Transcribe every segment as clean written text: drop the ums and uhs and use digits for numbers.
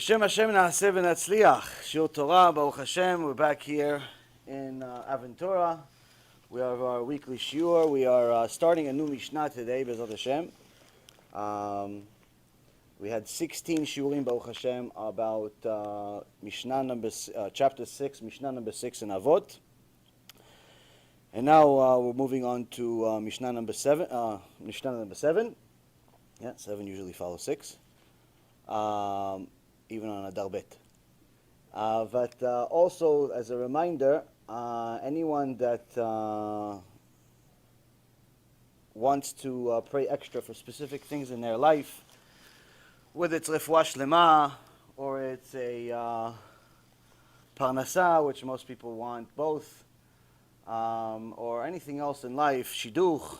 B'Shem Hashem na'aseh v'natzliach. Shiur Torah, Baruch Hashem. We're back here in Aventura. We have our weekly Shiur. We are starting a new Mishnah today, B'ezrat Hashem. We had 16 Shiurim, Baruch Hashem, about chapter 6, Mishnah number 6 in Avot. And now we're moving on to Mishnah number 7. Yeah, 7 usually follows 6. Even on a darbet. But also, as a reminder, anyone that wants to pray extra for specific things in their life, whether it's refuah shlema, or it's a parnasa, which most people want both, or anything else in life, shidduch.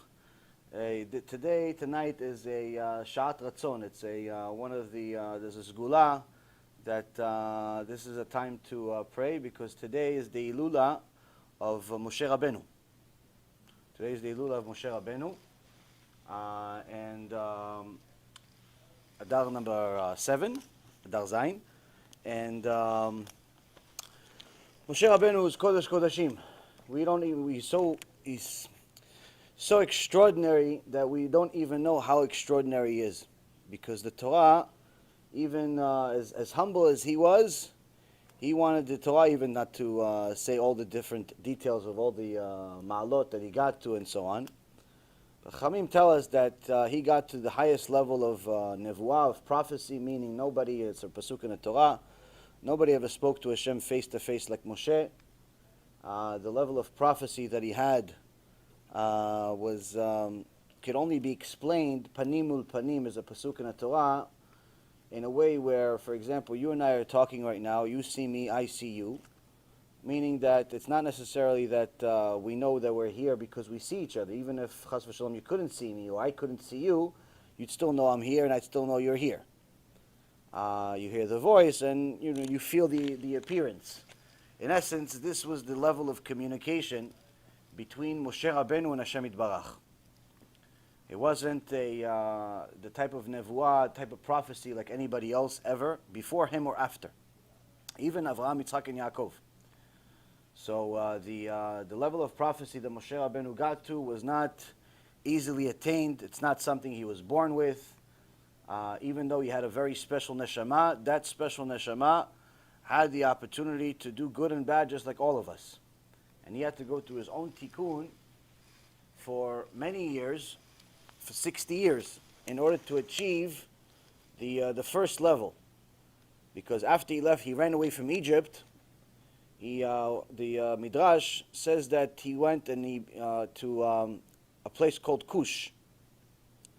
Tonight is a sha'at ratzon. It's one of the, there's a sgula that this is a time to pray, because today is the Ilula of Moshe Rabbeinu. Today is the Ilula of Moshe Rabbeinu. And Adar number 7, Adar Zayin. And Moshe Rabbeinu is Kodesh Kodashim. He's so extraordinary that we don't even know how extraordinary he is. Because the Torah, even as humble as he was, he wanted the Torah even not to say all the different details of all the ma'alot that he got to and so on. But Chamim tell us that he got to the highest level of nevuah, of prophecy, meaning nobody, it's a pasuk in the Torah, nobody ever spoke to Hashem face to face like Moshe. The level of prophecy that he had could only be explained, panim ul panim is a pasuk in the Torah, in a way where, for example, you and I are talking right now, you see me, I see you, meaning that it's not necessarily that we know that we're here because we see each other. Even if, chas v'shalom, you couldn't see me or I couldn't see you, you'd still know I'm here and I'd still know you're here. You hear the voice and you feel the appearance. In essence, this was the level of communication between Moshe Rabbeinu and Hashem Yitbarach. It wasn't the type of nevuah, type of prophecy like anybody else ever, before him or after. Even Avraham, Yitzchak, and Yaakov. So the level of prophecy that Moshe Rabbeinu got to was not easily attained. It's not something he was born with. Even though he had a very special neshama, that special neshama had the opportunity to do good and bad just like all of us. And he had to go through his own tikkun for many years, for 60 years, in order to achieve the first level. Because after he left, he ran away from Egypt. The Midrash says that he went to a place called Cush,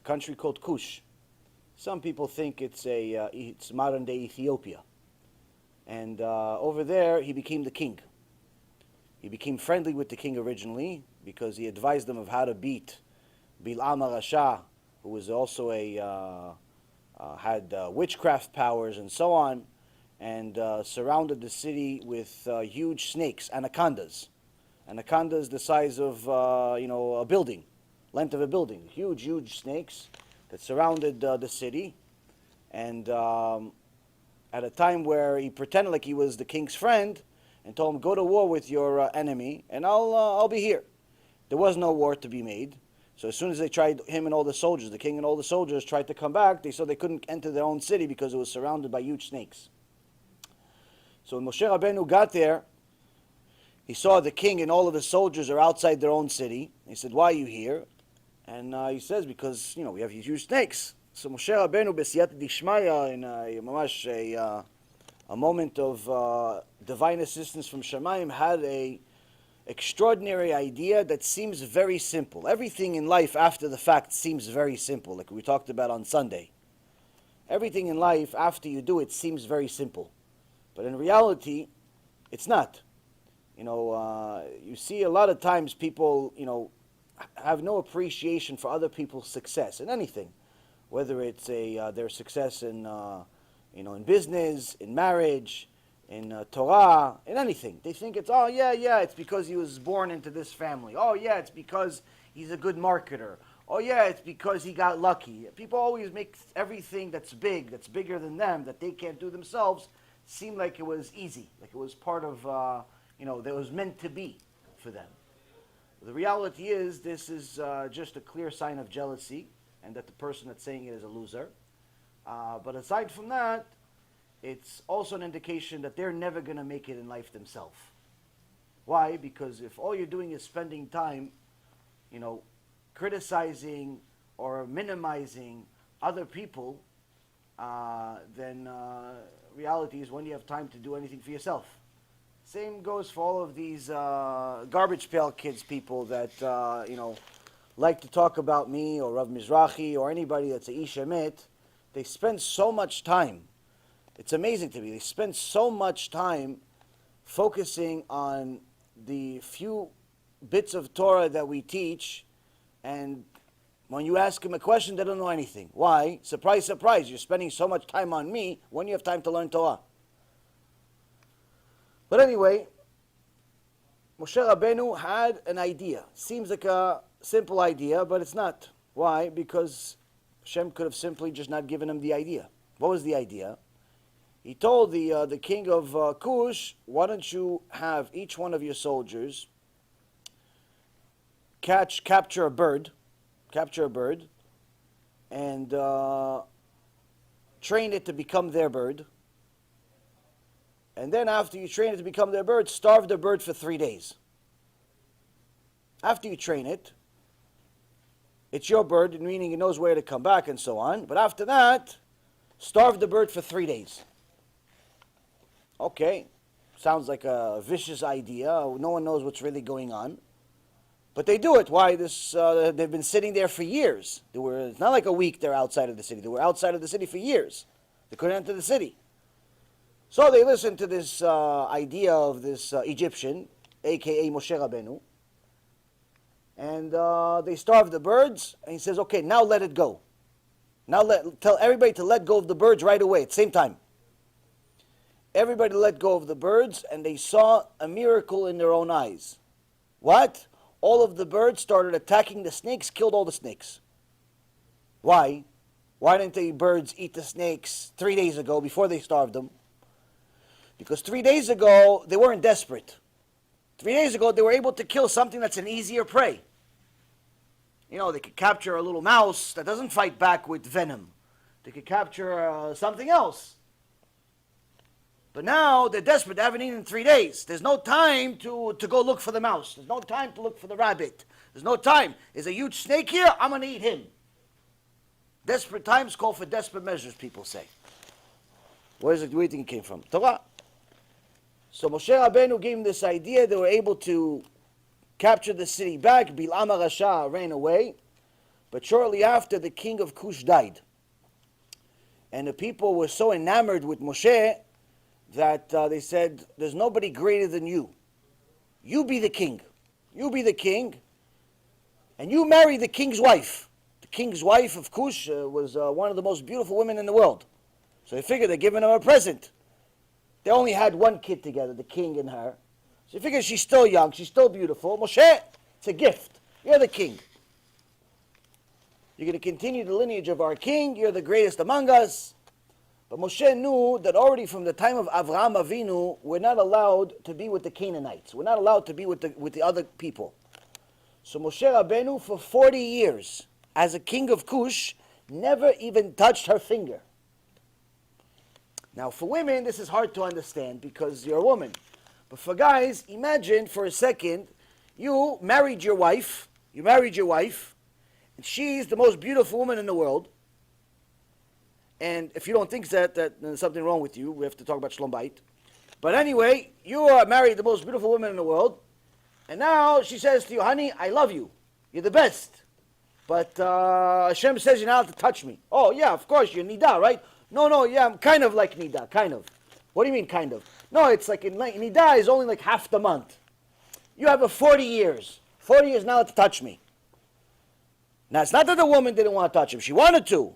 a country called Cush. Some people think it's modern-day Ethiopia. And over there, he became the king. He became friendly with the king originally because he advised them of how to beat Bil'am HaRasha, who was also had witchcraft powers and so on, and surrounded the city with huge snakes, anacondas. Anacondas the size of a building, length of a building. Huge, huge snakes that surrounded the city. And at a time where he pretended like he was the king's friend and told him, go to war with your enemy and I'll be here. There was no war to be made. So as soon as they tried, him and all the soldiers, the king and all the soldiers tried to come back, they saw they couldn't enter their own city because it was surrounded by huge snakes. So when Moshe Rabbeinu got there, he saw the king and all of his soldiers are outside their own city. He said, why are you here? And he says, because we have these huge snakes. So Moshe Rabbeinu, b'siyata dishmaya, in a moment of divine assistance from Shamayim, had a extraordinary idea that seems very simple. Everything in life after the fact seems very simple, like we talked about on Sunday. Everything in life after you do it seems very simple. But in reality, it's not. You see a lot of times people, have no appreciation for other people's success in anything. Whether it's their success in business, in marriage, in Torah, in anything. They think it's, it's because he was born into this family. Oh yeah, it's because he's a good marketer. oh yeah, it's because he got lucky. People always make everything that's big, that's bigger than them, that they can't do themselves, seem like it was easy, like it was part of, that was meant to be for them. The reality is, this is just a clear sign of jealousy, and that the person that's saying it is a loser. But aside from that, it's also an indication that they're never going to make it in life themselves. Why? Because if all you're doing is spending time, criticizing or minimizing other people, then reality is when you have time to do anything for yourself. Same goes for all of these garbage pail kids people that, like to talk about me or Rav Mizrahi or anybody that's a ish emet. They spend so much time. It's amazing to me. They spend so much time focusing on the few bits of Torah that we teach, and when you ask them a question, they don't know anything. Why? Surprise, surprise. You're spending so much time on me when you have time to learn Torah. But anyway, Moshe Rabbeinu had an idea. Seems like a simple idea, but it's not. Why? Because Hashem could have simply just not given him the idea. What was the idea? He told the king of Cush, why don't you have each one of your soldiers capture a bird, and train it to become their bird. And then after you train it to become their bird, starve the bird for 3 days. After you train it, it's your bird, meaning it knows where to come back and so on. But after that, starve the bird for 3 days. Okay, sounds like a vicious idea. No one knows what's really going on. But they do it. Why? They've been sitting there for years. It's not like a week they're outside of the city. They were outside of the city for years. They couldn't enter the city. So they listened to this idea of this Egyptian, a.k.a. Moshe Rabbeinu. And they starved the birds. And he says, okay, now let it go. Now tell everybody to let go of the birds right away at the same time. Everybody let go of the birds, and they saw a miracle in their own eyes. What? All of the birds started attacking the snakes, killed all the snakes. Why? Why didn't the birds eat the snakes 3 days ago before they starved them? Because 3 days ago, they weren't desperate. 3 days ago, they were able to kill something that's an easier prey. They could capture a little mouse that doesn't fight back with venom. They could capture something else. But now they're desperate. They haven't eaten in 3 days. There's no time to go look for the mouse. There's no time to look for the rabbit. There's no time. There's a huge snake here. I'm going to eat him. Desperate times call for desperate measures, people say. Where do you think it came from? Torah. So Moshe Rabbeinu gave him this idea. They were able to capture the city back. Bilam HaRasha ran away. But shortly after, the king of Cush died. And the people were so enamored with Moshe that they said, there's nobody greater than you. You be the king. You be the king. And you marry the king's wife. The king's wife of Cush was one of the most beautiful women in the world. So they figured they're giving her a present. They only had one kid together, the king and her. So they figured she's still young, she's still beautiful. Moshe, it's a gift. You're the king. You're going to continue the lineage of our king. You're the greatest among us. But Moshe knew that already from the time of Avraham Avinu, we're not allowed to be with the Canaanites. We're not allowed to be with the other people. So Moshe Rabbeinu, for 40 years, as a king of Cush, never even touched her finger. Now, for women, this is hard to understand because you're a woman. But for guys, imagine for a second, you married your wife, and she's the most beautiful woman in the world. And if you don't think that there's something wrong with you, we have to talk about Shlom Bayit. But anyway, you are married the most beautiful woman in the world, and now she says to you, honey, I love you. You're the best. But Hashem says you're not allowed to touch me. Oh, yeah, of course, you're Nida, right? No, yeah, I'm kind of like Nida, kind of. What do you mean, kind of? No, it's like Nida is only like half the month. You have a 40 years. 40 years now to touch me. Now, it's not that the woman didn't want to touch him. She wanted to.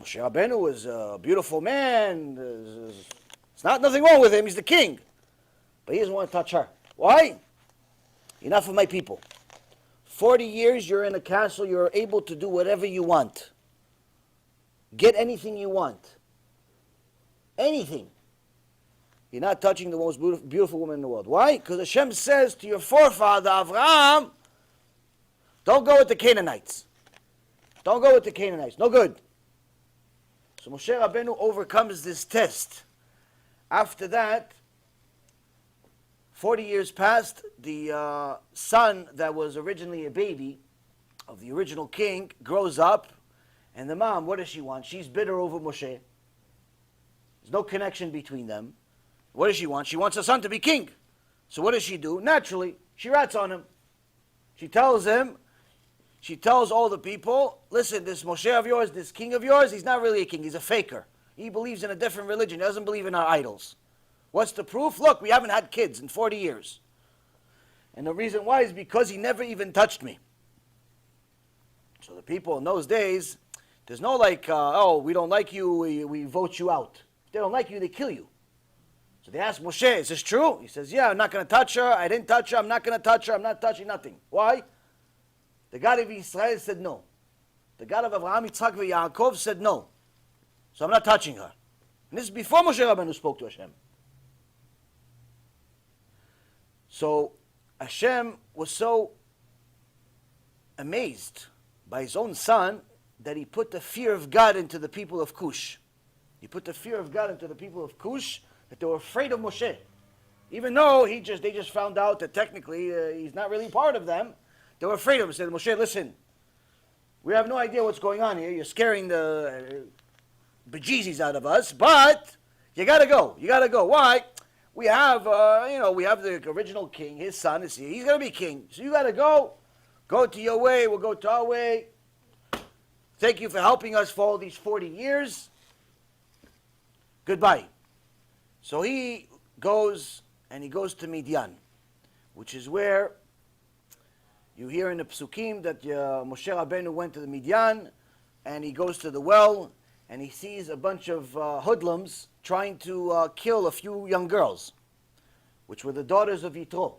Moshe Rabbeinu was a beautiful man. There's nothing wrong with him. He's the king. But he doesn't want to touch her. Why? Enough of my people. 40 years you're in a castle, you're able to do whatever you want. Get anything you want. Anything. You're not touching the most beautiful woman in the world. Why? Because Hashem says to your forefather, Avraham, don't go with the Canaanites. Don't go with the Canaanites. No good. So Moshe Rabbeinu overcomes this test. After that, 40 years passed, the son that was originally a baby of the original king grows up, and the mom, what does she want? She's bitter over Moshe. There's no connection between them. What does she want? She wants her son to be king. So what does she do? Naturally, she rats on him. She tells all the people, listen, this Moshe of yours, this king of yours, he's not really a king, he's a faker. He believes in a different religion, he doesn't believe in our idols. What's the proof? Look, we haven't had kids in 40 years. And the reason why is because he never even touched me. So the people in those days, there's no like, oh, we don't like you, we vote you out. If they don't like you, they kill you. So they asked Moshe, is this true? He says, yeah, I'm not going to touch her. I didn't touch her. I'm not going to touch her. I'm not touching nothing. Why? The God of Israel said no. The God of Abraham, Yitzchak, and Yaakov said no. So I'm not touching her. And this is before Moshe Rabbeinu spoke to Hashem. So Hashem was so amazed by his own son that he put the fear of God into the people of Cush. He put the fear of God into the people of Cush, that they were afraid of Moshe. Even though they just found out that technically he's not really part of them, they were afraid of him. They said, Moshe, listen, we have no idea what's going on here. You're scaring the bejesus out of us, but you got to go. You got to go. Why? We have, we have the original king. His son is here. He's going to be king. So you got to go. Go to your way. We'll go to our way. Thank you for helping us for all these 40 years. Goodbye. So he goes to Midian, which is where you hear in the Psukim that Moshe Rabbeinu went to the Midian, and he goes to the well, and he sees a bunch of hoodlums trying to kill a few young girls, which were the daughters of Yitro.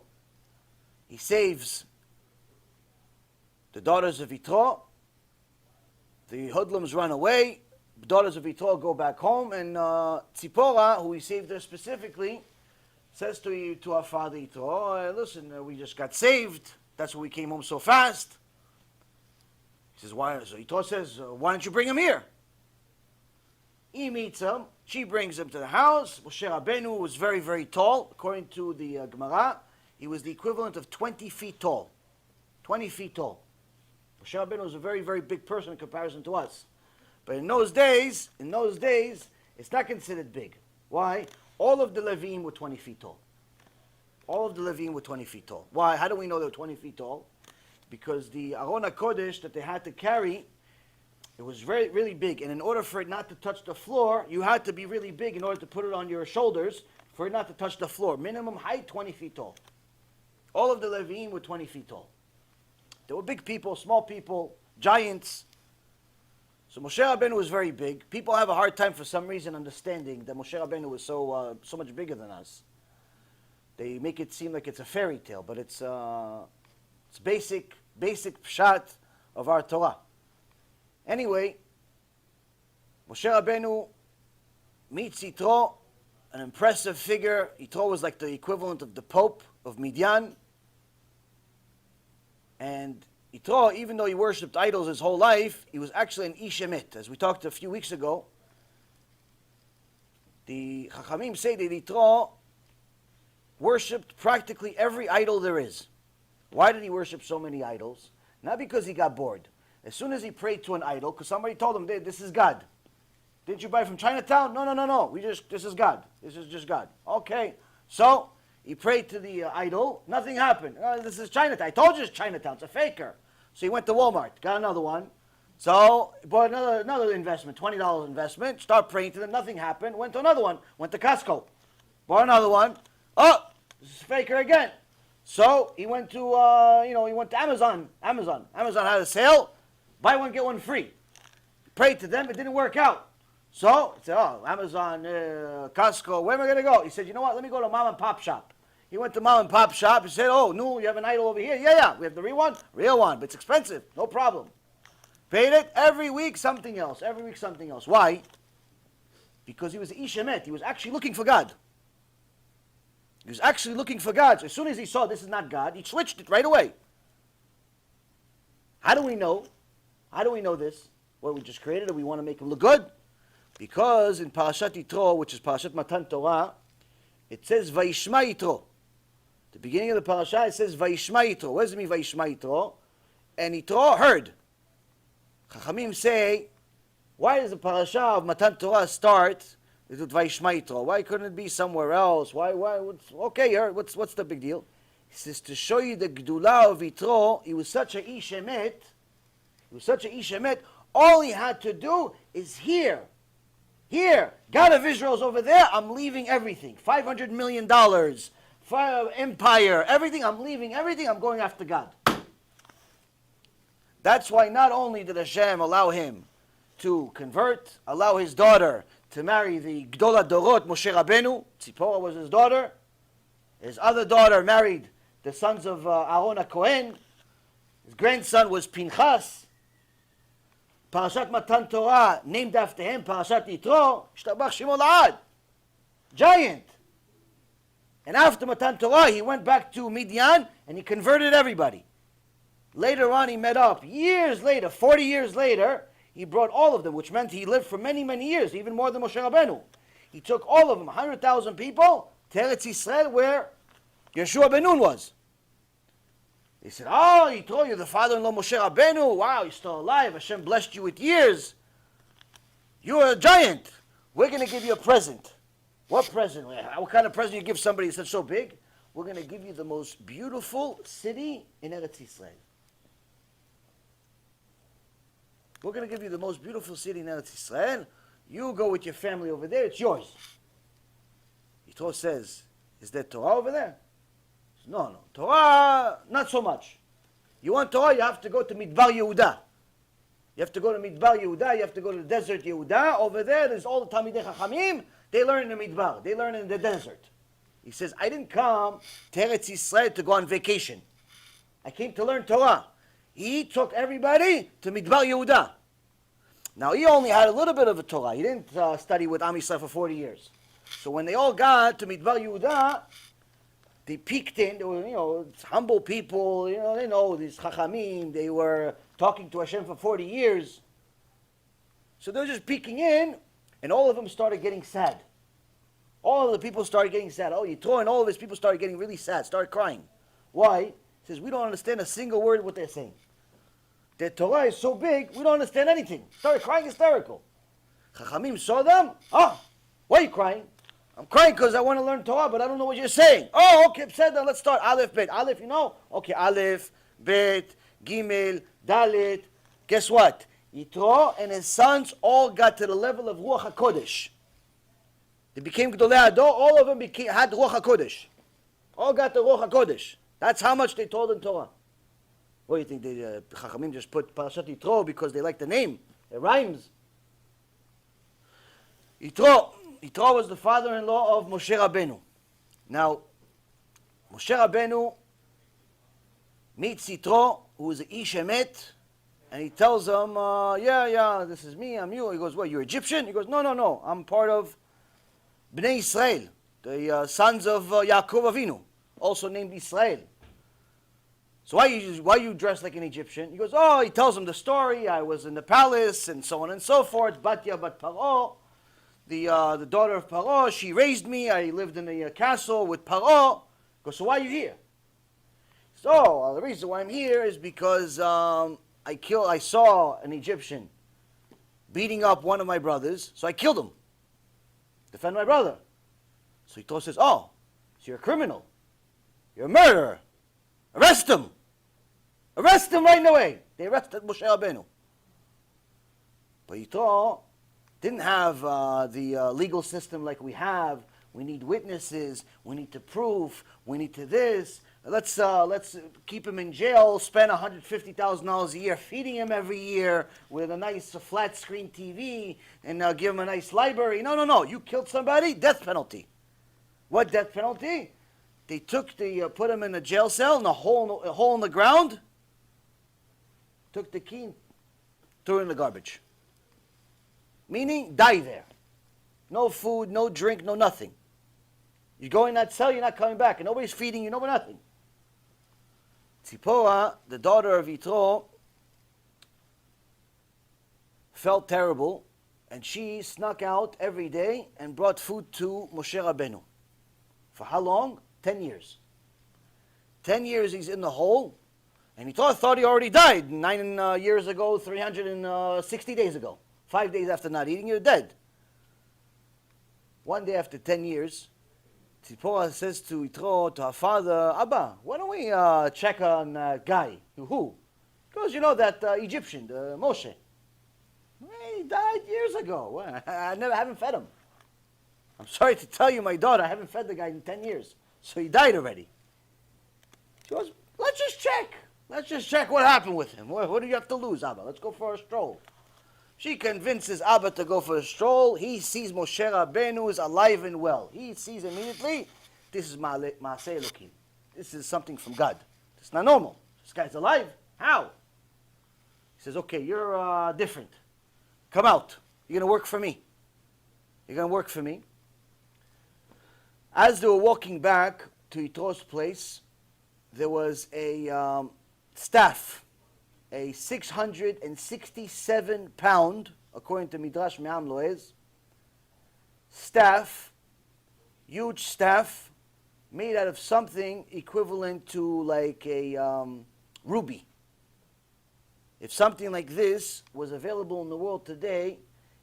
He saves the daughters of Yitro. The hoodlums run away. The daughters of Yitro go back home, and Tzipora, who he saved her specifically, says to our father Yitro, listen, we just got saved. That's why we came home so fast. He says, why? So Yitro says, why don't you bring him here? He meets him. She brings him to the house. Moshe Rabbeinu was very, very tall. According to the Gemara, he was the equivalent of 20 feet tall. 20 feet tall. Moshe Rabbeinu was a very, very big person in comparison to us. But in those days, it's not considered big. Why? All of the Levim were 20 feet tall. All of the Levim were 20 feet tall. Why? How do we know they were 20 feet tall? Because the Aron HaKodesh that they had to carry, it was very, really big. And in order for it not to touch the floor, you had to be really big in order to put it on your shoulders for it not to touch the floor. Minimum height, 20 feet tall. All of the Levim were 20 feet tall. There were big people, small people, giants. So Moshe Rabbeinu was very big. People have a hard time for some reason understanding that Moshe Rabbeinu was so much bigger than us. They make it seem like it's a fairy tale, but it's basic pshat of our Torah. Anyway, Moshe Rabbeinu meets Yitro, an impressive figure. Yitro was like the equivalent of the Pope of Midian. And Yitro, even though he worshipped idols his whole life, he was actually an ish emet. As we talked a few weeks ago, the Chachamim say that Yitro worshipped practically every idol there is. Why did he worship so many idols? Not because he got bored. As soon as he prayed to an idol, because somebody told him, this is God. Didn't you buy from Chinatown? No. This is God. This is just God. Okay. So he prayed to the idol. Nothing happened. This is Chinatown. I told you it's Chinatown. It's a faker. So he went to Walmart. Got another one. So he bought another investment, $20 investment. Start praying to them. Nothing happened. Went to another one. Went to Costco. Bought another one. Oh, this is a faker again. So he went to Amazon. Amazon had a sale. Buy one, get one free. Prayed to them. It didn't work out. So he said, Amazon, Costco, where am I going to go? He said, you know what? Let me go to mom and pop shop. He went to mom and pop shop. He said, oh, no, you have an idol over here? Yeah, we have the real one. Real one, but it's expensive. No problem. Paid it. Every week, something else. Every week, something else. Why? Because he was Ish Emet. He was actually looking for God. He was actually looking for God. So as soon as he saw this is not God, he switched it right away. How do we know? How do we know this? Well, we just created it. We want to make him look good. Because in Parashat Yitro, which is Parashat Matan Torah, it says Vayishma Yitro. The beginning of the parasha, it says Vayishma Yitro. What does it mean Vayishma Yitro? And Yitro heard. Chachamim say, why does the parasha of Matan Torah start with Vayishma Yitro? Why couldn't it be somewhere else? Why? Okay, what's the big deal? He says to show you the Gdula of Yitro. He was such a Ish Emet. He was such a Ish Emet. All he had to do is here. God of Israel's over there. I'm leaving everything. $500 million. Empire. Everything. I'm leaving everything. I'm going after God. That's why not only did Hashem allow him to convert, allow his daughter to marry the Gdola Dorot, Moshe Rabbeinu. Tzipora was his daughter. His other daughter married the sons of Aaron HaKohen. His grandson was Pinchas. Parashat Matan Torah, named after him, Parashat Yitro, Shtabach Shemo La'ad. Giant. And after Matan Torah, he went back to Midian and he converted everybody. Later on, he met up. Years later, 40 years later, he brought all of them, which meant he lived for many, many years, even more than Moshe Rabbeinu. He took all of them, 100,000 people, to Eretz Yisrael, where Yeshua ben Nun was. They said, oh, he told you the father-in-law Moshe Rabbeinu. Wow, you're still alive. Hashem blessed you with years. You're a giant. We're going to give you a present. What present? What kind of present you give somebody that's so big? We're going to give you the most beautiful city in Eretz Yisrael. We're going to give you the most beautiful city in Eretz Yisrael. You go with your family over there. It's yours. Yitro says, is there Torah over there? No. Torah, not so much. You want Torah, you have to go to Midbar Yehuda. You have to go to Midbar Yehuda, you have to go to the desert Yehuda. Over there's all the Talmidei Chachamim. They learn in the Midbar. They learn in the desert. He says, I didn't come to Eretz Yisrael to go on vacation. I came to learn Torah. He took everybody to Midbar Yehuda. Now, he only had a little bit of a Torah. He didn't study with Am Yisrael for 40 years. So when they all got to Midbar Yehuda, they peeked in. They were, humble people. They know these Chachamim. They were talking to Hashem for 40 years. So they were just peeking in, and all of them started getting sad. All of the people started getting sad. Oh, Yitro and all of his people started getting really sad, started crying. Why? He says, we don't understand a single word of what they're saying. Their Torah is so big, we don't understand anything. Started crying hysterical. Chachamim saw them. Oh, why are you crying? I'm crying because I want to learn Torah, but I don't know what you're saying. Oh, okay, said that. Let's start. Aleph, Bet. Aleph, you know? Okay, Aleph, Bet, Gimel, Dalet. Guess what? Yitro and his sons all got to the level of Ruach HaKodesh. They became Gdolei Ador. All of them had Ruach HaKodesh. All got the Ruach HaKodesh. That's how much they told in Torah. What do you think? The Chachamim just put Parashat Yitro because they like the name. It rhymes. Yitro was the father-in-law of Moshe Rabbeinu. Now, Moshe Rabbeinu meets Yitro, who is an Ish Emet, and he tells him, yeah, this is me, I'm you. He goes, what, you're Egyptian? He goes, no, I'm part of Bnei Israel, the sons of Yaakov Avinu, also named Israel. So why you dressed like an Egyptian? He goes, he tells him the story. I was in the palace, and so on and so forth. Batya bat Paro. The daughter of Paro, she raised me. I lived in a castle with Paro. Goes, so why are you here? So the reason why I'm here is because I saw an Egyptian beating up one of my brothers, so I killed him. Defend my brother. So Yitro says, so you're a criminal. You're a murderer. Arrest him. Arrest him right away. They arrested Moshe Rabbeinu. But Yitro didn't have the legal system like we have. We need witnesses. We need to prove. We need to this. Let's keep him in jail. Spend $150,000 a year feeding him every year with a nice flat screen TV and give him a nice library. No. You killed somebody. Death penalty. What death penalty? They put him in a jail cell in a hole in the ground, took the key, threw it in the garbage. Meaning, die there. No food, no drink, no nothing. You go in that cell, you're not coming back, and nobody's feeding you, nothing. Tzipora, the daughter of Yitro, felt terrible, and she snuck out every day and brought food to Moshe Rabbeinu. For how long? 10 years. 10 years he's in the hole, and Yitro thought he already died 9 years ago, 360 days ago. 5 days after not eating, you're dead. One day after 10 years, Tzipora says to Yitro, to her father, Abba, why don't we check on that guy? Who? Because you know that Egyptian, the Moshe. He died years ago. I haven't fed him. I'm sorry to tell you, my daughter, I haven't fed the guy in 10 years. So he died already. She goes, let's just check. Let's just check what happened with him. What do you have to lose, Abba? Let's go for a stroll. She convinces Abba to go for a stroll. He sees Moshe Rabbeinu is alive and well. He sees immediately, this is Ma'aseh Elokim. This is something from God. It's not normal. This guy's alive. How? He says, okay, you're different. Come out. You're going to work for me. You're going to work for me. As they were walking back to Yitro's place, there was a staff, a 667 pound, according to Midrash Me'am Loez, staff, huge staff, made out of something equivalent to like a ruby. If something like this was available in the world today,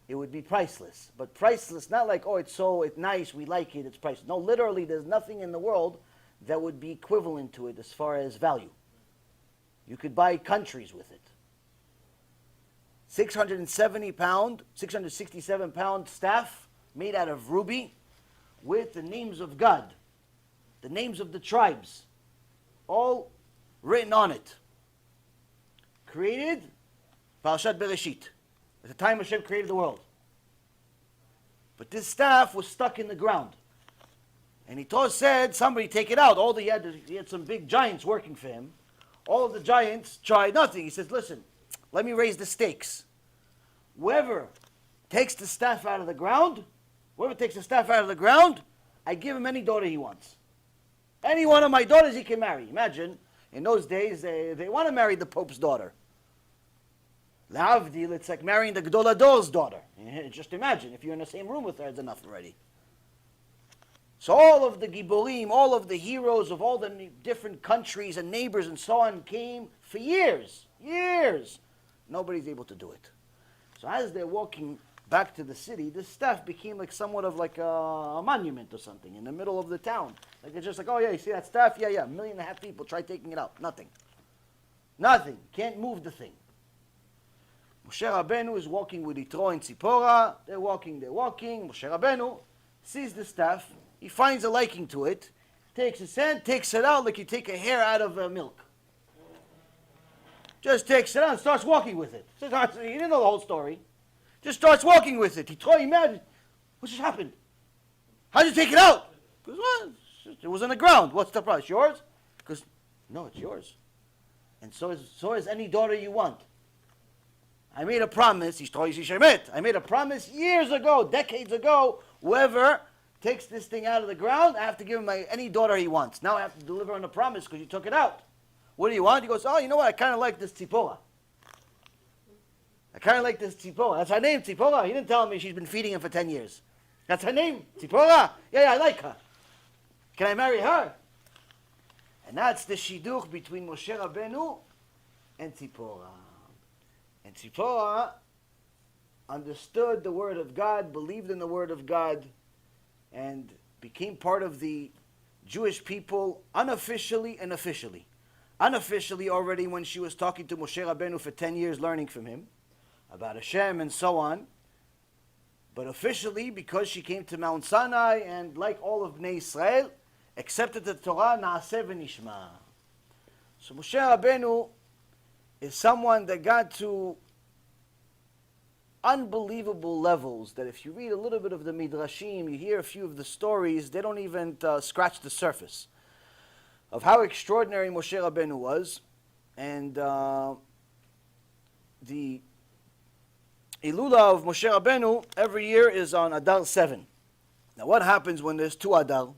it would be priceless. But priceless, not like, oh, it's nice, we like it, it's priceless. No, literally, there's nothing in the world that would be equivalent to it as far as value. You could buy countries with it. 667 pound staff made out of ruby with the names of God, the names of the tribes, all written on it. Created Parashat Bereshit, at the time Hashem created the world. But this staff was stuck in the ground. And Yitro said, somebody take it out. He had some big giants working for him. All of the giants tried nothing. He says, listen, let me raise the stakes. Whoever takes the staff out of the ground, I give him any daughter he wants. Any one of my daughters he can marry. Imagine, in those days, they want to marry the Pope's daughter. L'havdil, it's like marrying the Gdolador's daughter. Just imagine, if you're in the same room with her, it's enough already. So all of the Giborim, all of the heroes of all the different countries and neighbors and so on came for years. Nobody's able to do it. So as they're walking back to the city, this staff became like somewhat of like a monument or something in the middle of the town. Like it's just like, oh yeah, you see that staff? Yeah, 1.5 million people try taking it out. Nothing. Can't move the thing. Moshe Rabbeinu is walking with Yitro and Tzipora. They're walking. Moshe Rabbeinu sees the staff. He finds a liking to it. Takes his hand, takes it out like you take a hair out of milk. Just takes it out and starts walking with it. He didn't know the whole story. Just starts walking with it. Yitro, imagine, what just happened? How'd you take it out? Because, well, it was on the ground. What's the price? Yours? Because, no, it's yours. And so is any daughter you want. I made a promise, I made a promise years ago, decades ago, whoever takes this thing out of the ground, I have to give him any daughter he wants. Now I have to deliver on the promise because you took it out. What do you want? He goes, oh, you know what, I kind of like this Tzipora. That's her name, Tzipora. He didn't tell me she's been feeding him for 10 years. That's her name, Tzipora? Yeah, I like her. Can I marry her? And that's the shidduch between Moshe Rabbeinu and Tzipora. And Tzipora understood the word of God, believed in the word of God, and became part of the Jewish people unofficially and officially. Unofficially already when she was talking to Moshe Rabbeinu for 10 years, learning from him about Hashem and so on. But officially, because she came to Mount Sinai and like all of Bnei Israel, accepted the Torah, Na'aseh v'nishma. So Moshe Rabbeinu is someone that got to unbelievable levels that if you read a little bit of the Midrashim, you hear a few of the stories, they don't even scratch the surface. of how extraordinary Moshe Rabbeinu was, and the Ilula of Moshe Rabbeinu every year is on Adar 7. Now what happens when there's two Adar?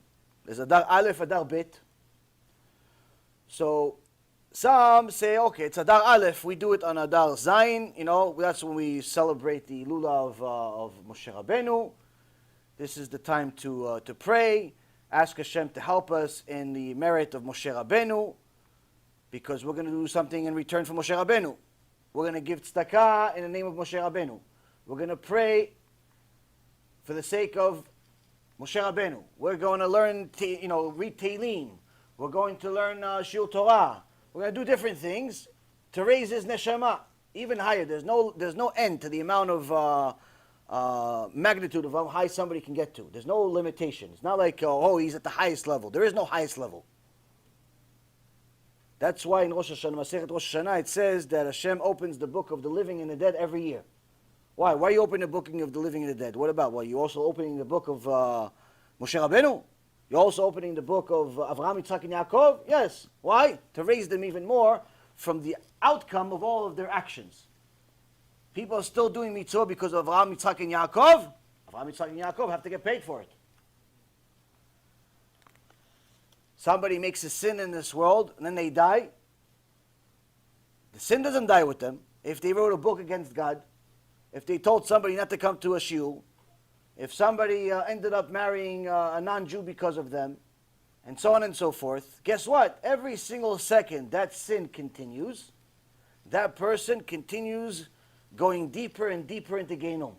There's Adar Aleph, Adar Bet. So some say, okay, it's Adar Aleph, we do it on Adar Zayin, that's when we celebrate the Ilula of Moshe Rabbeinu. This is the time to pray, ask Hashem to help us in the merit of Moshe Rabbeinu, because we're going to do something in return for Moshe Rabbeinu. We're going to give tzedakah in the name of Moshe Rabbeinu. We're going to pray for the sake of Moshe Rabbeinu. We're going to learn, read Tehillim. We're going to learn Shiur Torah. We're going to do different things to raise his neshama even higher. There's no end to the amount of magnitude of how high somebody can get to. There's no limitation. It's not like, he's at the highest level. There is no highest level. That's why in Rosh Hashanah, Masechet Rosh Hashanah, it says that Hashem opens the book of the living and the dead every year. Why? Why are you opening the book of the living and the dead? What about? Well, you're also opening the book of Moshe Rabbeinu? You're also opening the book of Avraham, Yitzchak, and Yaakov? Yes. Why? To raise them even more from the outcome of all of their actions. People are still doing mitzvah because of Avraham, Yitzchak, and Yaakov. Avraham, Yitzchak, and Yaakov have to get paid for it. Somebody makes a sin in this world and then they die. The sin doesn't die with them. If they wrote a book against God, if they told somebody not to come to a shiur, if somebody ended up marrying a non-Jew because of them, and so on and so forth, guess what? Every single second that sin continues, that person continues going deeper and deeper into Gehinnom.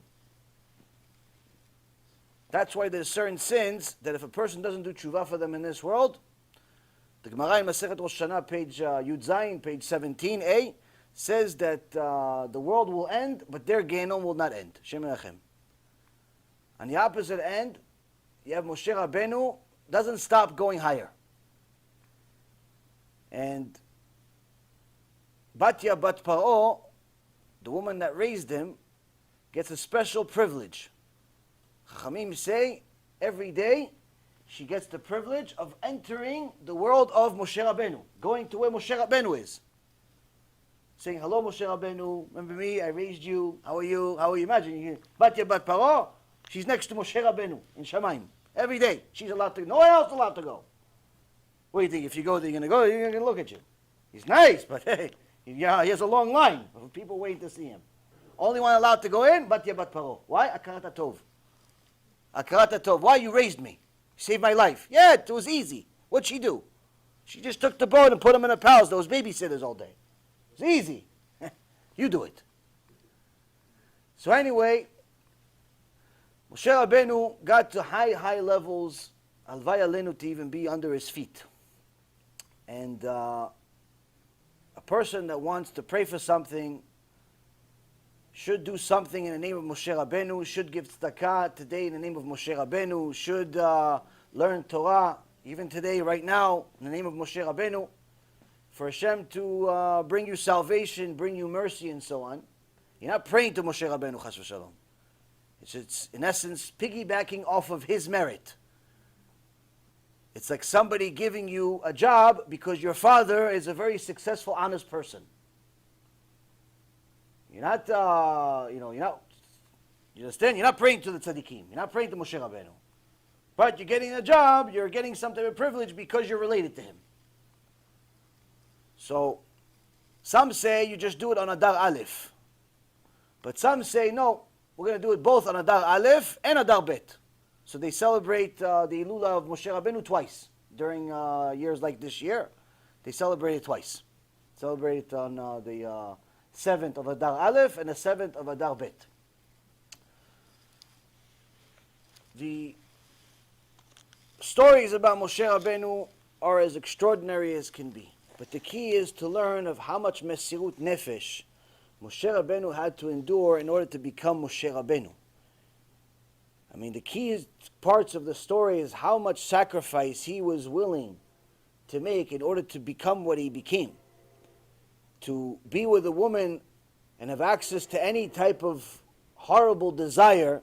That's why there's certain sins that if a person doesn't do tshuva for them in this world, the Gemara in Masechet Rosh Hashanah, page Yud Zayin, page 17a, says that the world will end, but their Gehinnom will not end. Shem Menachem. On the opposite end, you have Moshe Rabbeinu, doesn't stop going higher. And Batya Bat Paro, the woman that raised him, gets a special privilege. Chachamim say, every day, she gets the privilege of entering the world of Moshe Rabbeinu, going to where Moshe Rabbeinu is. Saying, hello Moshe Rabbeinu, remember me, I raised you, how are you? How are you? Imagine, Batya Bat Paro, she's next to Moshe Rabbeinu in Shamayim. Every day, she's allowed to go. No one else is allowed to go. What do you think? If you go there, you're going to go, you're going to look at you. He's nice, but hey, he has a long line of people waiting to see him. Only one allowed to go in, Batya Bat Paro. Why? Akarat Tov. Akarat Tov. Why? You raised me. You saved my life. Yeah, it was easy. What'd she do? She just took the boat and put him in a palace. Those babysitters all day. It's easy. You do it. So anyway, Moshe Rabbeinu got to high levels, Alvay Aleinu, to even be under his feet. And a person that wants to pray for something should do something in the name of Moshe Rabbeinu, should give tzedakah today in the name of Moshe Rabbeinu, should learn Torah, even today, right now, in the name of Moshe Rabbeinu, for Hashem to bring you salvation, bring you mercy, and so on. You're not praying to Moshe Rabbeinu, chas v'shalom. It's in essence piggybacking off of his merit. It's like somebody giving you a job because your father is a very successful, honest person. You're not, you understand? You're not praying to the tzaddikim. You're not praying to Moshe Rabbeinu. But you're getting a job, you're getting some type of privilege because you're related to him. So, some say you just do it on Adar Aleph. But some say, no, we're going to do it both on Adar Aleph and Adar Bet. So they celebrate the Ilula of Moshe Rabbeinu twice. During years like this year, they celebrate it twice. Celebrate it on the 7th of Adar Aleph and the 7th of Adar Bet. The stories about Moshe Rabbeinu are as extraordinary as can be. But the key is to learn of how much Mesirut Nefesh Moshe Rabbeinu had to endure in order to become Moshe Rabbeinu. I mean, the key parts of the story is how much sacrifice he was willing to make in order to become what he became. To be with a woman and have access to any type of horrible desire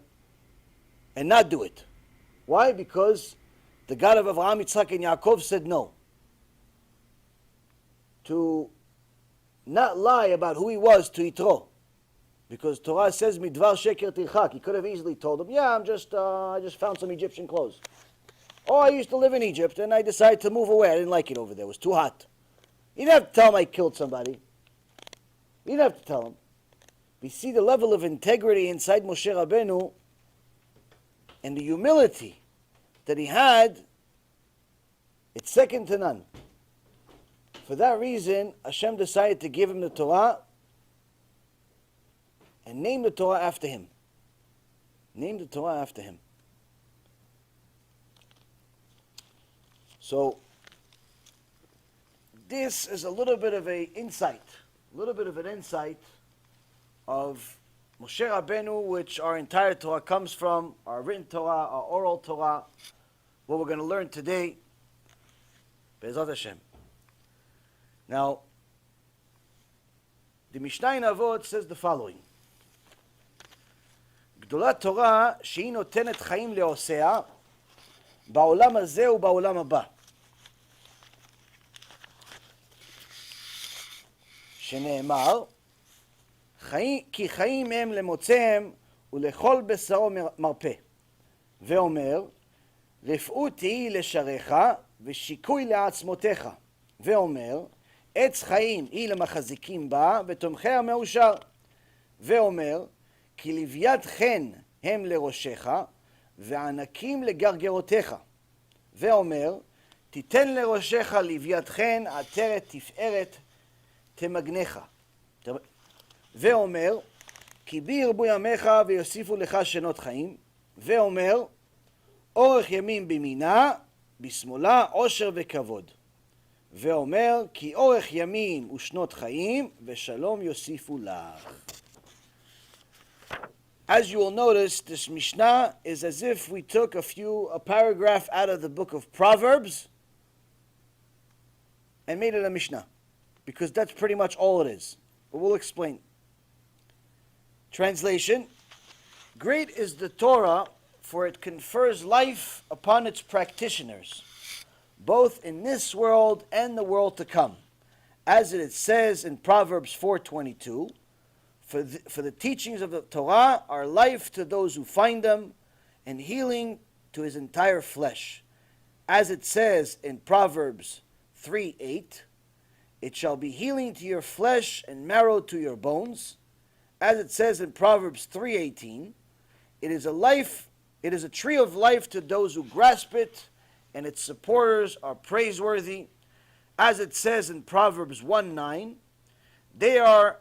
and not do it. Why? Because the God of Avraham, Yitzchak, and Yaakov said no. to not lie about who he was to Yitro. Because Torah says, midvar sheker tirchak. He could have easily told him, yeah, I just found some Egyptian clothes. Oh, I used to live in Egypt and I decided to move away. I didn't like it over there. It was too hot. He didn't have to tell him I killed somebody. He didn't have to tell him. We see the level of integrity inside Moshe Rabbeinu and the humility that he had. It's second to none. For that reason, Hashem decided to give him the Torah and name the Torah after him. Name the Torah after him. So, this is a little bit of an insight of Moshe Rabbeinu, which our entire Torah comes from, our written Torah, our oral Torah, what we're going to learn today, Be'ezrat Hashem. Now, the Mishnah in Avot says the following: גדולת תורה שהיא נותנת חיים לעושיה בעולם הזה ובעולם הבא. שנאמר, כי חיים הם למוצאיהם ולכל בשרו מרפא. ואומר, רפאות היא לשריך ושיקוי לעצמותיך. ואומר, עץ חיים היא למחזיקים בה ותומכיה מאושר. ואומר, כי לוויית חן הם לראשך וענקים לגרגרותיך. ואומר, תיתן לראשך לוויית חן עטרת תפארת תמגנך. ואומר, כי בי ירבו ימיך ויוסיפו לך שנות חיים. ואומר, אורך ימים בימינה, בשמאלה עושר וכבוד. ואומר, כי אורך ימים ושנות חיים ושלום יוסיפו לך. As you will notice, this Mishnah is as if we took a paragraph out of the book of Proverbs and made it a Mishnah. Because that's pretty much all it is. But we'll explain. Translation: great is the Torah, for it confers life upon its practitioners, both in this world and the world to come. As it says in Proverbs 4:22, for the teachings of the Torah are life to those who find them, and healing to his entire flesh. As it says in Proverbs 3:8, it shall be healing to your flesh and marrow to your bones. As it says in Proverbs 3:18, it is a tree of life to those who grasp it, and its supporters are praiseworthy. As it says in Proverbs 1:9, they are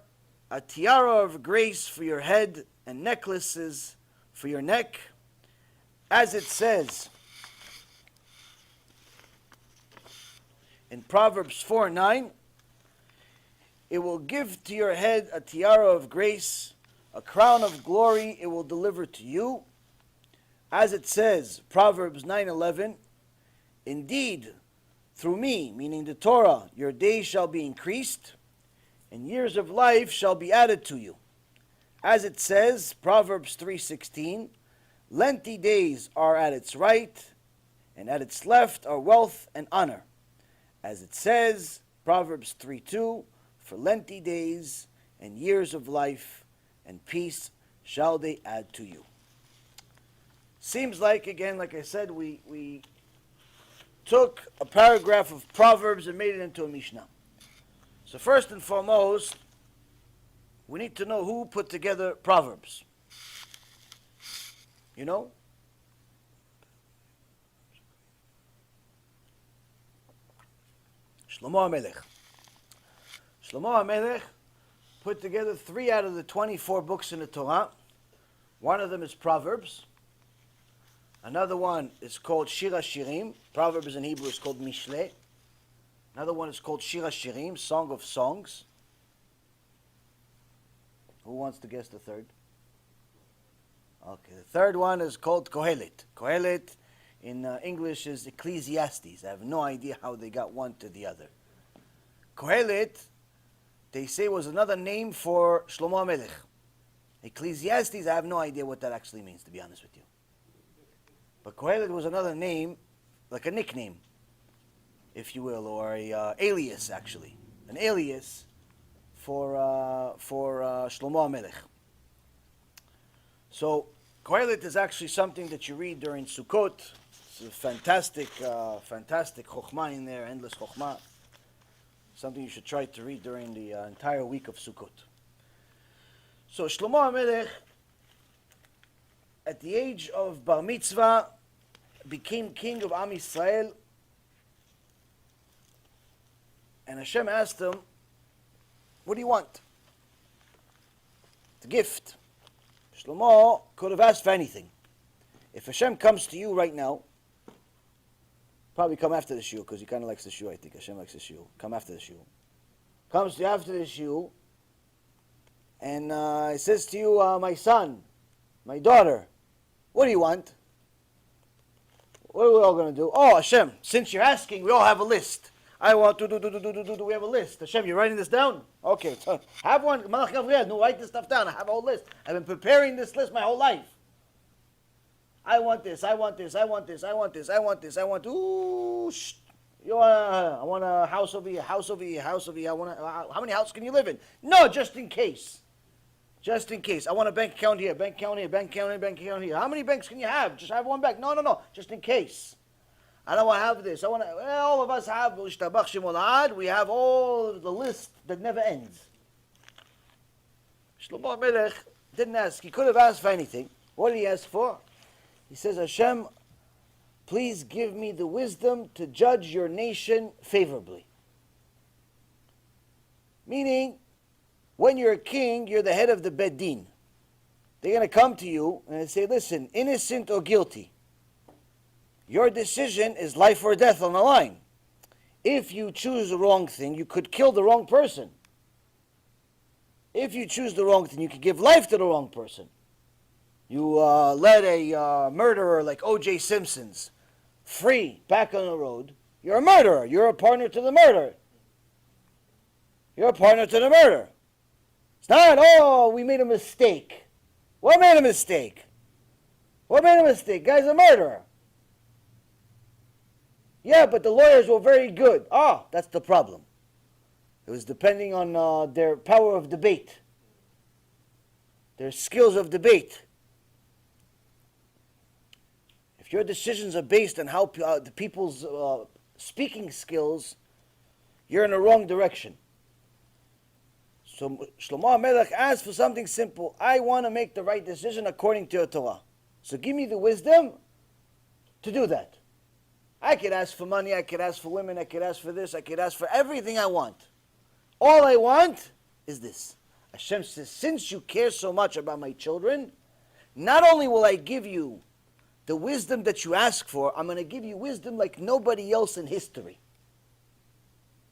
a tiara of grace for your head and necklaces for your neck. As it says in Proverbs 4:9, it will give to your head a tiara of grace, a crown of glory it will deliver to you. As it says, Proverbs 9:11, indeed, through me, meaning the Torah, your days shall be increased, and years of life shall be added to you. As it says, Proverbs 3:16, lengthy days are at its right, and at its left are wealth and honor. As it says, Proverbs 3:2, for lengthy days and years of life and peace shall they add to you. Seems like, again, like I said, we took a paragraph of Proverbs and made it into a Mishnah. So first and foremost, we need to know who put together Proverbs. You know? Shlomo HaMelech. Shlomo HaMelech put together 3 out of the 24 books in the Torah. One of them is Proverbs. Another one is called Shir HaShirim. Proverbs in Hebrew is called Mishle. Another one is called Shir HaShirim, Song of Songs. Who wants to guess the third? Okay, the third one is called Kohelet. Kohelet in English is Ecclesiastes. I have no idea how they got one to the other. Kohelet, they say, was another name for Shlomo HaMelech. Ecclesiastes, I have no idea what that actually means, to be honest with you. But Kohelet was another name, like a nickname, if you will, or a alias, actually. an alias for Shlomo HaMelech. So Kohelet is actually something that you read during Sukkot. It's a fantastic chokhmah in there, endless chokhmah. Something you should try to read during the entire week of Sukkot. So Shlomo HaMelech, at the age of Bar Mitzvah, became king of Am Yisrael. And Hashem asked him, what do you want? It's a gift. Shlomo could have asked for anything. If Hashem comes to you right now, probably come after the shiur, because he kind of likes the shiur, I think. Hashem likes the shiur. Come after the shiur. Comes to you after the shiur, and he says to you, my son, my daughter, what do you want? What are we all going to do? Oh, Hashem, since you're asking, we all have a list. I want to do. We have a list. Hashem, you're writing this down? Okay, so have one. Malach Gabriel, no, write this stuff down. I have a whole list. I've been preparing this list my whole life. I want this. I want this. I want this. I want this. I want this. I want. Ooh, shh. I want a house over here. House over here. House over here. How many houses can you live in? No, just in case. Just in case. I want a bank account here. Bank account here. Bank account here. Bank account here. How many banks can you have? Just have one bank. No. Just in case. I don't want to have this. I want to. Well, all of us have. We have all the list that never ends. Shlomo HaMelech didn't ask. He could have asked for anything. What did he ask for? He says, Hashem, please give me the wisdom to judge your nation favorably. Meaning, when you're a king, you're the head of the Beit Din. They're going to come to you and say, listen, innocent or guilty, your decision is life or death on the line. If you choose the wrong thing, you could kill the wrong person. If you choose the wrong thing, you could give life to the wrong person. You let a murderer like O.J. Simpson's free back on the road. You're a murderer. You're a partner to the murder. You're a partner to the murder. It's not, oh, we made a mistake. What made a mistake? What made a mistake? Guy's a murderer. Yeah, but the lawyers were very good. Ah, that's the problem. It was depending on their power of debate, their skills of debate. If your decisions are based on how the people's speaking skills, you're in the wrong direction. So Shlomo HaMelech asked for something simple. I want to make the right decision according to your Torah. So give me the wisdom to do that. I could ask for money, I could ask for women, I could ask for this, I could ask for everything I want. All I want is this. Hashem says, since you care so much about my children, not only will I give you the wisdom that you ask for, I'm going to give you wisdom like nobody else in history.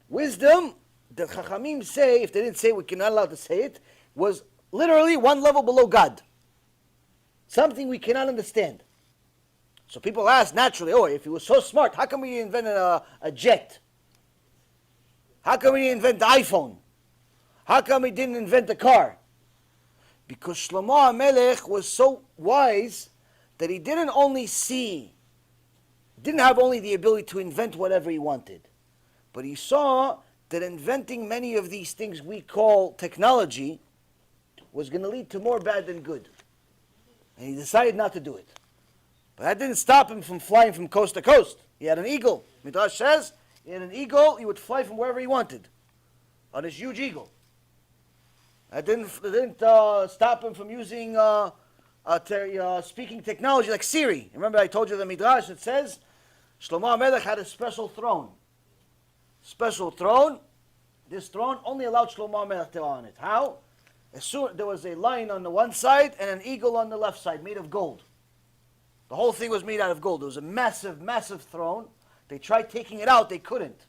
Wisdom, the Chachamim say, if they didn't say it, we're not allowed to say it, was literally one level below God. Something we cannot understand. So people ask naturally, oh, if he was so smart, how come he invented a jet? How come he didn't invent the iPhone? How come he didn't invent the car? Because Shlomo HaMelech was so wise that he didn't have only the ability to invent whatever he wanted, but he saw that inventing many of these things we call technology was going to lead to more bad than good. And he decided not to do it. But that didn't stop him from flying from coast to coast. He had an eagle. Midrash says, he had an eagle, he would fly from wherever he wanted on his huge eagle. That didn't stop him from using speaking technology like Siri. Remember I told you the Midrash, it says, Shlomo HaMelech had a special throne. Special throne. This throne only allowed Shlomo HaMelech to on it. How? As soon there was a lion on the one side and an eagle on the left side made of gold. The whole thing was made out of gold. It was a massive, massive throne. They tried taking it out. They couldn't.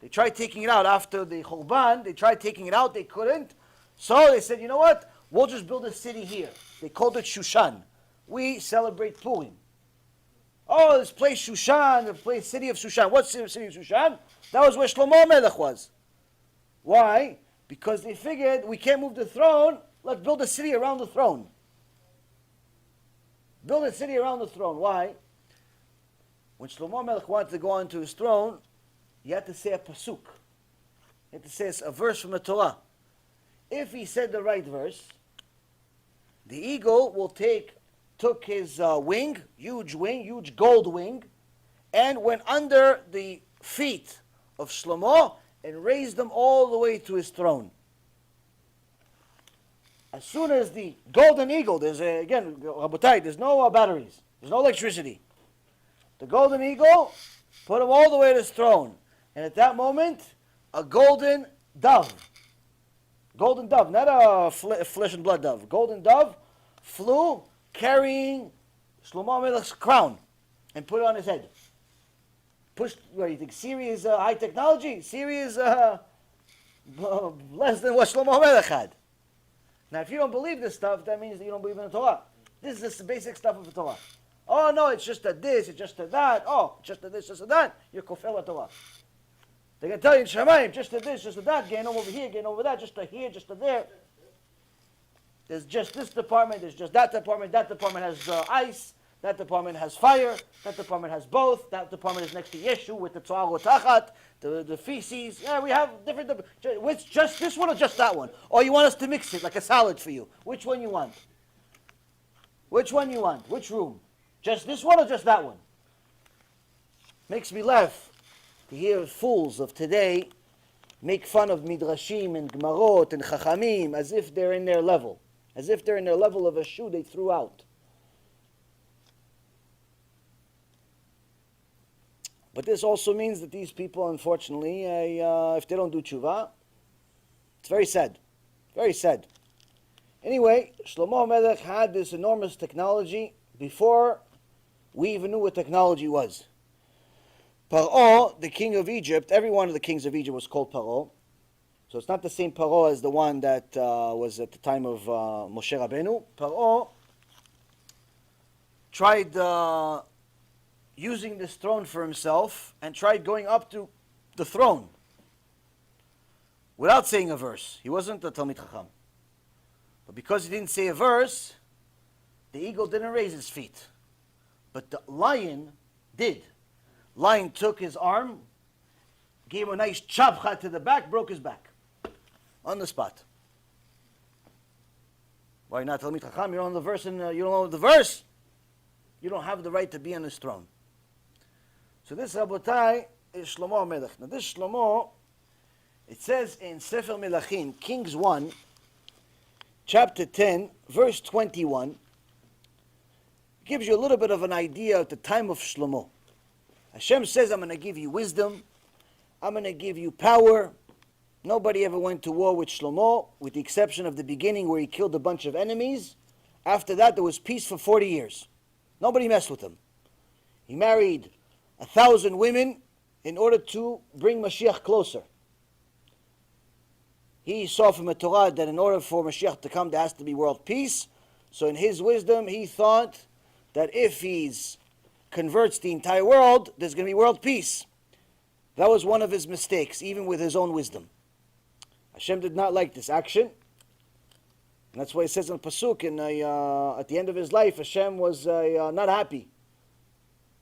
They tried taking it out after the Churban. They tried taking it out. They couldn't. So they said, you know what? We'll just build a city here. They called it Shushan. We celebrate Purim. Oh, this place Shushan, the city of Shushan. What's the city of Shushan? That was where Shlomo HaMelech was. Why? Because they figured we can't move the throne. Let's build a city around the throne. Build a city around the throne. Why? When Shlomo HaMelech wanted to go onto his throne, he had to say a pasuk. It says a verse from the Torah. If he said the right verse, the eagle took his huge gold wing, and went under the feet of Shlomo and raised them all the way to his throne. As soon as the golden eagle, again, Rabotai, there's no batteries, there's no electricity. The golden eagle put him all the way to his throne. And at that moment, a golden dove, not a flesh and blood dove, golden dove flew carrying Shlomo HaMelech's crown and put it on his head. Pushed, what, you think serious high technology? Serious less than what Shlomo HaMelech had. Now, if you don't believe this stuff, that means that you don't believe in the Torah. This is just the basic stuff of the Torah. Oh, no, it's just a this, it's just a that. Oh, just a this, just a that. You're kofel the Torah. They're going to tell you in Shemayim, just a this, just a that, gain over here, gain over that, just a here, just a there. There's just this department, there's just that department has ice, that department has fire, that department has both, that department is next to Yeshu with the Tzar Tachat, the feces. Yeah, we have different, which, just this one or just that one? Or you want us to mix it like a salad for you? Which one you want? Which one you want? Which room? Just this one or just that one? Makes me laugh to hear fools of today make fun of Midrashim and Gemarot and Chachamim as if they're in their level. As if they're in their level of a shoe they threw out. But this also means that these people, unfortunately, if they don't do tshuva, it's very sad. Very sad. Anyway, Shlomo HaMelech had this enormous technology before we even knew what technology was. Paro, the king of Egypt, every one of the kings of Egypt was called Paro. So it's not the same Paro as the one that was at the time of Moshe Rabbeinu. Paro tried using this throne for himself and tried going up to the throne without saying a verse. He wasn't a Talmid Chacham. But because he didn't say a verse, the eagle didn't raise his feet. But the lion did. Lion took his arm, gave him a nice chapcha to the back, broke his back. On the spot. Why not Talmid Chacham? You don't know the verse, and you don't know the verse. You don't have the right to be on his throne. So this Rabotai is Shlomo HaMelech. Now this Shlomo, it says in Sefer Melachim, Kings 1, chapter 10, verse 21, gives you a little bit of an idea of the time of Shlomo. Hashem says, I'm going to give you wisdom, I'm going to give you power. Nobody ever went to war with Shlomo, with the exception of the beginning where he killed a bunch of enemies. After that, there was peace for 40 years. Nobody messed with him. He married 1,000 women in order to bring Mashiach closer. He saw from the Torah that in order for Mashiach to come, there has to be world peace. So in his wisdom, he thought that if he converts the entire world, there's going to be world peace. That was one of his mistakes, even with his own wisdom. Hashem did not like this action. And that's why it says in the Pasuk, at the end of his life, Hashem was not happy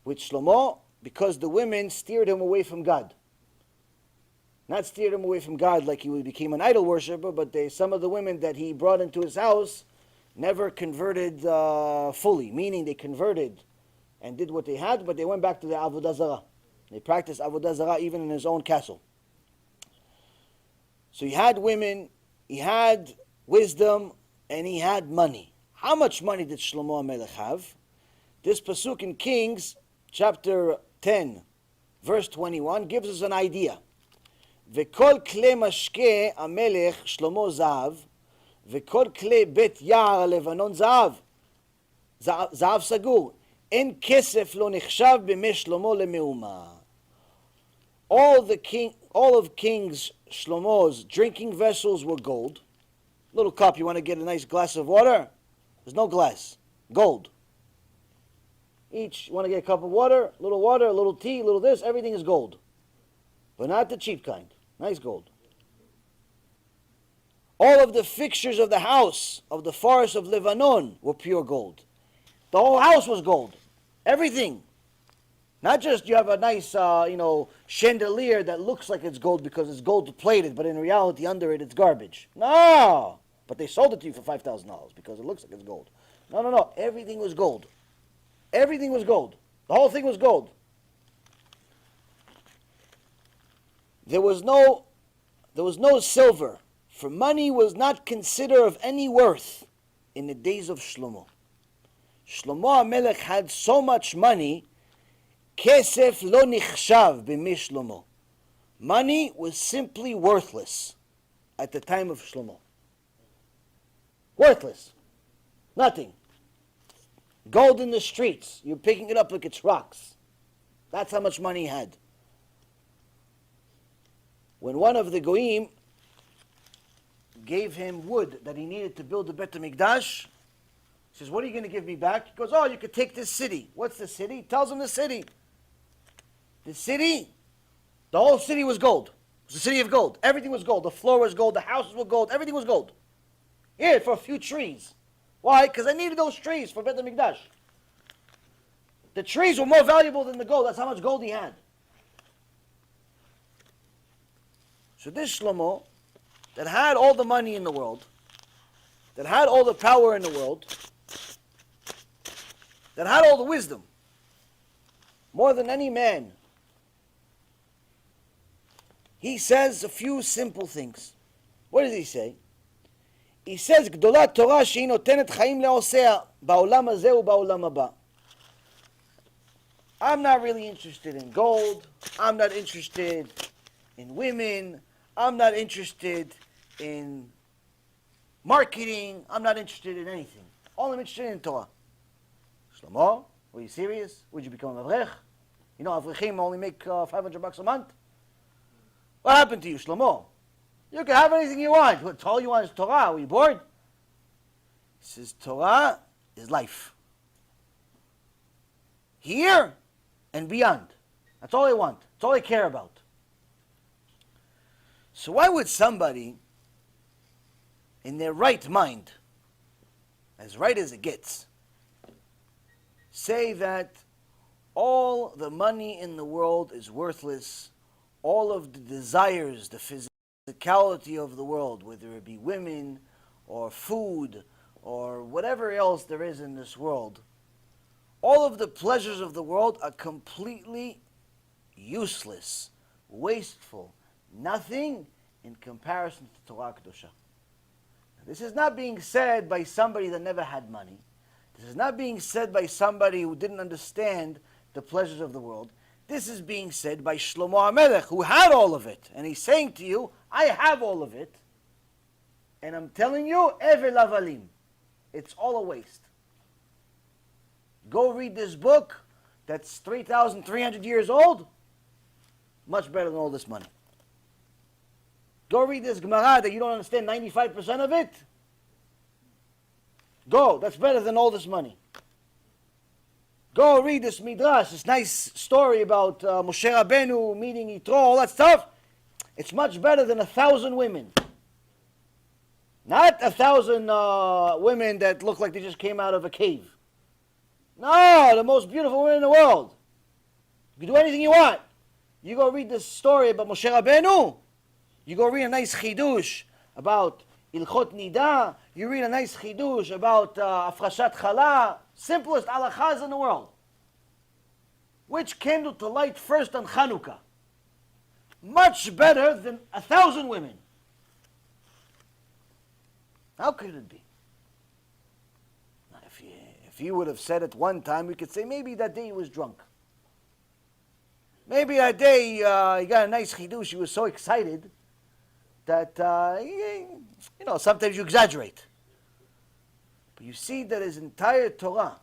with Shlomo because the women steered him away from God. Not steered him away from God like he became an idol worshiper, but some of the women that he brought into his house never converted fully, meaning they converted and did what they had, but they went back to the Avodah Zarah. They practiced Avodah Zarah even in his own castle. So he had women, he had wisdom, and he had money. How much money did Shlomo HaMelech have? This pasuk in Kings, chapter 10, verse 21, gives us an idea. וכל כלי משקה המלך שלמה זהב, וכל כלי בית יער הלבנון זהב, זהב סגור. אין כסף לא נחשב בימי שלמה למהומה. All of King Shlomo's drinking vessels were gold. Little cup, you want to get a nice glass of water? There's no glass. Gold. Each, you want to get a cup of water, a little tea, a little this, everything is gold. But not the cheap kind. Nice gold. All of the fixtures of the house, of the forest of Lebanon, were pure gold. The whole house was gold. Everything. Not just you have a nice, chandelier that looks like it's gold because it's gold plated, but in reality under it it's garbage. No! But they sold it to you for $5,000 because it looks like it's gold. No. Everything was gold. Everything was gold. The whole thing was gold. There was no silver, for money was not considered of any worth in the days of Shlomo. Shlomo HaMelech had so much money, kesef lo nichshav b'mei Shlomo. Money was simply worthless at the time of Shlomo. Worthless. Nothing. Gold in the streets. You're picking it up like it's rocks. That's how much money he had. When one of the goyim gave him wood that he needed to build the Bet HaMikdash, he says, what are you going to give me back? He goes, oh, you could take this city. What's the city? He tells him the city. The city, the whole city was gold. It was a city of gold. Everything was gold. The floor was gold. The houses were gold. Everything was gold. Here, for a few trees. Why? Because I needed those trees for Bet HaMikdash. The trees were more valuable than the gold. That's how much gold he had. So this Shlomo, that had all the money in the world, that had all the power in the world, that had all the wisdom, more than any man, he says a few simple things. What does he say? He says, גדולת תורה שהיא נותנת חיים לעושיה בעולם הזה ובעולם הבא. I'm not really interested in gold. I'm not interested in women. I'm not interested in marketing. I'm not interested in anything. All I'm interested in Torah. Shlomo, were you serious? Would you become an avrech? You know, avrechim only make $500 a month. What happened to you, Shlomo? You can have anything you want. What, all you want is Torah. Are you bored? He says, Torah is life. Here and beyond. That's all I want. That's all I care about. So why would somebody in their right mind, as right as it gets, say that all the money in the world is worthless, all of the desires, the physicality of the world, whether it be women or food or whatever else there is in this world, all of the pleasures of the world are completely useless, wasteful, nothing in comparison to Torah Kedosha. This is not being said by somebody that never had money. This is not being said by somebody who didn't understand the pleasures of the world. This is being said by Shlomo HaMelech, who had all of it. And he's saying to you, I have all of it. And I'm telling you, Evel Avalim. It's all a waste. Go read this book that's 3,300 years old. Much better than all this money. Go read this Gemara that you don't understand 95% of it. Go. That's better than all this money. Go read this Midrash, this nice story about Moshe Rabbeinu meeting Yitro, all that stuff. It's much better than 1,000 women. Not 1,000 women that look like they just came out of a cave. No, the most beautiful women in the world. You can do anything you want. You go read this story about Moshe Rabbeinu. You go read a nice chidush about Ilchot Nida. You read a nice chidush about Afrashat Chala. Simplest halachas in the world. Which candle to light first on Chanukah? Much better than 1,000 women. How could it be? Now, if he would have said it one time, we could say maybe that day he was drunk. Maybe that day he got a nice chidush. He was so excited that, sometimes you exaggerate. But you see that his entire Torah,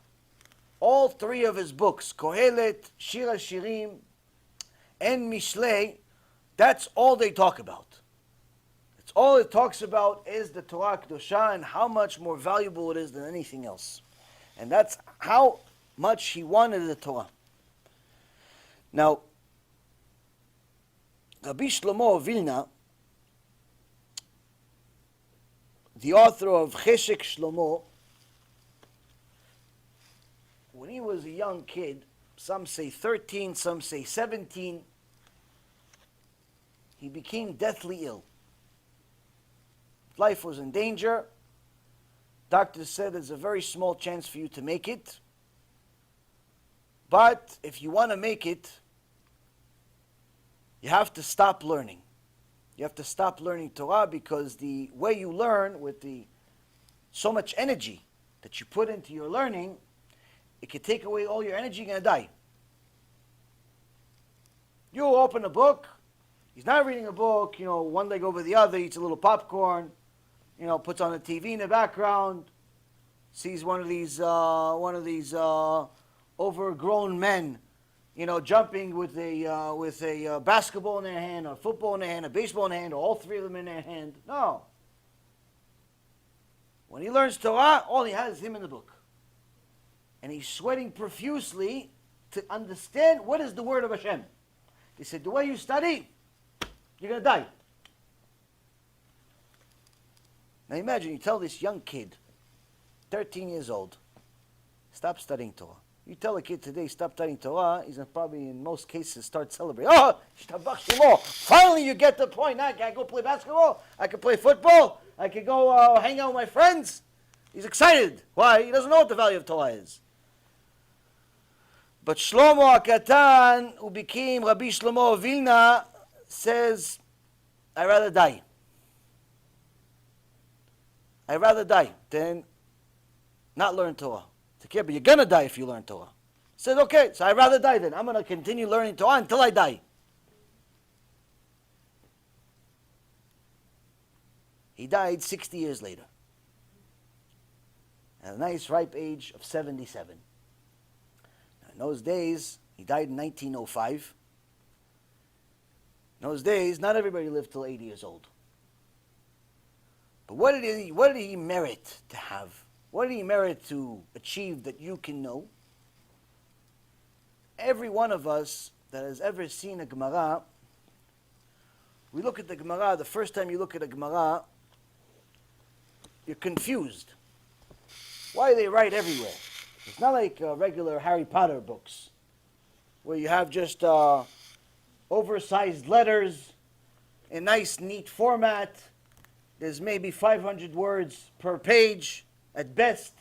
all three of his books, Kohelet, Shir HaShirim, and Mishlei, that's all they talk about. It's all it talks about is the Torah Kedosha and how much more valuable it is than anything else. And that's how much he wanted the Torah. Now, Rabbi Shlomo HaVilna, the author of Cheshek Shlomo, when he was a young kid, some say 13, some say 17, he became deathly ill. Life was in danger. Doctors said there's a very small chance for you to make it. But if you want to make it, you have to stop learning. You have to stop learning Torah, because the way you learn, with so much energy that you put into your learning, it can take away all your energy, you're going to die. You open a book, he's not reading a book, one leg over the other, eats a little popcorn, puts on the TV in the background, sees one of these overgrown men, jumping with a basketball in their hand, or football in their hand, a baseball in their hand, or all three of them in their hand. No. When he learns Torah, all he has is him in the book. And he's sweating profusely to understand what is the word of Hashem. They said, the way you study, you're going to die. Now imagine, you tell this young kid, 13 years old, stop studying Torah. You tell a kid today, stop studying Torah, he's going to probably, in most cases, start celebrating. Oh, Shtabach Shemo, finally you get the point. Now I can go play basketball, I can play football, I can go hang out with my friends. He's excited. Why? He doesn't know what the value of Torah is. But Shlomo HaKatan, who became Rabbi Shlomo HaVilna, says, I'd rather die. I'd rather die than not learn Torah. It's okay, but you're going to die if you learn Torah. He said, okay, so I'd rather die then. I'm going to continue learning Torah until I die. He died 60 years later, at a nice ripe age of 77. Now, in those days, he died in 1905. In those days, not everybody lived till 80 years old. But what did he merit to have? What did he merit to achieve that you can know? Every one of us that has ever seen a Gemara, we look at the Gemara, the first time you look at a Gemara, you're confused. Why do they write everywhere? It's not like regular Harry Potter books, where you have just oversized letters in nice, neat format. There's maybe 500 words per page at best.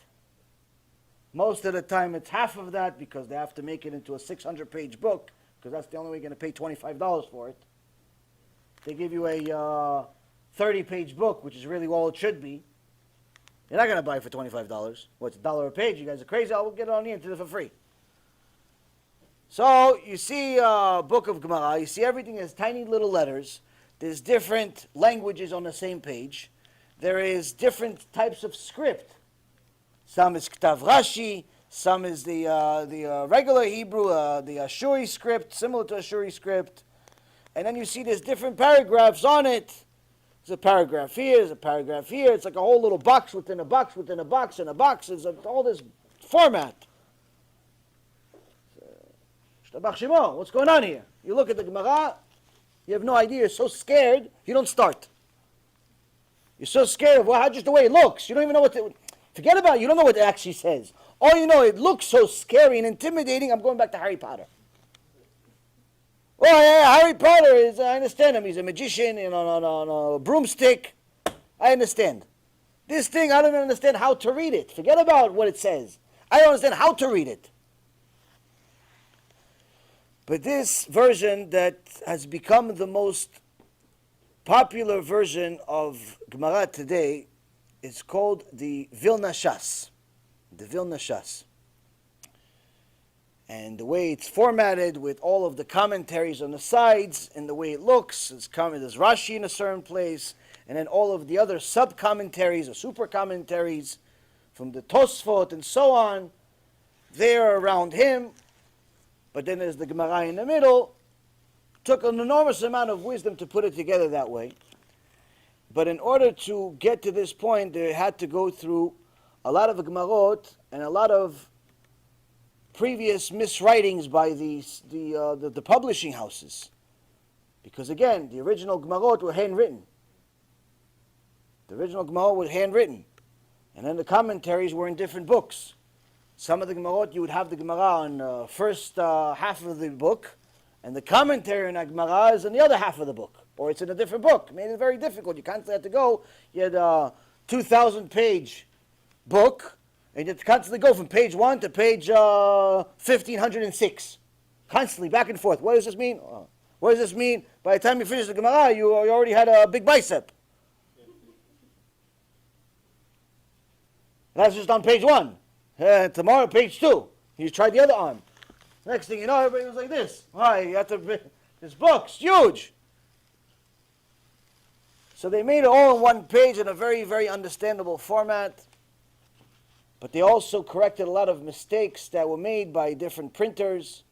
Most of the time it's half of that, because they have to make it into a 600-page book, because that's the only way you're going to pay $25 for it. They give you a 30-page book, which is really all it should be. You're not going to buy it for $25. What's $1 a page? You guys are crazy. I'll get it on the internet for free. So you see a book of Gemara. You see everything has tiny little letters. There's different languages on the same page. There is different types of script. Some is Ktav Rashi. Some is the regular Hebrew, the Ashuri script, similar to Ashuri script. And then you see there's different paragraphs on it. There's a paragraph here, there's a paragraph here. It's like a whole little box within a box within a box and a box. It's all this format. What's going on here? You look at the Gemara, you have no idea. You're so scared, you don't start. You're so scared of just the way it looks. You don't even know forget about it. You don't know what it actually says. All you know, it looks so scary and intimidating. I'm going back to Harry Potter. Well, yeah, Harry Potter is, I understand him. He's a magician on a broomstick. I understand. This thing, I don't even understand how to read it. Forget about what it says. I don't understand how to read it. But this version that has become the most popular version of Gemara today is called the Vilna Shas. The Vilna Shas. And the way it's formatted with all of the commentaries on the sides and the way it looks, there's Rashi in a certain place, and then all of the other sub-commentaries or super commentaries from the Tosfot and so on, they're around him. But then there's the Gemara in the middle. Took an enormous amount of wisdom to put it together that way. But in order to get to this point, they had to go through a lot of Gemarot and a lot of previous miswritings by the publishing houses. Because again, the original Gemarot were handwritten. The original Gemarot was handwritten. And then the commentaries were in different books. Some of the Gemarot, you would have the Gemara on the first half of the book, and the commentary on the Gemara is in the other half of the book, or it's in a different book. It made it very difficult. You constantly had to go. You had a 2,000-page book, and you had to constantly go from page 1 to page 1,506. Constantly, back and forth. What does this mean? What does this mean? By the time you finish the Gemara, you already had a big bicep. That's just on page 1. Tomorrow, page 2. You try the other arm. Next thing you know, everybody was like this. Why? You have to. This book's huge. So they made it all on one page in a very, very understandable format. But they also corrected a lot of mistakes that were made by different printers.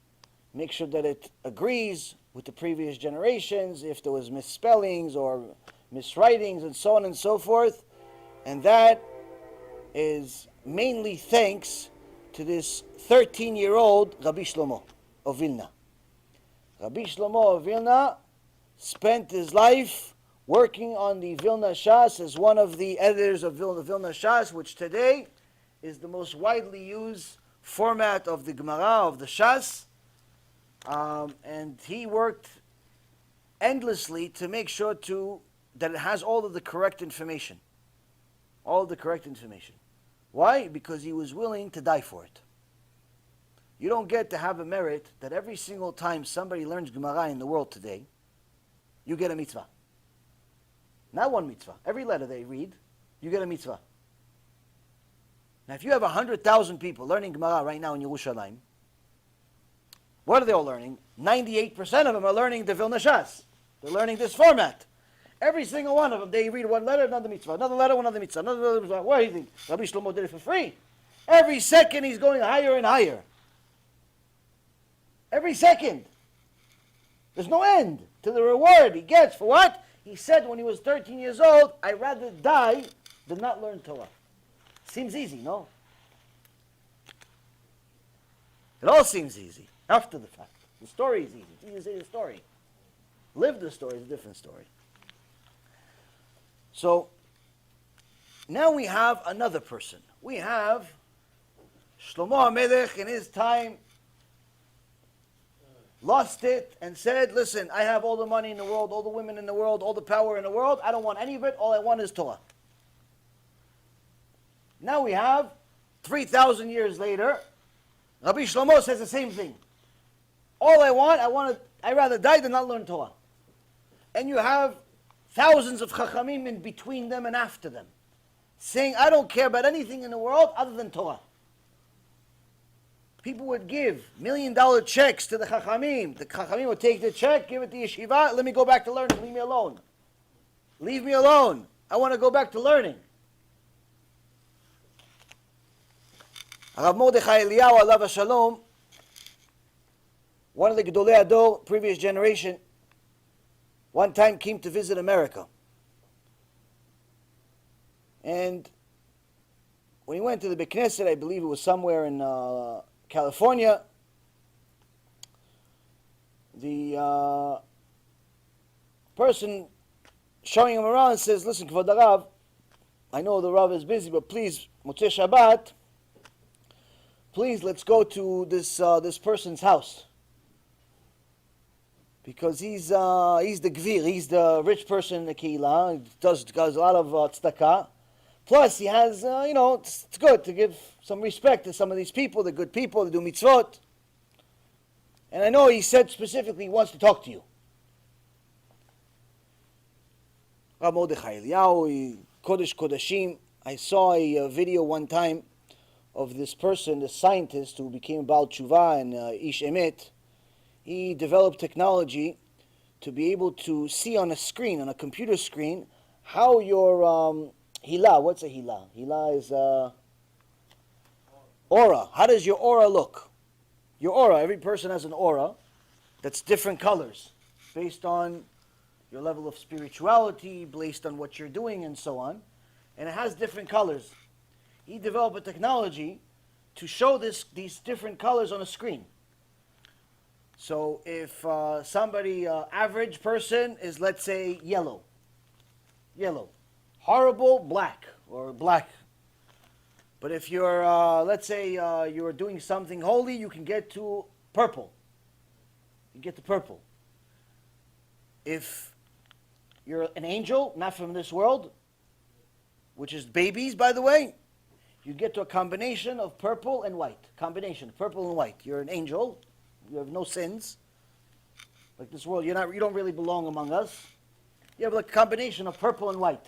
Make sure that it agrees with the previous generations, if there was misspellings or miswritings and so on and so forth. And that is mainly thanks to this 13-year-old Rabbi Shlomo of Vilna. Rabbi Shlomo of Vilna spent his life working on the Vilna Shas as one of the editors of Vilna Shas, which today is the most widely used format of the Gemara, of the Shas. And he worked endlessly to make sure that it has all of the correct information. All of the correct information. Why? Because he was willing to die for it. You don't get to have a merit that every single time somebody learns Gemara in the world today, you get a mitzvah. Not one mitzvah. Every letter they read, you get a mitzvah. Now if you have 100,000 people learning Gemara right now in Yerushalayim, what are they all learning? 98% of them are learning the Vilna Shas. They're learning this format. Every single one of them, they read one letter, another mitzvah, another letter, another mitzvah, another mitzvah. What do you think? Rabbi Shlomo did it for free. Every second he's going higher and higher. Every second. There's no end to the reward he gets for what? He said when he was 13 years old, I'd rather die than not learn Torah. Seems easy, no? It all seems easy after the fact. The story is easy. It's easy to say the story. Live the story is a different story. So, now we have another person. We have Shlomo HaMelech in his time lost it and said, listen, I have all the money in the world, all the women in the world, all the power in the world. I don't want any of it. All I want is Torah. Now we have, 3,000 years later, Rabbi Shlomo says the same thing. All I'd rather die than not learn Torah. And you have thousands of chachamim in between them and after them, saying, I don't care about anything in the world other than Torah. People would give $1 million checks to the chachamim. The chachamim would take the check, give it to yeshiva, let me go back to learning, leave me alone. Leave me alone. I want to go back to learning. Rav Mordechai Eliayhu, alav shalom, one of the Gedolei Ador, previous generation, one time came to visit America. And when he went to the Beit Knesset, I believe it was somewhere in California, the person showing him around says, listen, Kvod Rav, I know the Rav is busy, but please, Motzei Shabbat, please let's go to this person's house. Because he's the gvir, he's the rich person in the keilah, he does a lot of tzedakah. Plus he has, it's good to give some respect to some of these people, the good people, they do mitzvot. And I know he said specifically he wants to talk to you. Rav Mordechai Eliayhu, Kodesh Kodashim. I saw a video one time of this person, the scientist who became Baal Tshuva and Ish Emet. He developed technology to be able to see on a screen, on a computer screen, how your hilah, what's a hilah? Hilah is aura. How does your aura look? Your aura, every person has an aura that's different colors based on your level of spirituality, based on what you're doing and so on. And it has different colors. He developed a technology to show these different colors on a screen. So if somebody, average person is, let's say, yellow. Horrible, black, or black. But if you're, let's say, you're doing something holy, you can get to purple. You get to purple. If you're an angel, not from this world, which is babies, by the way, you get to a combination of purple and white. Combination, purple and white. You're an angel. You have no sins. Like this world, you don't really belong among us. You have like a combination of purple and white.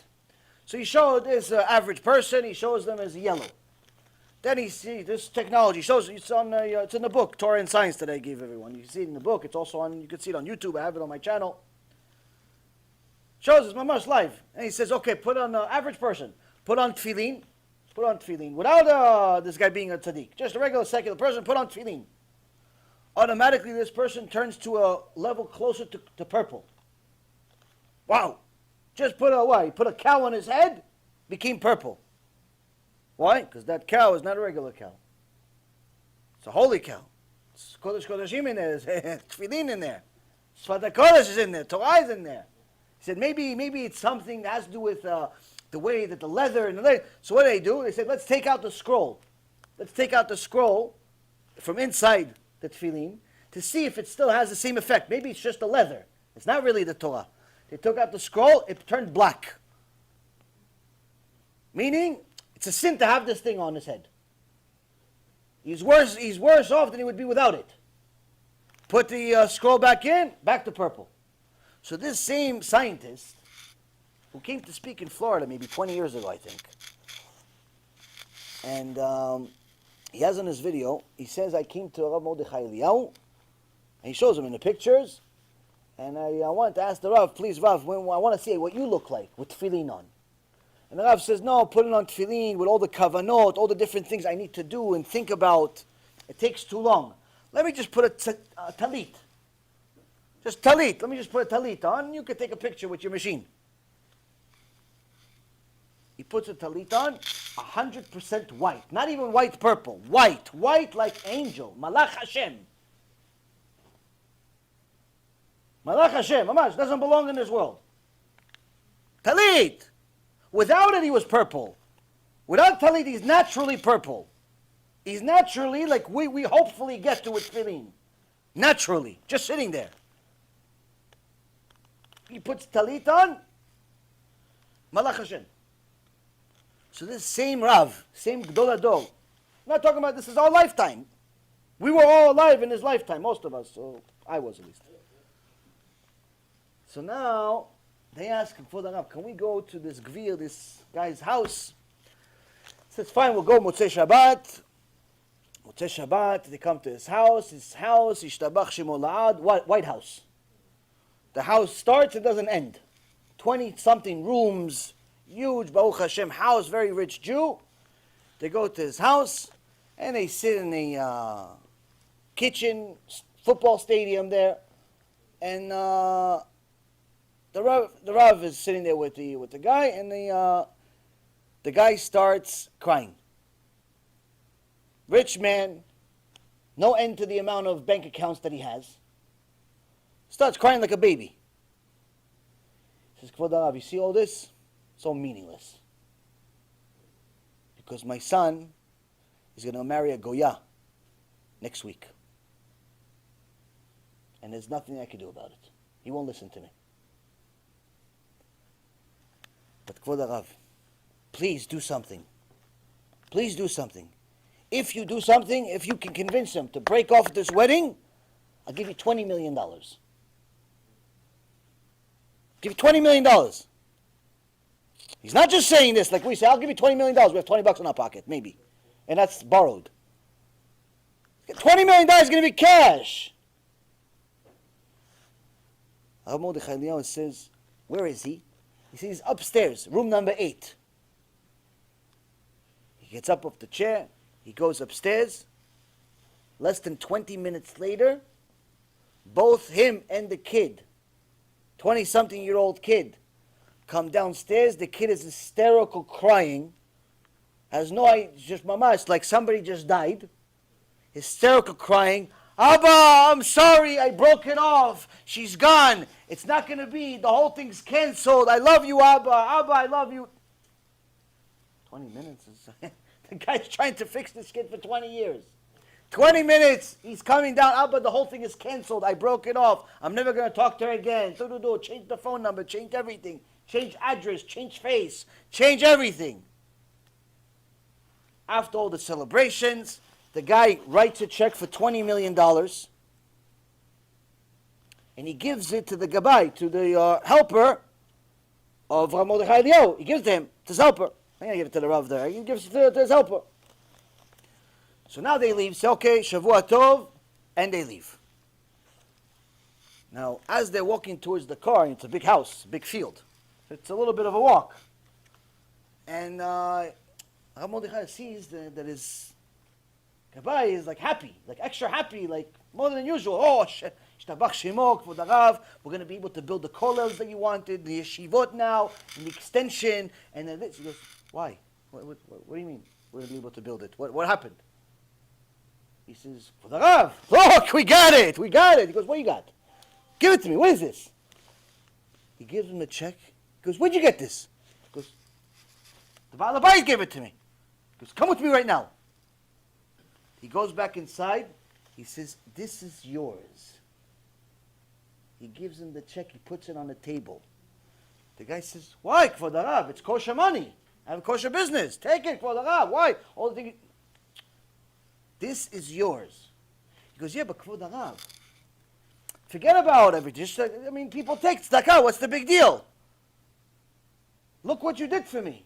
So he showed this average person, he shows them as yellow. Then he sees this technology, shows it's in the book, Torah and Science, that I gave everyone. You can see it in the book, it's also on, you can see it on YouTube, I have it on my channel. Shows us mamash live. And he says, okay, put on an average person, put on tefillin, without this guy being a tzaddik. Just a regular secular person, put on tefillin. Automatically this person turns to a level closer to purple. Wow. Just put a cow on his head, became purple. Why? Because that cow is not a regular cow. It's a holy cow. It's Kodesh Kodeshim in there. There's tefillin in there. Sfat HaKodesh is in there. Torah is in there. He said maybe it's something that has to do with the way that the leather and the leather. So what do? They said, let's take out the scroll. Let's take out the scroll from inside the tefillin to see if it still has the same effect. Maybe it's just the leather. It's not really the Torah. They took out the scroll, it turned black. Meaning, it's a sin to have this thing on his head. He's worse off than he would be without it. Put the scroll back in, back to purple. So this same scientist, who came to speak in Florida maybe 20 years ago, I think, and he has on his video, he says, I came to Rav Mordechai Eliayhu, and he shows him in the pictures, and I wanted to ask the Rav, please Rav, I want to see what you look like with tefillin on. And the Rav says, no, put it on tefillin with all the kavanot, all the different things I need to do and think about. It takes too long. Let me just put a talit. Just talit. Let me just put a talit on, and you can take a picture with your machine. He puts a talit on, 100% white. Not even white purple. White. White like angel. Malach Hashem. Malach Hashem, Mamash, doesn't belong in this world. Talit. Without it, he was purple. Without talit, he's naturally purple. He's naturally like we hopefully get to with tefillin. Naturally. Just sitting there. He puts talit on, Malach Hashem. So this same Rav, same Gdol Ador, I'm not talking about this is our lifetime. We were all alive in his lifetime, most of us, so I was at least. So now, they ask him, for the Rav, can we go to this Gvir, this guy's house? He says, fine, we'll go Motzei Shabbat. Motzei Shabbat, they come to his house, Ishtabach Shemo La'ad, White House. The house starts, it doesn't end. 20-something rooms, huge, Baruch Hashem house, very rich Jew. They go to his house, and they sit in the kitchen, football stadium there, and the Rav is sitting there with the guy, and the guy starts crying. Rich man, no end to the amount of bank accounts that he has. Starts crying like a baby. He says, Kvod Rav, you see all this? It's all meaningless. Because my son is going to marry a Goya next week. And there's nothing I can do about it. He won't listen to me. But Kvod Rav, please do something. Please do something. If you do something, if you can convince him to break off this wedding, I'll give you $20 million. Give you $20 million. He's not just saying this like we say, I'll give you $20 million. We have $20 in our pocket, maybe. And that's borrowed. $20 million is going to be cash. Rav Mordechai Eliayhu says, where is he? He says, he's upstairs, room number 8. He gets up off the chair. He goes upstairs. Less than 20 minutes later, both him and the kid, 20-something-year-old kid, come downstairs. The kid is hysterical, crying. Has no idea, just mamash, like somebody just died. Hysterical, crying. Abba, I'm sorry, I broke it off. She's gone. It's not going to be. The whole thing's canceled. I love you, Abba. Abba, I love you. 20 minutes. The The guy's trying to fix this kid for 20 years. 20 minutes, he's coming down. But the whole thing is canceled. I broke it off. I'm never going to talk to her again. Change the phone number, change everything. Change address, change face, change everything. After all the celebrations, the guy writes a check for $20 million. And he gives it to the gabbai, to the helper of Rav Mordechai Eliayhu. He gives it to him, to his helper. I'm going to give it to the Rav there. He gives it to his helper. So now they leave. Say, okay, Shavua Tov, and they leave. Now, as they're walking towards the car, it's a big house, a big field. It's a little bit of a walk. And Rav Mordechai sees that his gabbai is like happy, like extra happy, like more than usual. Oh, Shtabach Shemok for the Rav. We're going to be able to build the kollels that you wanted, the yeshivot now, and the extension, and then this. He goes, why? What do you mean we're going to be able to build it? What happened? He says, for the Rav. Look, we got it. He goes, what you got? Give it to me. What is this? He gives him the check. He goes, where'd you get this? He goes, the Baal Habayis gave it to me. He goes, come with me right now. He goes back inside. He says, this is yours. He gives him the check. He puts it on the table. The guy says, why? For the Rav. It's kosher money. I have a kosher business. Take it for the Rav. Why? All the things. This is yours. He goes, yeah, but for the Rav. Forget about everything. People take tzedakah. What's the big deal? Look what you did for me.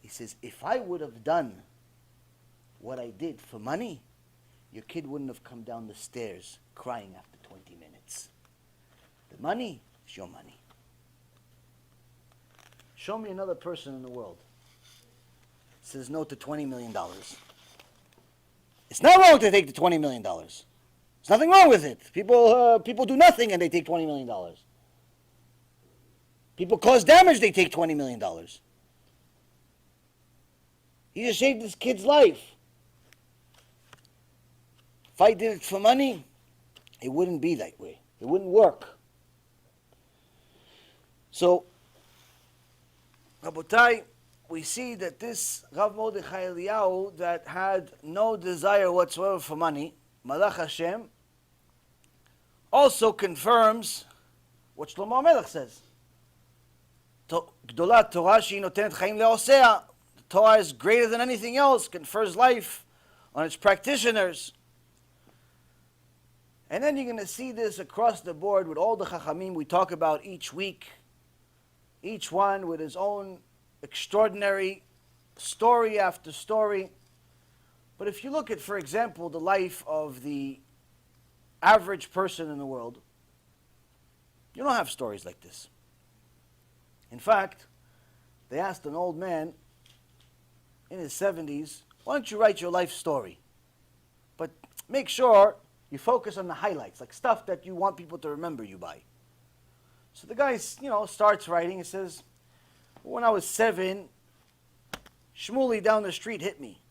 He says, if I would have done what I did for money, your kid wouldn't have come down the stairs crying after 20 minutes. The money is your money. Show me another person in the world that says no to $20 million. It's not wrong to take the $20 million. There's nothing wrong with it. People do nothing and they take $20 million. People cause damage, they take $20 million. He just saved this kid's life. If I did it for money, it wouldn't be that way. It wouldn't work. So, Rabotai, we see that this Rav Mordechai Eliayhu that had no desire whatsoever for money, Malach Hashem, also confirms what Shlomo HaMelech says. Gdolat Torah she'i notenet chaim le'osea. The Torah is greater than anything else, confers life on its practitioners. And then you're going to see this across the board with all the Chachamim we talk about each week, each one with his own extraordinary story after story. But if you look at, for example, the life of the average person in the world, you don't have stories like this. In fact, they asked an old man in his 70s, why don't you write your life story? But make sure you focus on the highlights, like stuff that you want people to remember you by. So the guy, starts writing. He says, when I was 7, Shmuley down the street hit me.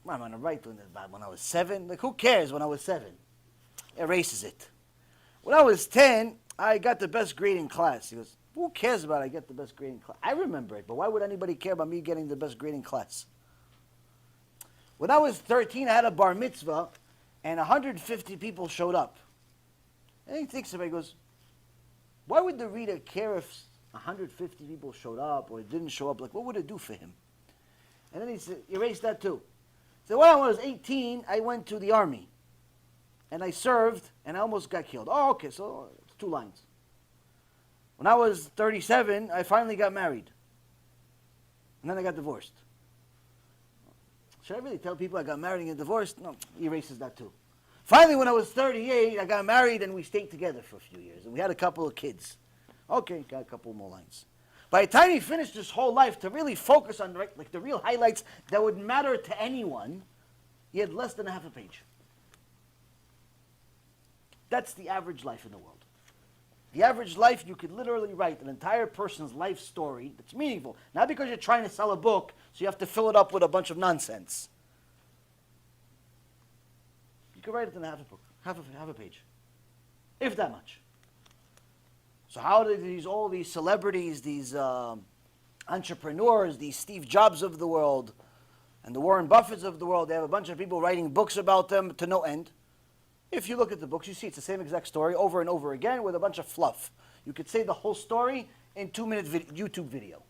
Well, I'm going to write when I was 7. Like, who cares when I was 7? Erases it. When I was 10, I got the best grade in class. He goes, who cares about I get the best grade in class? I remember it, but why would anybody care about me getting the best grade in class? When I was 13, I had a bar mitzvah, and 150 people showed up. And he thinks about it, he goes, why would the reader care if 150 people showed up or didn't show up? Like, what would it do for him? And then he said, erase that too. So when I was 18, I went to the army. And I served, and I almost got killed. Oh, okay, so it's 2 lines. When I was 37, I finally got married. And then I got divorced. Should I really tell people I got married and divorced? No, he erases that too. Finally, when I was 38, I got married and we stayed together for a few years. And we had a couple of kids. Okay, got a couple more lines. By the time he finished his whole life to really focus on the real highlights that would matter to anyone, he had less than a half a page. That's the average life in the world. The average life, you could literally write an entire person's life story that's meaningful. Not because you're trying to sell a book, so you have to fill it up with a bunch of nonsense. You could write it in half a book, half a page, if that much. So how did all these celebrities, these entrepreneurs, these Steve Jobs of the world, And the Warren Buffetts of the world, they have a bunch of people writing books about them to no end. If you look at the books, you see it's the same exact story over and over again with a bunch of fluff. You could say the whole story in 2-minute YouTube video.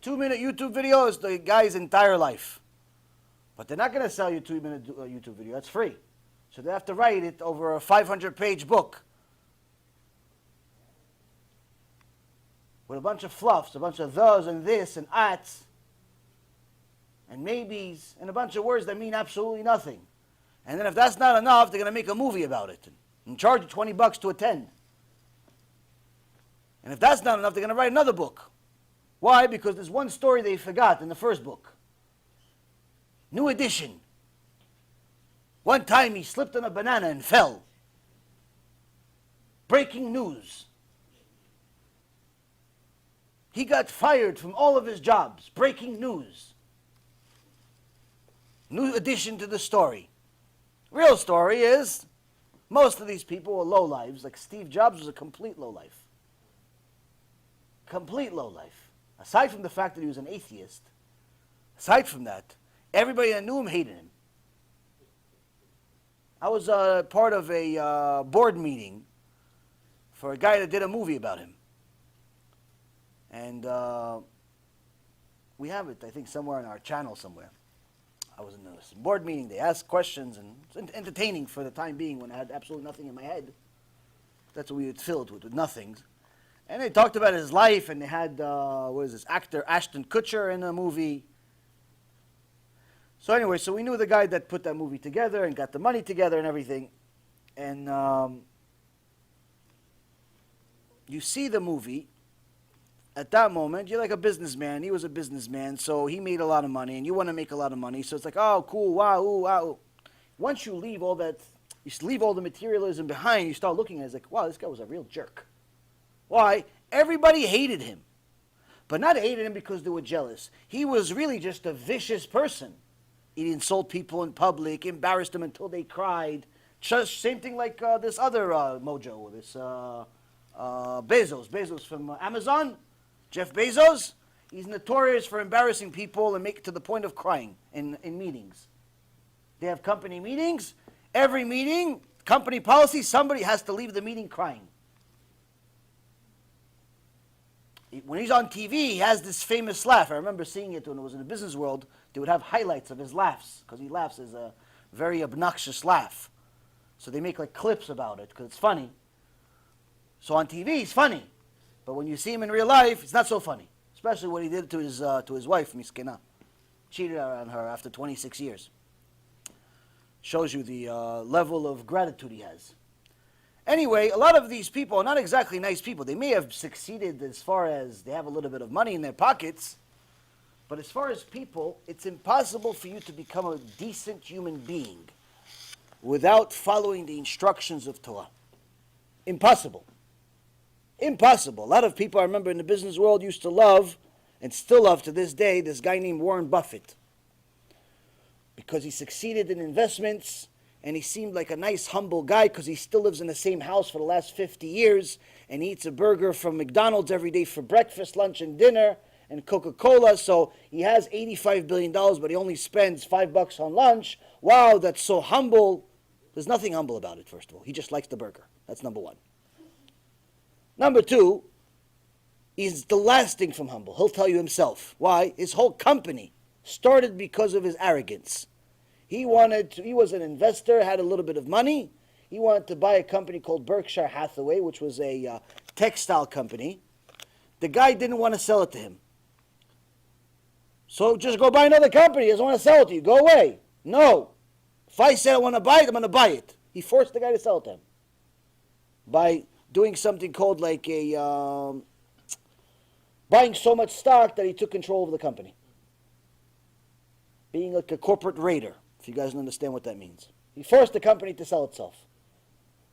2-minute YouTube video is the guy's entire life. But they're not going to sell you a 2-minute YouTube video. That's free. So they have to write it over a 500-page book with a bunch of fluffs, a bunch of thes and this and ats and maybes and a bunch of words that mean absolutely nothing. And then if that's not enough, they're going to make a movie about it and charge you $20 to attend. And if that's not enough, they're going to write another book. Why? Because there's one story they forgot in the first book. New edition. One time he slipped on a banana and fell. Breaking news. He got fired from all of his jobs. Breaking news. New addition to the story. Real story is, most of these people were lowlives. Like Steve Jobs was a complete lowlife. Complete lowlife. Aside from the fact that he was an atheist, aside from that, everybody that knew him hated him. I was part of a board meeting for a guy that did a movie about him. And we have it, I think, somewhere on our channel somewhere. I was in a board meeting, they asked questions, and it was entertaining for the time being when I had absolutely nothing in my head. That's what we had filled with nothings. And they talked about his life, and they had, actor Ashton Kutcher in the movie. So anyway, so we knew the guy that put that movie together and got the money together and everything. And you see the movie. At that moment, you're like a businessman. He was a businessman, so he made a lot of money, and you want to make a lot of money. So it's like, oh, cool, wow, ooh, wow. Once you leave all that, you leave all the materialism behind, you start looking at it, it's like, wow, this guy was a real jerk. Why? Everybody hated him. But not hated him because they were jealous. He was really just a vicious person. He'd insult people in public, embarrassed them until they cried. Just same thing like this other mojo, this Bezos from Amazon. Jeff Bezos, he's notorious for embarrassing people and make it to the point of crying in meetings. They have company meetings. Every meeting, company policy, somebody has to leave the meeting crying. When he's on TV, he has this famous laugh. I remember seeing it when it was in the business world. They would have highlights of his laughs because he laughs as a very obnoxious laugh. So they make like clips about it because it's funny. So on TV, he's funny. But when you see him in real life, it's not so funny. Especially what he did to his wife, Miskena. Cheated on her after 26 years. Shows you the level of gratitude he has. Anyway, a lot of these people are not exactly nice people. They may have succeeded as far as they have a little bit of money in their pockets. But as far as people, it's impossible for you to become a decent human being without following the instructions of Torah. Impossible. Impossible. A lot of people I remember in the business world used to love, and still love to this day, this guy named Warren Buffett. Because he succeeded in investments, and he seemed like a nice, humble guy because he still lives in the same house for the last 50 years, and he eats a burger from McDonald's every day for breakfast, lunch, and dinner, and Coca-Cola, so he has $85 billion, but he only spends $5 on lunch. Wow, that's so humble. There's nothing humble about it, first of all. He just likes the burger. That's number one. Number two, he's the last thing from humble. He'll tell you himself. Why? His whole company started because of his arrogance. He was an investor, had a little bit of money. He wanted to buy a company called Berkshire Hathaway, which was a textile company. The guy didn't want to sell it to him. So just go buy another company. He doesn't want to sell it to you. Go away. No. If I said I want to buy it, I'm going to buy it. He forced the guy to sell it to him by doing something called like buying so much stock that he took control of the company. Being like a corporate raider, if you guys don't understand what that means. He forced the company to sell itself.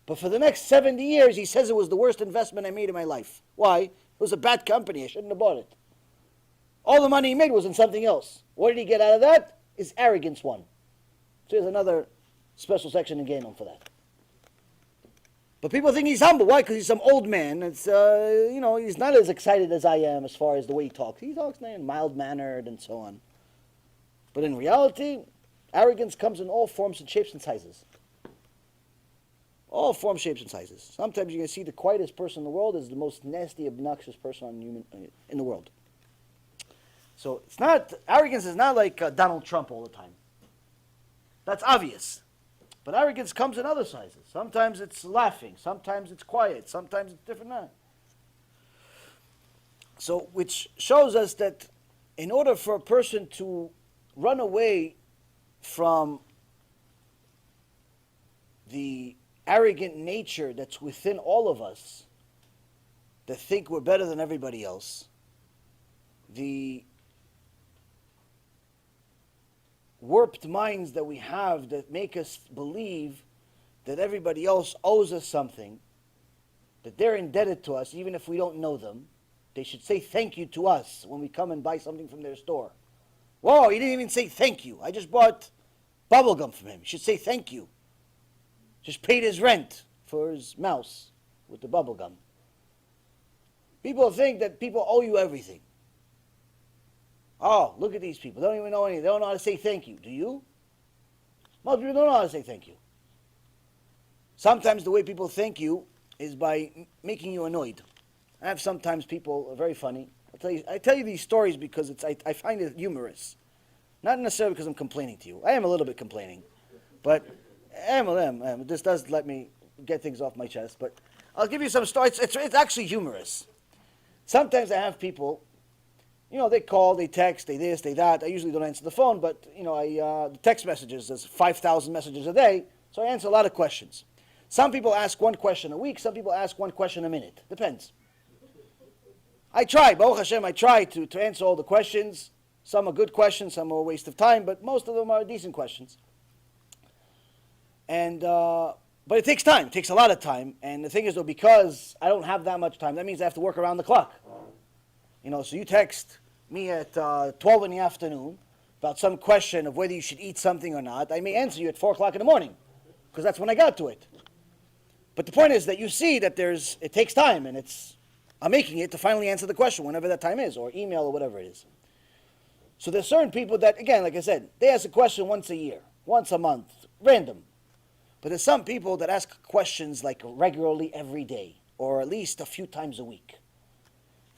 But for the next 70 years, he says it was the worst investment I made in my life. Why? It was a bad company. I shouldn't have bought it. All the money he made was in something else. What did he get out of that? His arrogance won. So there's another special section in Gainom for that. But people think he's humble. Why? Because he's some old man. It's he's not as excited as I am as far as the way he talks. He talks mild-mannered and so on. But in reality, arrogance comes in all forms and shapes and sizes. All forms, shapes, and sizes. Sometimes you can see the quietest person in the world is the most nasty, obnoxious person in the world. So arrogance is not like Donald Trump all the time. That's obvious. But arrogance comes in other sizes. Sometimes it's laughing. Sometimes it's quiet. Sometimes it's different. So, which shows us that in order for a person to run away from the arrogant nature that's within all of us, that think we're better than everybody else, the warped minds that we have that make us believe that everybody else owes us something, that they're indebted to us even if we don't know them. They should say thank you to us when we come and buy something from their store. Whoa, he didn't even say thank you. I just bought bubblegum from him. He should say thank you. Just paid his rent for his mouse with the bubblegum. People think that people owe you everything. Oh, look at these people. They don't even know anything. They don't know how to say thank you. Do you? Most people don't know how to say thank you. Sometimes the way people thank you is by making you annoyed. I have sometimes people are very funny. I tell you these stories because I find it humorous. Not necessarily because I'm complaining to you. I am a little bit complaining. But I am. This does let me get things off my chest. But I'll give you some stories. It's actually humorous. Sometimes I have people, they call, they text, they this, they that. I usually don't answer the phone, but, the text messages, there's 5,000 messages a day, so I answer a lot of questions. Some people ask one question a week, some people ask one question a minute. Depends. I try, Baruch Hashem, to answer all the questions. Some are good questions, some are a waste of time, but most of them are decent questions. And, but it takes time, it takes a lot of time. And the thing is, though, because I don't have that much time, that means I have to work around the clock. So you text me at 12 in the afternoon about some question of whether you should eat something or not. I may answer you at 4 o'clock in the morning, because that's when I got to it. But the point is that you see that it takes time, and I'm making it to finally answer the question whenever that time is, or email or whatever it is. So there's certain people that, again, like I said, they ask a question once a year, once a month, random. But there's some people that ask questions like regularly every day, or at least a few times a week.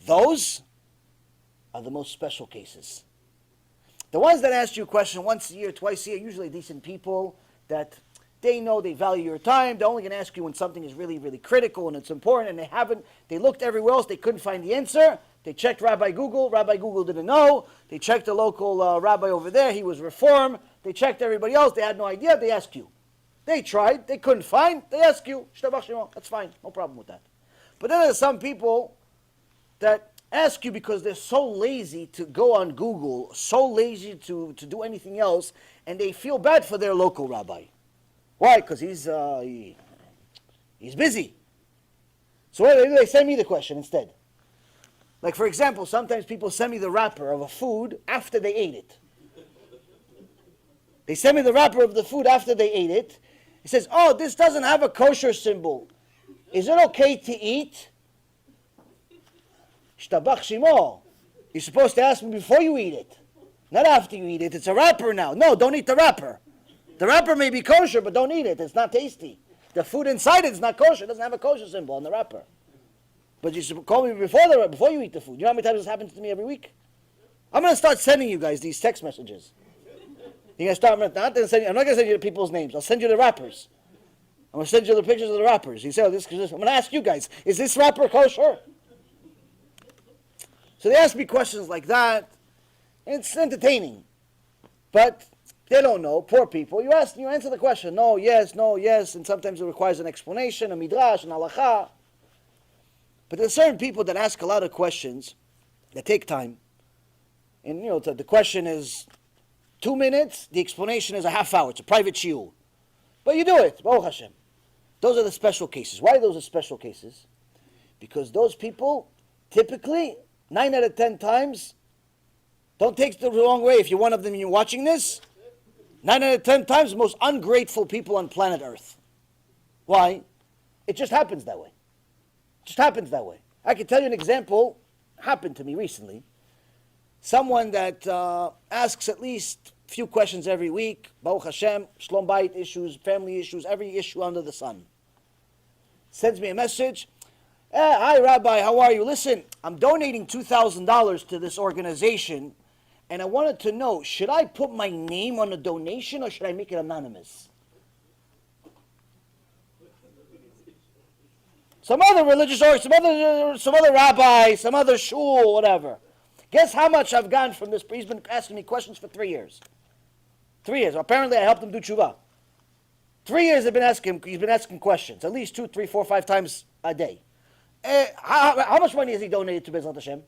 Those are the most special cases. The ones that ask you a question once a year, twice a year, usually decent people that they know they value your time. They're only going to ask you when something is really, really critical and it's important, and they looked everywhere else, they couldn't find the answer. They checked Rabbi Google didn't know. They checked the local rabbi over there, he was Reform. They checked everybody else, they had no idea, they asked you. They tried, they couldn't find, they ask you. That's fine, no problem with that. But then there's some people that ask you because they're so lazy to go on Google, so lazy to do anything else, and they feel bad for their local rabbi. Why? Because he's busy. So what do? They send me the question instead. Like, for example, sometimes people send me the wrapper of a food after they ate it. They send me the wrapper of the food after they ate it. It says, oh, this doesn't have a kosher symbol. Is it okay to eat? Shtabach Shimo. You're supposed to ask me before you eat it, not after you eat it. It's a wrapper now. No, don't eat the wrapper. The wrapper may be kosher, but don't eat it. It's not tasty. The food inside it is not kosher. It doesn't have a kosher symbol on the wrapper. But you should call me before you eat the food. You know how many times this happens to me every week? I'm going to start sending you guys these text messages. I'm not going to send you the people's names. I'll send you the wrappers. I'm going to send you the pictures of the wrappers. You say, oh, this. I'm going to ask you guys, is this wrapper kosher? So they ask me questions like that. And it's entertaining. But they don't know, poor people. You answer the question, no, yes, and sometimes it requires an explanation, a midrash, an halacha. But there's certain people that ask a lot of questions that take time. And, the question is 2 minutes, the explanation is a half hour. It's a private shiur. But you do it, Baruch Hashem. Those are the special cases. Why are those the special cases? Because those people, typically, 9 out of 10 times, don't take it the wrong way if you're one of them and you're watching this, 9 out of 10 times, the most ungrateful people on planet Earth. Why? It just happens that way. It just happens that way. I can tell you an example, happened to me recently. Someone that asks at least a few questions every week, Baruch Hashem, Shlom Bayit issues, family issues, every issue under the sun. Sends me a message. Hi, Rabbi, how are you? Listen, I'm donating $2,000 to this organization, and I wanted to know, should I put my name on the donation or should I make it anonymous? Some other religious or some other rabbi, some other shul, whatever. Guess how much I've gotten from this? He's been asking me questions for 3 years. 3 years. Apparently, I helped him do tshuva. 3 years he's been asking questions, at least 2, 3, 4, 5 times a day. How much money has he donated to Bezrat Hashem?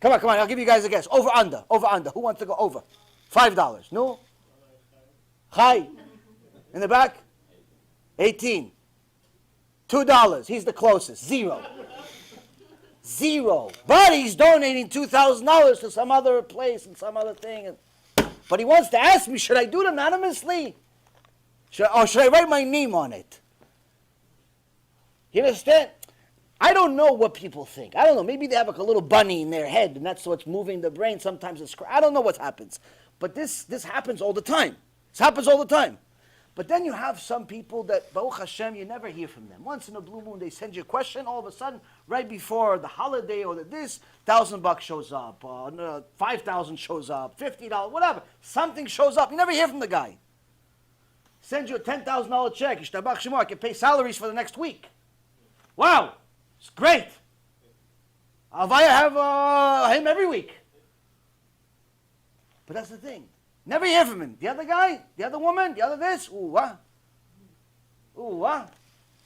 Come on, I'll give you guys a guess. Over, under. Who wants to go over? $5. No? Chai. In the back? 18. $2. He's the closest. Zero. But he's donating $2,000 to some other place and some other thing. But he wants to ask me, should I do it anonymously? Or should I write my name on it? You understand? I don't know what people think. I don't know. Maybe they have like a little bunny in their head, and that's what's moving the brain. Sometimes it's... I don't know what happens. But this happens all the time. This happens all the time. But then you have some people that, Baruch Hashem, you never hear from them. Once in a blue moon, they send you a question. All of a sudden, right before the holiday or this, $1,000 shows up, 5,000 shows up, $50, whatever. Something shows up. You never hear from the guy. Send you a $10,000 check. Yishtabach Shemo, I can pay salaries for the next week. Wow, it's great. Avaya have him every week. But that's the thing. Never hear from him. The other guy, the other woman, the other this.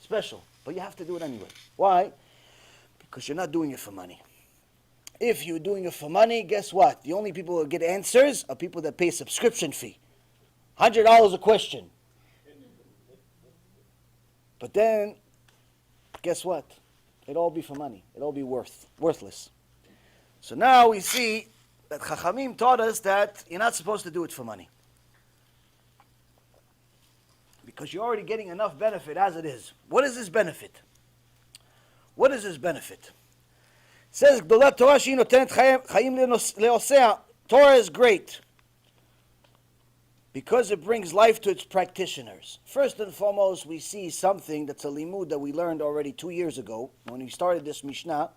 Special. But you have to do it anyway. Why? Because you're not doing it for money. If you're doing it for money, guess what? The only people who get answers are people that pay a subscription fee. $100 a question. But then, guess what? It'll all be for money. It'll all be worthless. So now we see that Chachamim taught us that you're not supposed to do it for money. Because you're already getting enough benefit as it is. What is this benefit? What is this benefit? It says, Gdolat Torah she'hi notenet chaim le'osea. Torah is great because it brings life to its practitioners. First and foremost, we see something that's a limud that we learned already 2 years ago when we started this Mishnah.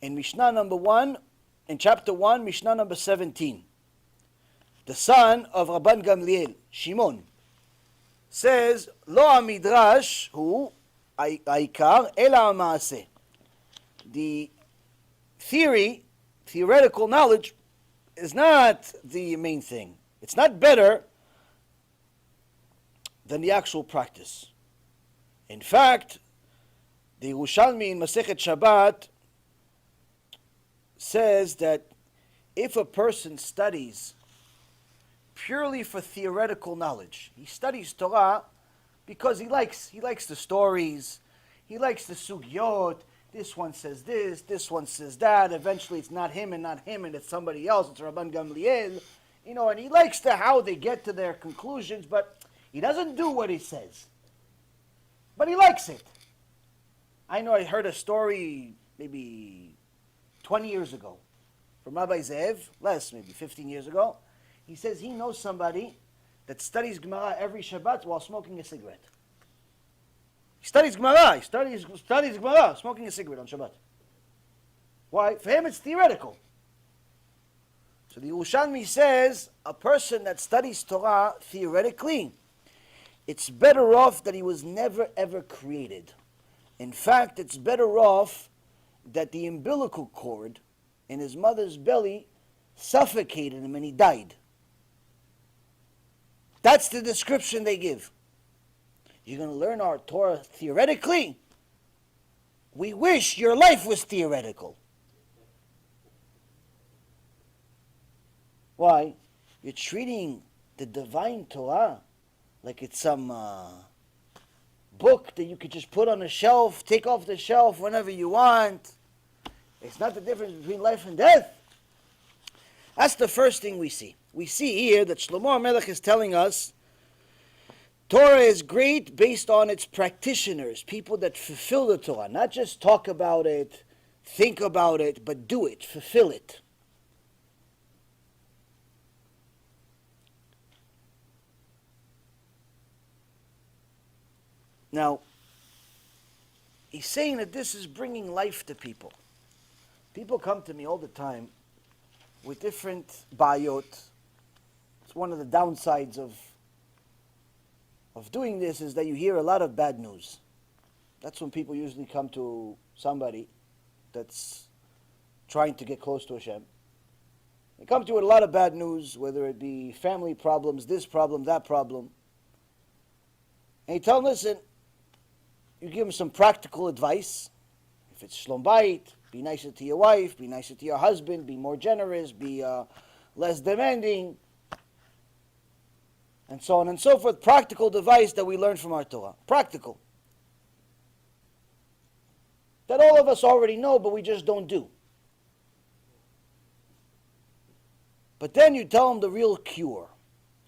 In Mishnah number 1, in chapter 1, Mishnah number 17, the son of Rabban Gamliel, Shimon, says, Lo hamidrash hu ha'ikar ela ha'maaseh. The theoretical knowledge is not the main thing. It's not better than the actual practice. In fact, the Yerushalmi in Masechet Shabbat says that if a person studies purely for theoretical knowledge, he studies Torah because he likes the stories, he likes the sugyot. This one says this one says that. Eventually, it's not him, and it's somebody else. It's Rabban Gamliel, and he likes how they get to their conclusions, but he doesn't do what he says. But he likes it. I know I heard a story maybe 20 years ago from Rabbi Zev, maybe 15 years ago. He says he knows somebody that studies Gemara every Shabbat while smoking a cigarette. He studies Gemara, studies Gemara, smoking a cigarette on Shabbat. Why? For him it's theoretical. So the Yerushalmi says a person that studies Torah theoretically, it's better off that he was never ever created. In fact, it's better off that the umbilical cord in his mother's belly suffocated him and he died. That's the description they give. You're going to learn our Torah theoretically? We wish your life was theoretical. Why? You're treating the divine Torah like it's some book that you could just put on a shelf, take off the shelf whenever you want. It's not the difference between life and death. That's the first thing we see. We see here that Shlomo HaMelech is telling us Torah is great based on its practitioners, people that fulfill the Torah, not just talk about it, think about it, but do it, fulfill it. Now, he's saying that this is bringing life to people. People come to me all the time with different bayot. It's one of the downsides of doing this is that you hear a lot of bad news. That's when people usually come to somebody that's trying to get close to Hashem. They come to you with a lot of bad news, whether it be family problems, this problem, that problem. And you tell them, listen, you give them some practical advice. If it's shlom bayit, be nicer to your wife, be nicer to your husband, be more generous, be less demanding, and so on and so forth. Practical advice that we learn from our Torah. Practical. That all of us already know, but we just don't do. But then you tell them the real cure.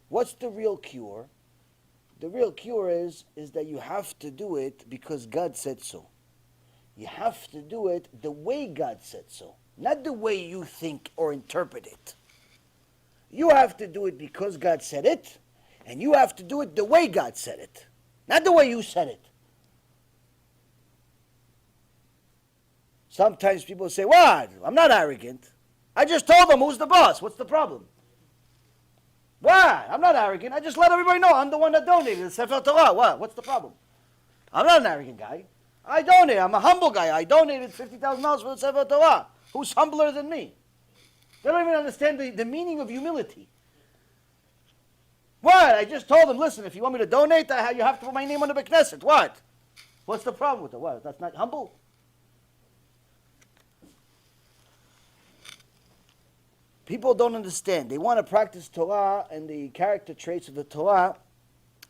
What's the real cure? The real cure is that you have to do it because God said so. You have to do it the way God said so, not the way you think or interpret it. You have to do it because God said it, and you have to do it the way God said it, not the way you said it. Sometimes people say, what? I'm not arrogant. I just told them who's the boss. What's the problem? What? I'm not arrogant. I just let everybody know I'm the one that donated the Sefer Torah. What? What's the problem? I'm not an arrogant guy. I donate. I'm a humble guy. I donated $50,000 for the Sefer Torah. Who's humbler than me? They don't even understand the meaning of humility. What? I just told them, listen, if you want me to donate, you have to put my name on the Knesset. What? What's the problem with it? What? That's not humble? People don't understand. They want to practice Torah and the character traits of the Torah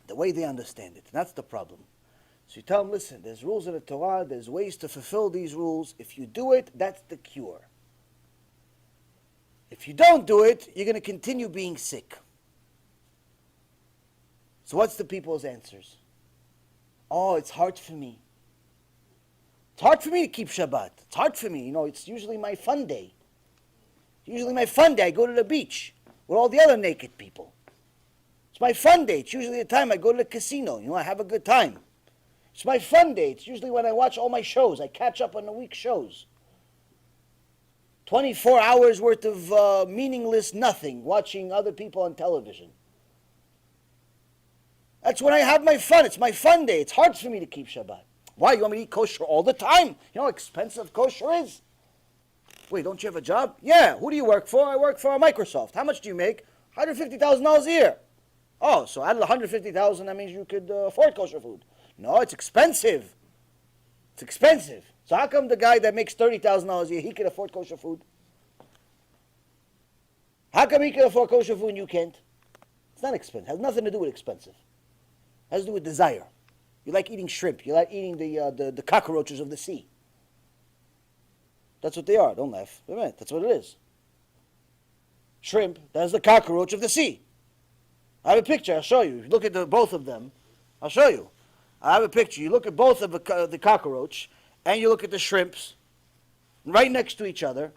the way they understand it. That's the problem. So you tell them, listen, there's rules in the Torah, there's ways to fulfill these rules. If you do it, that's the cure. If you don't do it, you're going to continue being sick. So what's the people's answers? Oh, it's hard for me. It's hard for me to keep Shabbat. It's hard for me. It's usually my fun day. Usually my fun day, I go to the beach with all the other naked people. It's my fun day. It's usually the time I go to the casino. I have a good time. It's my fun day. It's usually when I watch all my shows. I catch up on the week's shows. 24 hours worth of meaningless nothing, watching other people on television. That's when I have my fun. It's my fun day. It's hard for me to keep Shabbat. Why? You want me to eat kosher all the time? You know how expensive kosher is? Wait, don't you have a job? Yeah. Who do you work for? I work for Microsoft. How much do you make? $150,000 a year. Oh, so out of $150,000, that means you could afford kosher food. No, it's expensive. It's expensive. So how come the guy that makes $30,000 a year, he can afford kosher food? How come he can afford kosher food and you can't? It's not expensive. It has nothing to do with expensive. It has to do with desire. You like eating shrimp. You like eating the cockroaches of the sea. That's what they are. Don't laugh. Wait a minute. That's what it is. Shrimp, that's the cockroach of the sea. I have a picture. I'll show you. If you look at both of them, I'll show you. I have a picture. You look at both of the cockroach, and you look at the shrimps, right next to each other.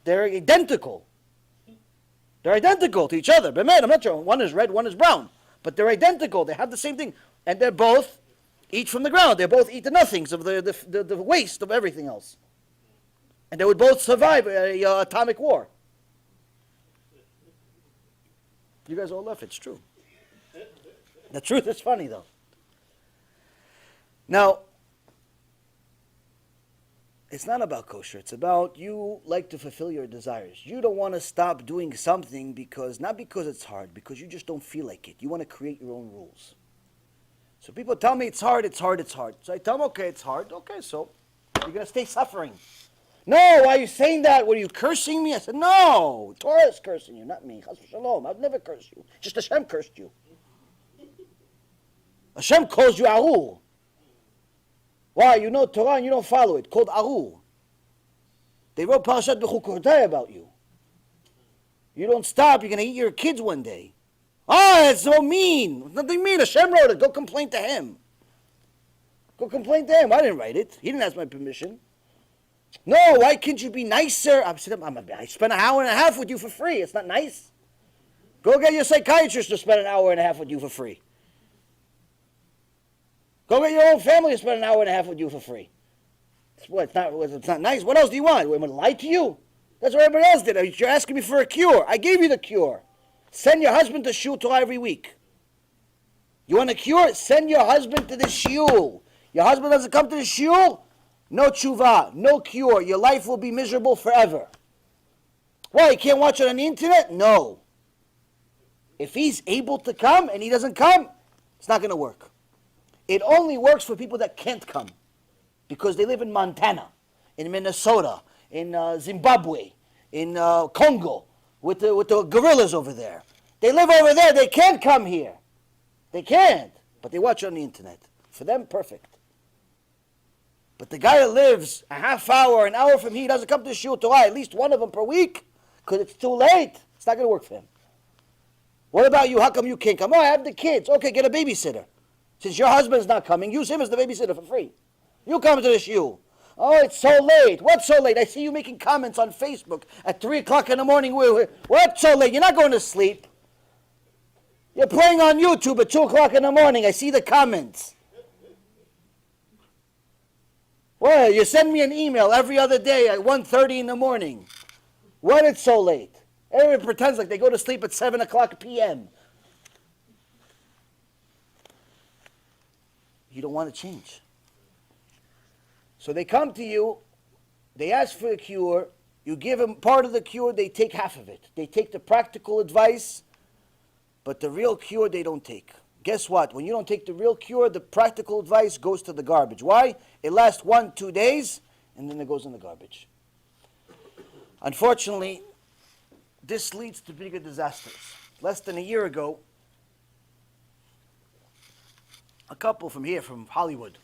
They're identical. They're identical to each other. But man, I'm not sure. One is red, one is brown. But they're identical. They have the same thing. And they're both eat from the ground. They both eat the nothings of the waste of everything else. And they would both survive an atomic war. You guys all laugh. It's true. The truth is funny, though. Now, it's not about kosher. It's about you like to fulfill your desires. You don't want to stop doing something not because it's hard, because you just don't feel like it. You want to create your own rules. So people tell me it's hard, it's hard, it's hard. So I tell them, okay, it's hard. Okay, so you're going to stay suffering. No, why are you saying that? Were you cursing me? I said, no, Torah is cursing you, not me. Chas v'shalom, I'd never curse you. Just Hashem cursed you. Hashem calls you Arur. Why? You know Torah and you don't follow it. Called Arur. They wrote Parashat B'chukotai about you. You don't stop, you're going to eat your kids one day. Oh, it's so mean. Nothing mean. Hashem wrote it. Go complain to him. Go complain to him. I didn't write it. He didn't ask my permission. No, why can't you be nicer? I spent an hour and a half with you for free. It's not nice. Go get your psychiatrist to spend an hour and a half with you for free. Go get your own family to spend an hour and a half with you for free. It's not nice. What else do you want? I'm going to lie to you? That's what everybody else did. You're asking me for a cure. I gave you the cure. Send your husband to Shiur Torah every week. You want a cure? Send your husband to the Shiur. Your husband doesn't come to the Shiur? No tshuva, no cure. Your life will be miserable forever. Why? You can't watch it on the internet? No. If he's able to come and he doesn't come, it's not going to work. It only works for people that can't come because they live in Montana, in Minnesota, in Zimbabwe, in Congo, with the gorillas over there. They live over there. They can't come here. They can't, but they watch on the internet. For them, perfect. But the guy that lives a half hour, an hour from here, doesn't come to the Shiur Torah, at least one of them per week, because it's too late. It's not going to work for him. What about you? How come you can't come? Oh, I have the kids. Okay, get a babysitter. Since your husband's not coming, use him as the babysitter for free. You come to the Shiur. Oh, it's so late. What's so late? I see you making comments on Facebook at 3 o'clock in the morning. What's so late? You're not going to sleep. You're playing on YouTube at 2 o'clock in the morning. I see the comments. Well, you send me an email every other day at 1:30 in the morning. What, it's so late? Everyone pretends like they go to sleep at 7 o'clock p.m. You don't want to change. So they come to you, they ask for a cure, you give them part of the cure, they take half of it. They take the practical advice, but the real cure they don't take. Guess what? When you don't take the real cure, the practical advice goes to the garbage. Why? It lasts 1-2 days, and then it goes in the garbage. Unfortunately, this leads to bigger disasters. Less than a year ago, a couple from here, from Hollywood,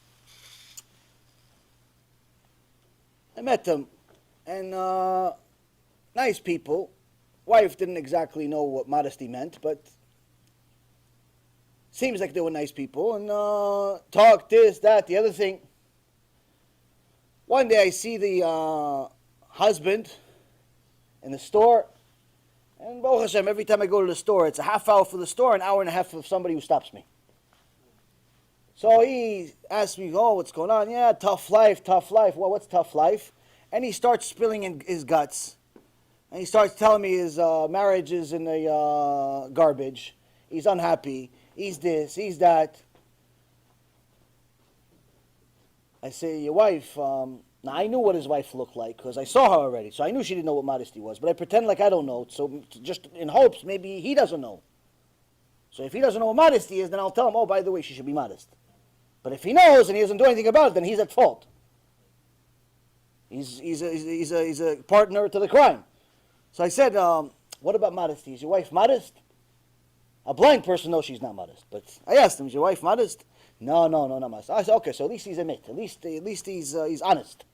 I met them, and nice people. Wife didn't exactly know what modesty meant, but seems like they were nice people, and talk this, that, the other thing. One day I see the husband in the store, and Baruch Hashem, every time I go to the store, it's a half hour for the store, an hour and a half for somebody who stops me. So he asked me, oh, what's going on? Yeah, tough life, tough life. Well, what's tough life? And he starts spilling in his guts. And he starts telling me his marriage is in the garbage. He's unhappy. He's this, he's that. I say, your wife, now I knew what his wife looked like because I saw her already. So I knew she didn't know what modesty was. But I pretend like I don't know. So just in hopes, maybe he doesn't know. So if he doesn't know what modesty is, then I'll tell him, oh, by the way, she should be modest. But if he knows and he doesn't do anything about it, then he's at fault. He's a partner to the crime. So I said, what about modesty? Is your wife modest? A blind person knows she's not modest. But I asked him, is your wife modest? No, not modest. I said, okay, so at least he's admit. At least he's honest.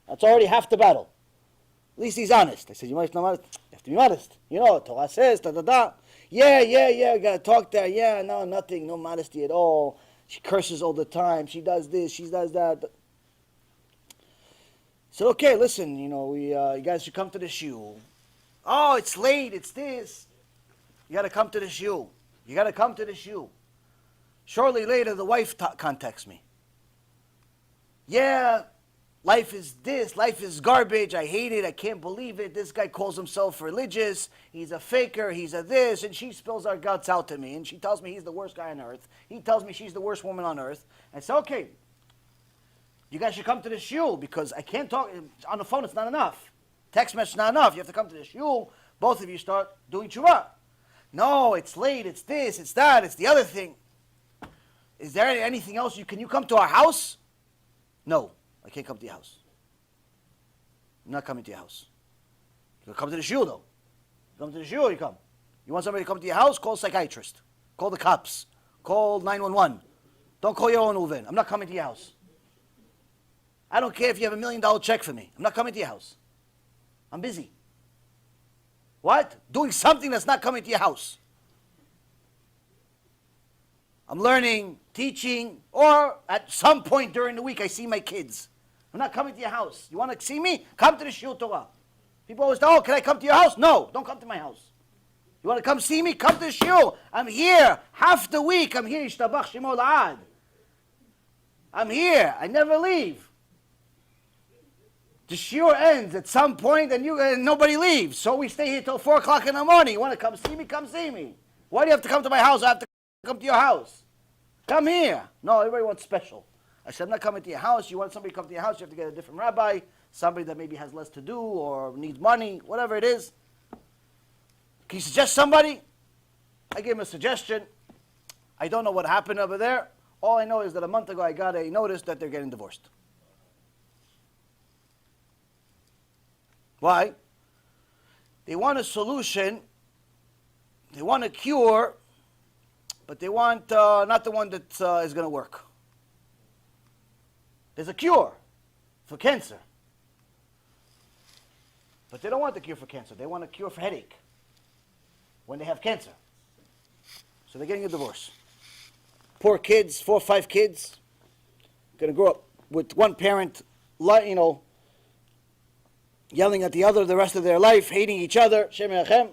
That's already half the battle. At least he's honest. I said, your wife's not modest? You have to be modest. You know, Torah says, da-da-da. Yeah, got to talk there. Yeah, no, nothing, no modesty at all. She curses all the time. She does this, she does that. I said, okay, listen, you guys should come to the Shiur. Oh, it's late, it's this. You got to come to the Shiur. You got to come to the Shiur. Shortly later, the wife contacts me. Yeah, life is this, life is garbage. I hate it, I can't believe it. This guy calls himself religious. He's a faker, he's a this. And she spills our guts out to me. And she tells me he's the worst guy on earth. He tells me she's the worst woman on earth. I say, okay, you guys should come to the Shiur because I can't talk. On the phone, it's not enough. Text message is not enough. You have to come to the Shiur. Both of you start doing tshuva. No, it's late, it's this, it's that, it's the other thing. Is there anything else? Can you come to our house? No, I can't come to your house. I'm not coming to your house. You come to the Shiur, though. You come to the Shiur, you come. You want somebody to come to your house? Call a psychiatrist. Call the cops. Call 911. Don't call your own Reuven. I'm not coming to your house. I don't care if you have $1 million check for me. I'm not coming to your house. I'm busy. What? Doing something that's not coming to your house. I'm learning, teaching, or at some point during the week I see my kids. I'm not coming to your house. You want to see me? Come to the Shiur Torah. People always say, oh, can I come to your house? No, don't come to my house. You want to come see me? Come to the Shiur. I'm here half the week. I'm here. Yishtabach Shemo La'ad. I'm here. I never leave. The Shiur ends at some point and nobody leaves. So we stay here till 4 o'clock in the morning. You want to come see me? Come see me. Why do you have to come to my house? I have to come to your house. Come here. No, everybody wants special. I said, I'm not coming to your house. You want somebody to come to your house, you have to get a different rabbi, somebody that maybe has less to do or needs money, whatever it is. Can you suggest somebody? I gave him a suggestion. I don't know what happened over there. All I know is that a month ago I got a notice that they're getting divorced. Why? They want a solution. They want a cure, but they want not the one that is going to work. There's a cure for cancer. But they don't want the cure for cancer. They want a cure for headache when they have cancer. So they're getting a divorce. Poor kids, 4 or 5 kids, going to grow up with one parent, yelling at the other the rest of their life, hating each other. Shem Yachem.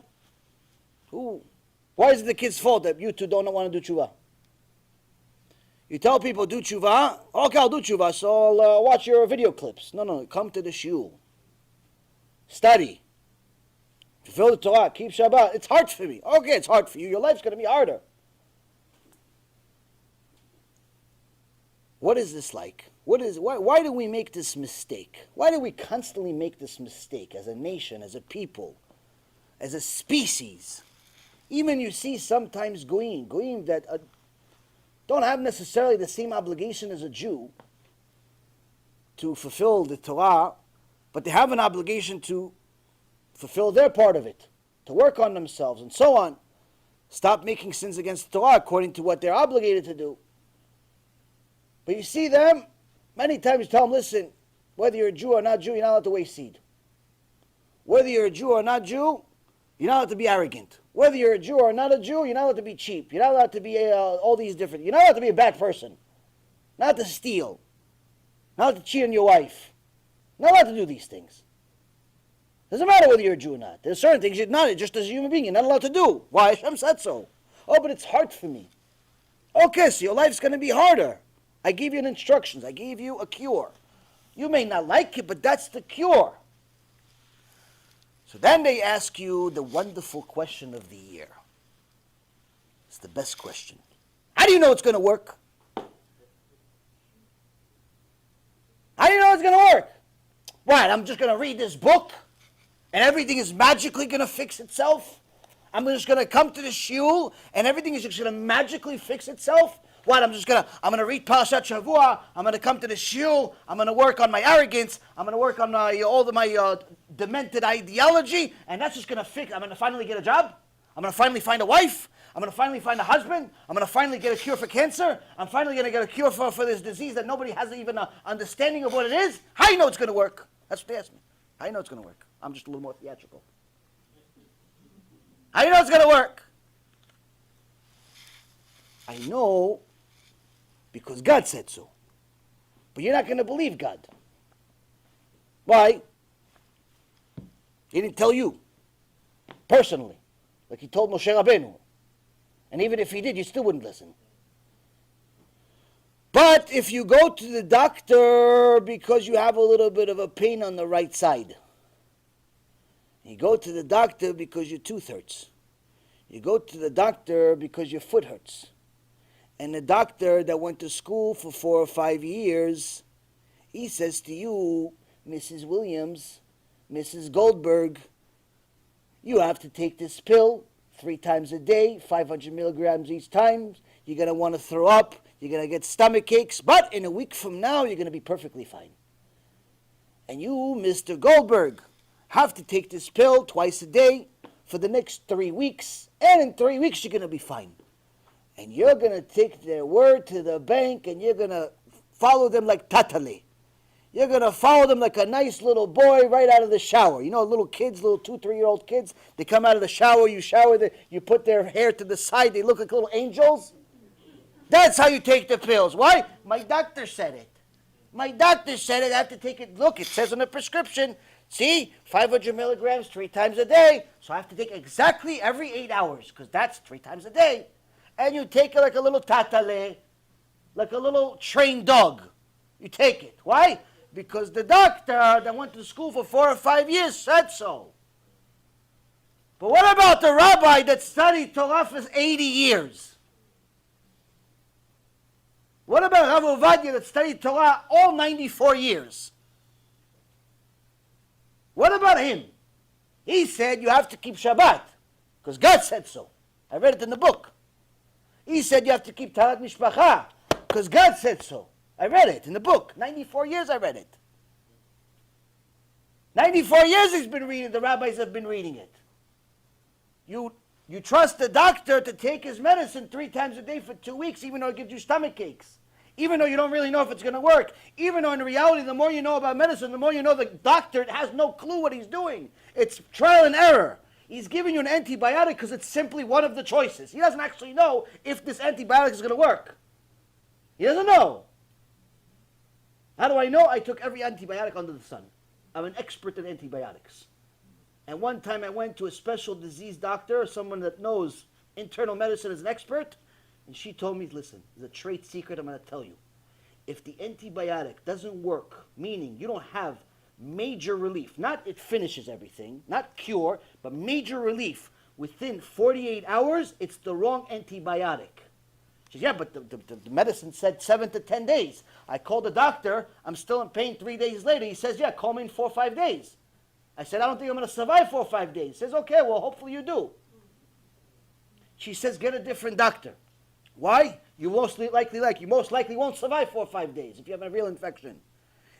Why is it the kids' fault that you two don't want to do tshuva? You tell people do tshuva. Okay, I'll do tshuva, so I'll watch your video clips. No, come to the shiur. Study. Fulfill the Torah. Keep Shabbat. It's hard for me. Okay, it's hard for you. Your life's going to be harder. What is this like? Why do we make this mistake? Why do we constantly make this mistake as a nation, as a people, as a species? Even you see sometimes goyim that don't have necessarily the same obligation as a Jew to fulfill the Torah, but they have an obligation to fulfill their part of it, to work on themselves and so on. Stop making sins against the Torah according to what they're obligated to do. But you see them, many times you tell them, listen, whether you're a Jew or not Jew, you're not allowed to waste seed. Whether you're a Jew or not Jew, you're not allowed to be arrogant. Whether you're a Jew or not a Jew, you're not allowed to be cheap. You're not allowed to be all these different. You're not allowed to be a bad person. Not to steal. Not to cheat on your wife. Not allowed to do these things. Doesn't matter whether you're a Jew or not. There's certain things you're not, just as a human being, you're not allowed to do. Why? Hashem said so. Oh, but it's hard for me. Okay, so your life's going to be harder. I gave you instructions. I gave you a cure. You may not like it, but that's the cure. So then they ask you the wonderful question of the year. It's the best question. How do you know it's going to work? How do you know it's going to work? What, I'm just going to read this book and everything is magically going to fix itself? I'm just going to come to the shiur and everything is just going to magically fix itself? What, I'm going to read Parashat Shavua, I'm going to come to the shiur, I'm going to work on my arrogance, I'm going to work on my demented ideology, and that's just going to fix, I'm going to finally get a job, I'm going to finally find a wife, I'm going to finally find a husband, I'm going to finally get a cure for cancer, I'm finally going to get a cure for this disease that nobody has even an understanding of what it is. How do you know it's going to work? That's what they asked me. How do you know it's going to work? I'm just a little more theatrical. How do you know it's going to work? I know because God said so. But you're not going to believe God. Why? He didn't tell you personally, like he told Moshe Rabbeinu. And even if he did, you still wouldn't listen. But if you go to the doctor because you have a little bit of a pain on the right side, you go to the doctor because your tooth hurts, you go to the doctor because your foot hurts, and the doctor that went to school for 4 or 5 years, he says to you, Mrs. Williams, Mrs. Goldberg, you have to take this pill 3 times a day, 500 milligrams each time. You're going to want to throw up. You're going to get stomach aches. But in a week from now, you're going to be perfectly fine. And you, Mr. Goldberg, have to take this pill twice a day for the next 3 weeks. And in 3 weeks, you're going to be fine. And you're going to take their word to the bank and you're going to follow them like tatale. You're going to follow them like a nice little boy right out of the shower. You know, little kids, little 2, 3-year-old kids, they come out of the shower, you shower, you put their hair to the side, they look like little angels. That's how you take the pills. Why? My doctor said it. My doctor said it. I have to take it. Look, it says on the prescription. See, 500 milligrams 3 times a day. So I have to take exactly every 8 hours, because that's 3 times a day. And you take it like a little tatale, like a little trained dog. You take it. Why? Because the doctor that went to school for 4 or 5 years said so. But what about the rabbi that studied Torah for 80 years? What about Rav Ovadia that studied Torah all 94 years? What about him? He said you have to keep Shabbat, because God said so. I read it in the book. He said you have to keep Taharat Mishpacha, because God said so. I read it in the book. 94 years I read it. 94 years he's been reading, the rabbis have been reading it. You trust the doctor to take his medicine 3 times a day for 2 weeks, even though it gives you stomach aches. Even though you don't really know if it's going to work. Even though in reality, the more you know about medicine, the more you know the doctor has no clue what he's doing. It's trial and error. He's giving you an antibiotic because it's simply one of the choices. He doesn't actually know if this antibiotic is going to work. He doesn't know. How do I know? I took every antibiotic under the sun. I'm an expert in antibiotics. And one time I went to a special disease doctor, someone that knows internal medicine as an expert, and she told me, listen, there's a trade secret I'm going to tell you. If the antibiotic doesn't work, meaning you don't have major relief, not it finishes everything, not cure, but major relief within 48 hours, it's the wrong antibiotic. She says, yeah, but the medicine said 7 to 10 days. I called the doctor. I'm still in pain 3 days later. He says, yeah, call me in 4 or 5 days. I said, I don't think I'm going to survive 4 or 5 days. He says, okay, well, hopefully you do. She says, get a different doctor. Why? You most likely won't survive 4 or 5 days if you have a real infection.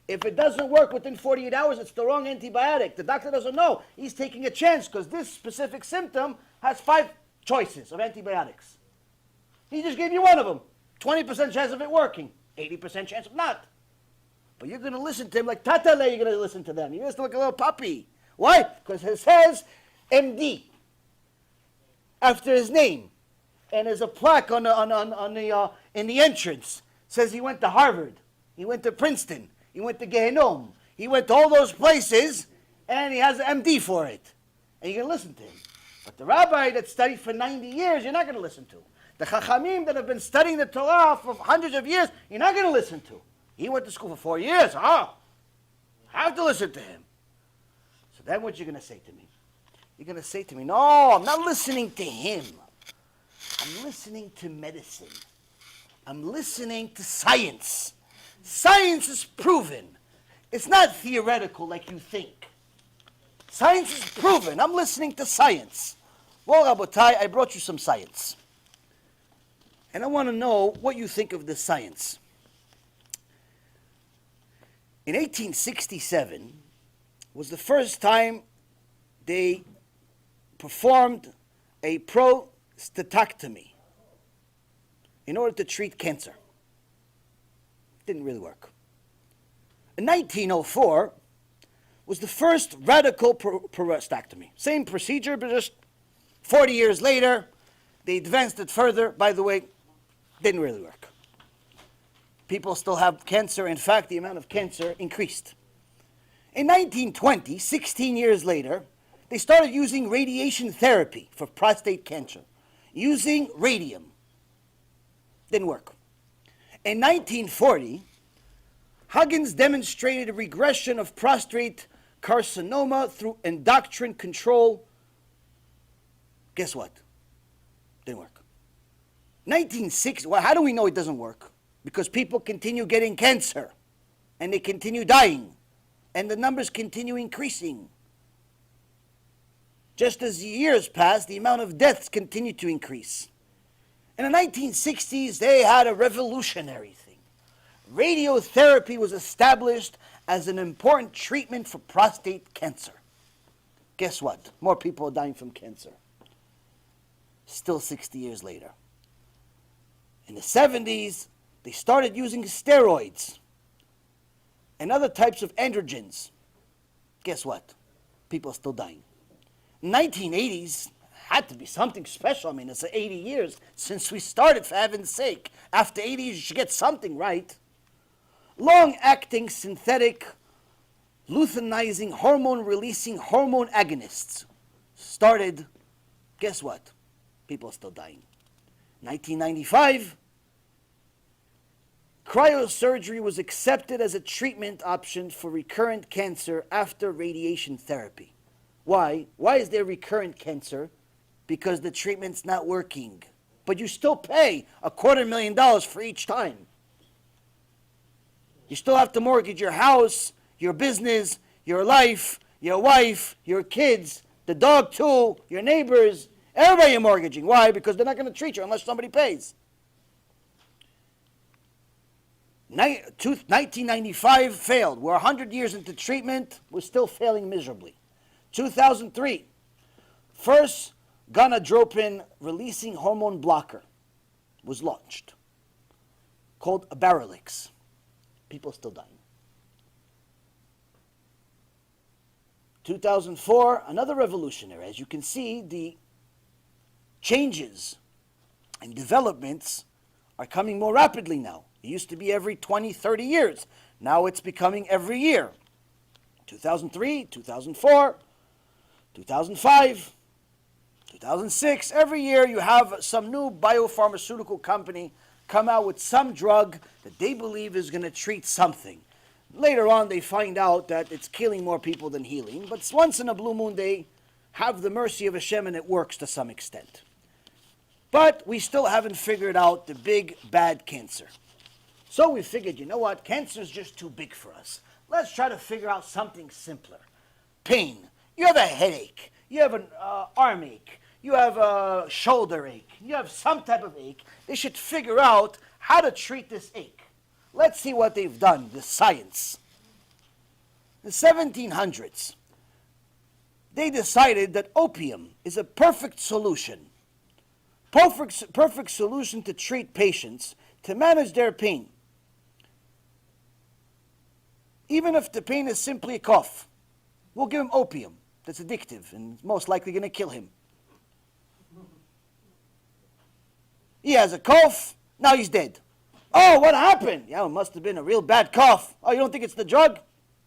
If it doesn't work within 48 hours, it's the wrong antibiotic. The doctor doesn't know. He's taking a chance because this specific symptom has 5 choices of antibiotics. He just gave you one of them. 20% chance of it working. 80% chance of not. But you're going to listen to him like tatale, you're going to listen to them. You're going to look like a little puppy. Why? Because it says MD after his name. And there's a plaque in the entrance. It says he went to Harvard. He went to Princeton. He went to Gehenom. He went to all those places, and he has an MD for it. And you're going to listen to him. But the rabbi that studied for 90 years, you're not going to listen to. The chachamim that have been studying the Torah for hundreds of years, you're not going to listen to. He went to school for 4 years. I have to listen to him. So then what you're going to say to me? You're going to say to me, no, I'm not listening to him. I'm listening to medicine. I'm listening to science. Science is proven. It's not theoretical like you think. Science is proven. I'm listening to science. Well, Rabotai, I brought you some science. And I want to know what you think of this science. In 1867 was the first time they performed a prostatectomy in order to treat cancer. Didn't really work. In 1904 was the first radical prostatectomy. Same procedure, but just 40 years later, they advanced it further. By the way, didn't really work. People still have cancer. In fact, the amount of cancer increased. In 1920, 16 years later, they started using radiation therapy for prostate cancer, using radium. Didn't work. In 1940, Huggins demonstrated a regression of prostate carcinoma through endocrine control. Guess what? Didn't work. 1960, well, how do we know it doesn't work? Because people continue getting cancer, and they continue dying, and the numbers continue increasing. Just as the years pass, the amount of deaths continue to increase. In the 1960s, they had a revolutionary thing. Radiotherapy was established as an important treatment for prostate cancer. Guess what? More people are dying from cancer. Still 60 years later. In the 70s, they started using steroids and other types of androgens. Guess what? People are still dying. 1980s had to be something special. I mean, it's 80 years since we started, for heaven's sake. After 80 you should get something right. Long-acting synthetic luteinizing hormone-releasing hormone agonists started, guess what? People are still dying. 1995, cryosurgery was accepted as a treatment option for recurrent cancer after radiation therapy. Why? Why is there recurrent cancer? Because the treatment's not working. But you still pay $250,000 for each time. You still have to mortgage your house, your business, your life, your wife, your kids, the dog too, your neighbors, everybody you're mortgaging. Why? Because they're not going to treat you unless somebody pays. 1995 failed. We're 100 years into treatment. We're still failing miserably. 2003, first gonadotropin releasing hormone blocker was launched, called Abarelix. People are still dying. 2004, another revolutionary. As you can see, the changes and developments are coming more rapidly now. It used to be every 20, 30 years. Now it's becoming every year. 2003, 2004, 2005, 2006. Every year you have some new biopharmaceutical company come out with some drug that they believe is going to treat something. Later on they find out that it's killing more people than healing. But once in a blue moon they have the mercy of Hashem and it works to some extent. But we still haven't figured out the big bad cancer. So we figured, you know what, cancer is just too big for us. Let's try to figure out something simpler. Pain. You have a headache. You have an arm ache. You have a shoulder ache. You have some type of ache. They should figure out how to treat this ache. Let's see what they've done, the science. In the 1700s, they decided that opium is a perfect solution. Perfect solution to treat patients, to manage their pain. Even if the pain is simply a cough, we'll give him opium. That's addictive and it's most likely going to kill him. He has a cough, now he's dead. Oh, what happened? Yeah, it must have been a real bad cough. Oh, you don't think it's the drug?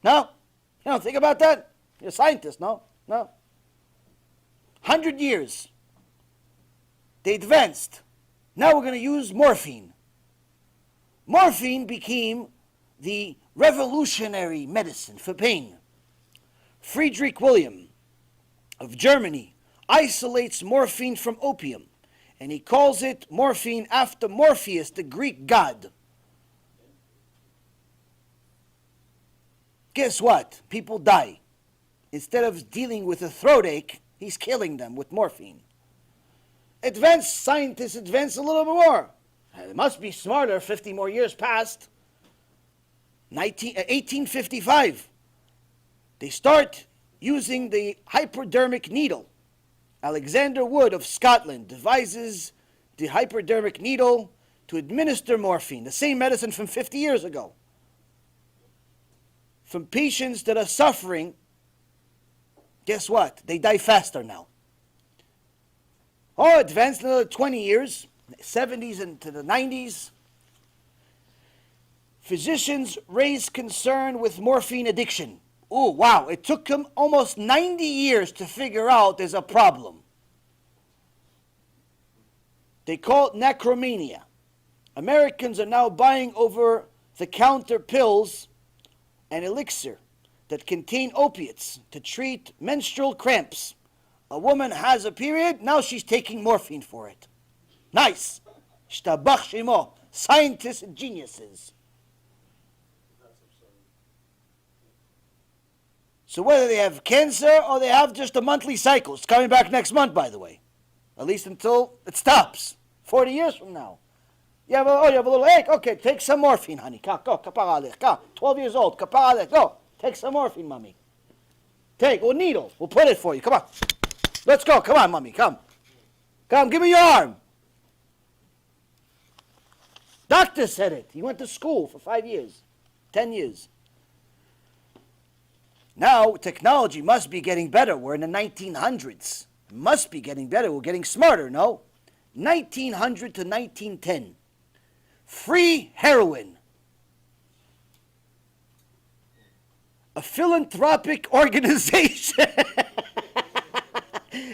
No? You don't think about that? You're a scientist, no? No. 100 years. They advanced. Now we're going to use morphine. Morphine became the revolutionary medicine for pain. Friedrich Wilhelm of Germany isolates morphine from opium, and he calls it morphine after Morpheus, the Greek god. Guess what? People die. Instead of dealing with a throat ache, he's killing them with morphine. Advanced scientists advance a little bit more. It must be smarter. 50 more years passed. 1855. They start using the hypodermic needle. Alexander Wood of Scotland devises the hypodermic needle to administer morphine, the same medicine from 50 years ago. From patients that are suffering, guess what? They die faster now. Oh, advanced another 20 years, 70s into the 90s. Physicians raised concern with morphine addiction. Oh, wow, it took them almost 90 years to figure out there's a problem. They call it necromania. Americans are now buying over-the-counter pills and elixir that contain opiates to treat menstrual cramps. A woman has a period, now she's taking morphine for it. Nice. Shtabach shemo. Scientists and geniuses. So whether they have cancer or they have just a monthly cycle, it's coming back next month, by the way. At least until it stops. 40 years from now. You have a little ache? Okay, take some morphine, honey. Go, kapara alech. Go. 12 years old. Kapara alech. Go. Take some morphine, mommy. Take, or needle. We'll put it for you. Come on. Let's go. Come on, mommy. Come. Come, give me your arm. Doctor said it. He went to school for 5 years. 10 years. Now, technology must be getting better. We're in the 1900s. It must be getting better. We're getting smarter, no? 1900 to 1910. free heroin. A philanthropic organization.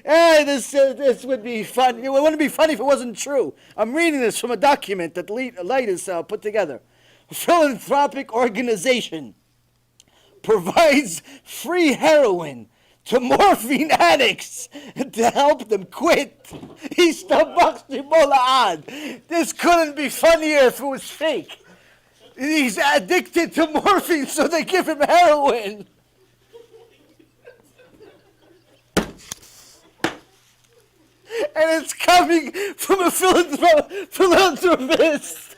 This would be fun. It wouldn't be funny if it wasn't true. I'm reading this from a document that Lightus put together. A philanthropic organization provides free heroin to morphine addicts to help them quit. This couldn't be funnier if it was fake. He's addicted to morphine, so they give him heroin. And it's coming from a philanthropist.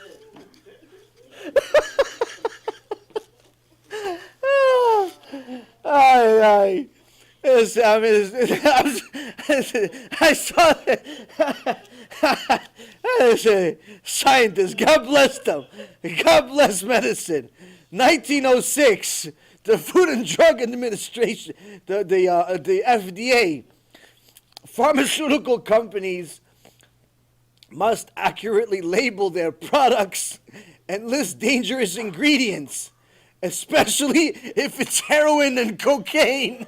I saw it. Scientists, God bless them. God bless medicine. 1906, the Food and Drug Administration, the FDA, pharmaceutical companies must accurately label their products and list dangerous ingredients, especially if it's heroin and cocaine.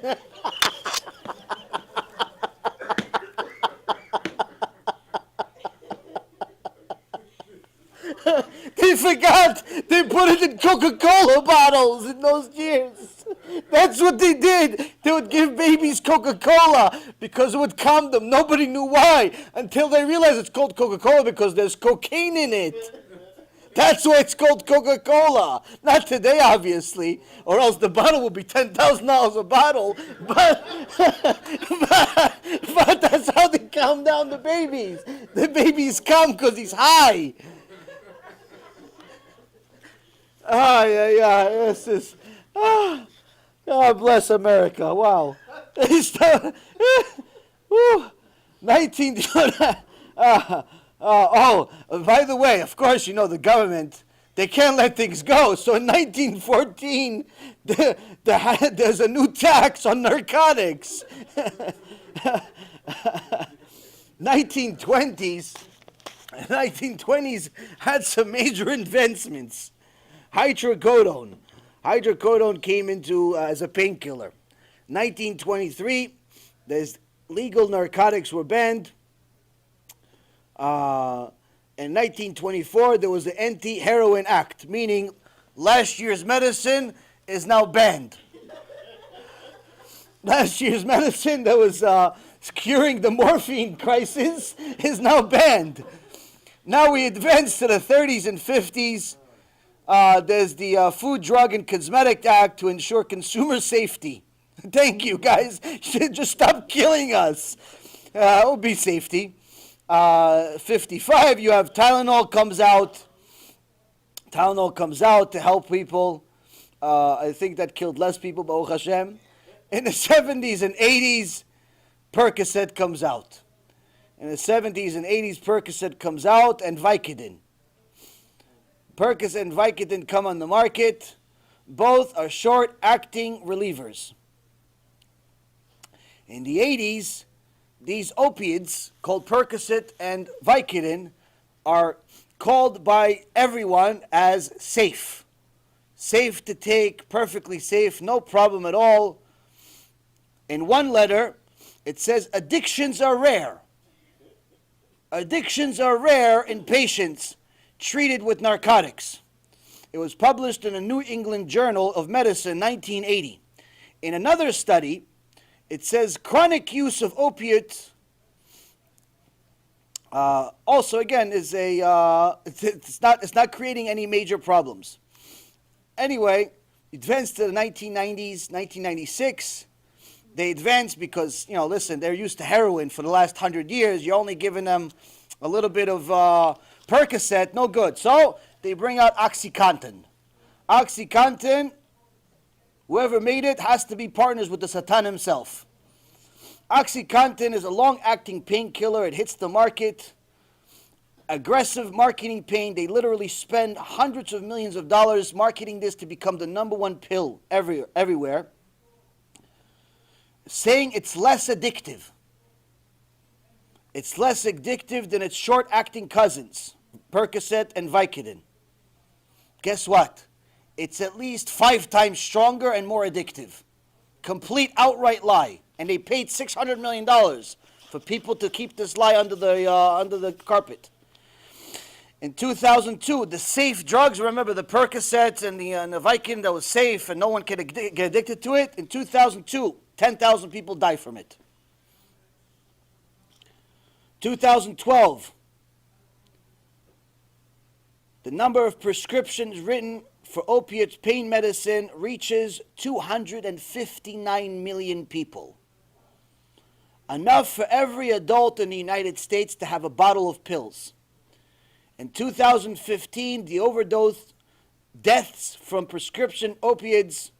They forgot they put it in Coca-Cola bottles in those years. That's what they did. They would give babies Coca-Cola because it would calm them. Nobody knew why until they realized it's called Coca-Cola because there's cocaine in it. That's why it's called Coca-Cola. Not today, obviously, or else the bottle would be $10,000 a bottle. But that's how they calm down the babies. The babies calm because he's high. This is, God bless America. Wow. 19, by the way, of course, you know, the government, they can't let things go. So in 1914, there's a new tax on narcotics. 1920s had some major advancements. Hydrocodone. Hydrocodone came into as a painkiller. 1923, there's legal narcotics were banned. In 1924, there was the Anti-Heroin Act, meaning last year's medicine is now banned. Last year's medicine that was curing the morphine crisis is now banned. Now we advance to the 30s and 50s. There's the Food, Drug, and Cosmetic Act to ensure consumer safety. Thank you, guys. Just stop killing us. It will be safety. 55, you have Tylenol comes out. Tylenol comes out to help people. I think that killed less people, Baruch Hashem. In the 70s and 80s, Percocet comes out. In the 70s and 80s, Percocet comes out, and Vicodin. Percocet and Vicodin come on the market. Both are short-acting relievers. In the 80s, these opiates, called Percocet and Vicodin, are called by everyone as safe. Safe to take, perfectly safe, no problem at all. In one letter, it says addictions are rare. Addictions are rare in patients treated with narcotics. It was published in a New England Journal of Medicine, 1980. In another study, it says chronic use of opiates also again is it's not creating any major problems. Anyway, advanced to the 1990s, 1996. They advanced because, you know, listen, they're used to heroin for the last 100 years. You're only giving them a little bit of Percocet, no good. So they bring out OxyContin. OxyContin, whoever made it has to be partners with the Satan himself. OxyContin is a long-acting painkiller. It hits the market. Aggressive marketing pain. They literally spend hundreds of millions of dollars marketing this to become the #1 pill everywhere. Saying it's less addictive. It's less addictive than its short-acting cousins. Percocet, and Vicodin. Guess what? It's at least 5 times stronger and more addictive. Complete outright lie. And they paid $600 million for people to keep this lie under the carpet. In 2002, the safe drugs, remember the Percocet and the Vicodin that was safe and no one could get addicted to it? In 2002, 10,000 people died from it. 2012, the number of prescriptions written for opiate pain medicine reaches 259 million people. Enough for every adult in the United States to have a bottle of pills. In 2015, the overdose deaths from prescription opioids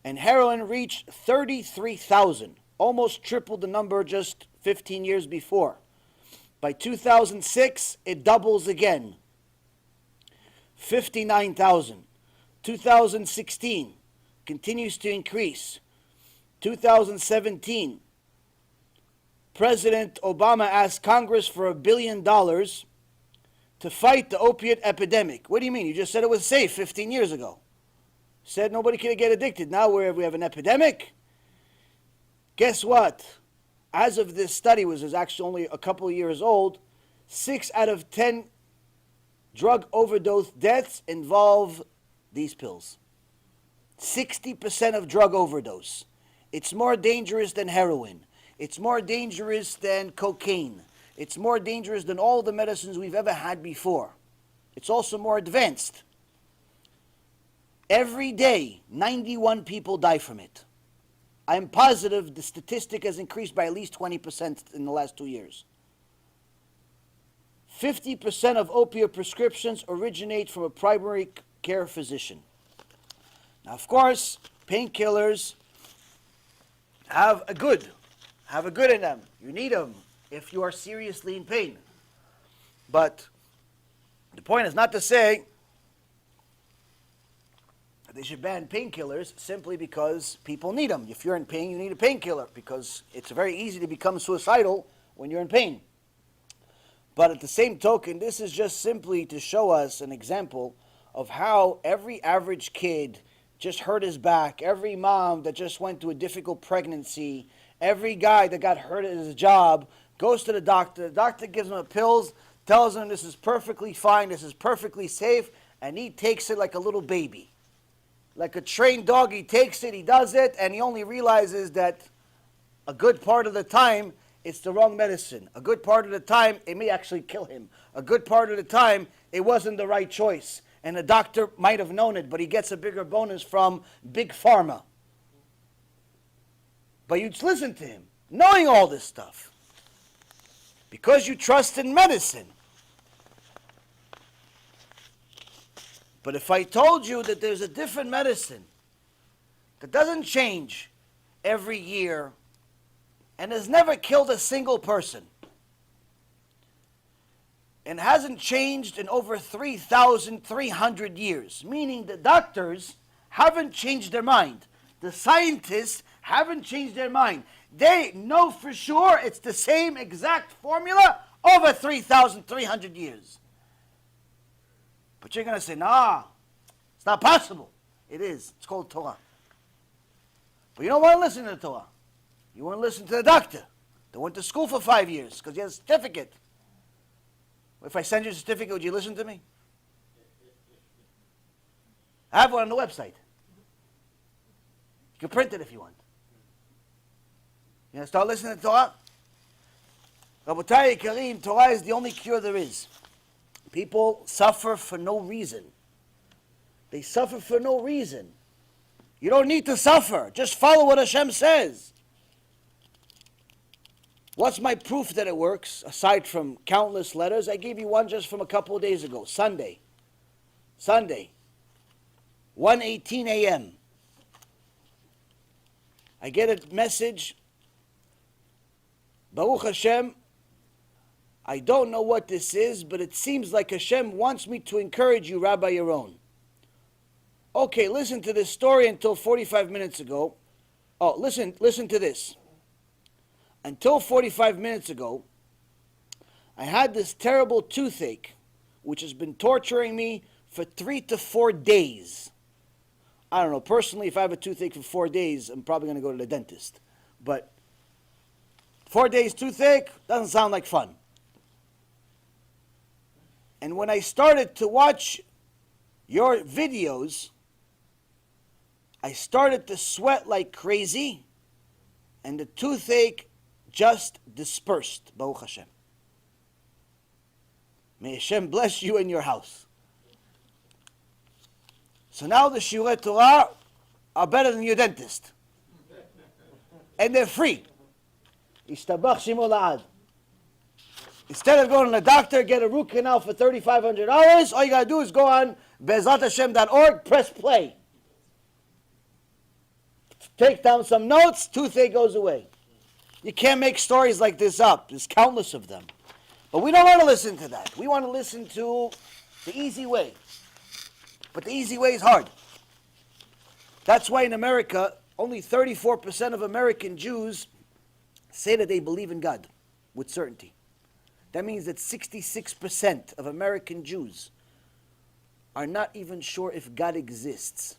and heroin reached 33,000, almost tripled the number just 15 years before. By 2006, it doubles again. 59,000. 2016 continues to increase. 2017, President Obama asked Congress for $1 billion to fight the opiate epidemic. What do you mean? You just said it was safe 15 years ago. Said nobody can get addicted. Now we have an epidemic. Guess what? As of this study, which is actually only a couple of years old, 6 out of 10 drug overdose deaths involve these pills. 60% of drug overdose. It's more dangerous than heroin. It's more dangerous than cocaine. It's more dangerous than all the medicines we've ever had before. It's also more advanced. Every day, 91 people die from it. I'm positive the statistic has increased by at least 20% in the last 2 years. 50% of opioid prescriptions originate from a primary care physician. Now, of course, painkillers have a good in them. You need them if you are seriously in pain. But the point is not to say that they should ban painkillers simply because people need them. If you're in pain, you need a painkiller because it's very easy to become suicidal when you're in pain. But at the same token, this is just simply to show us an example of how every average kid just hurt his back, every mom that just went through a difficult pregnancy, every guy that got hurt at his job goes to the doctor gives him pills, tells him this is perfectly fine, this is perfectly safe, and he takes it like a little baby. Like a trained dog, he takes it, he does it, and he only realizes that a good part of the time, it's the wrong medicine. A good part of the time, it may actually kill him. A good part of the time, it wasn't the right choice. And the doctor might have known it, but he gets a bigger bonus from Big Pharma. But you listen to him, knowing all this stuff. Because you trust in medicine. But if I told you that there's a different medicine that doesn't change every year and has never killed a single person and hasn't changed in over 3,300 years, meaning the doctors haven't changed their mind. The scientists haven't changed their mind. They know for sure it's the same exact formula over 3,300 years. But you're going to say, nah, it's not possible. It is. It's called Torah. But you don't want to listen to the Torah. You want to listen to the doctor that went to school for 5 years because he has a certificate. If I send you a certificate, would you listen to me? I have one on the website. You can print it if you want. You want to start listening to Torah? Rabotai Karim, Torah is the only cure there is. People suffer for no reason. They suffer for no reason. You don't need to suffer. Just follow what Hashem says. What's my proof that it works, aside from countless letters? I gave you one just from a couple of days ago, Sunday, 1:18 a.m. I get a message, Baruch Hashem, I don't know what this is, but it seems like Hashem wants me to encourage you, Rabbi Yaron. Okay, listen to this story until 45 minutes ago. Oh, listen to this. Until 45 minutes ago, I had this terrible toothache, which has been torturing me for 3 to 4 days. I don't know, personally, if I have a toothache for 4 days, I'm probably going to go to the dentist. But 4 days toothache doesn't sound like fun. And when I started to watch your videos, I started to sweat like crazy, and the toothache just dispersed, Baruch Hashem. May Hashem bless you and your house. So now the Shiurei Torah are better than your dentist. And they're free. Ishtabach Shemo La'ad. Instead of going to the doctor, get a root canal for $3,500, all you got to do is go on Be'ezratHashem.org, press play. Take down some notes, toothache goes away. You can't make stories like this up. There's countless of them. But we don't want to listen to that. We want to listen to the easy way. But the easy way is hard. That's why in America, only 34% of American Jews say that they believe in God with certainty. That means that 66% of American Jews are not even sure if God exists.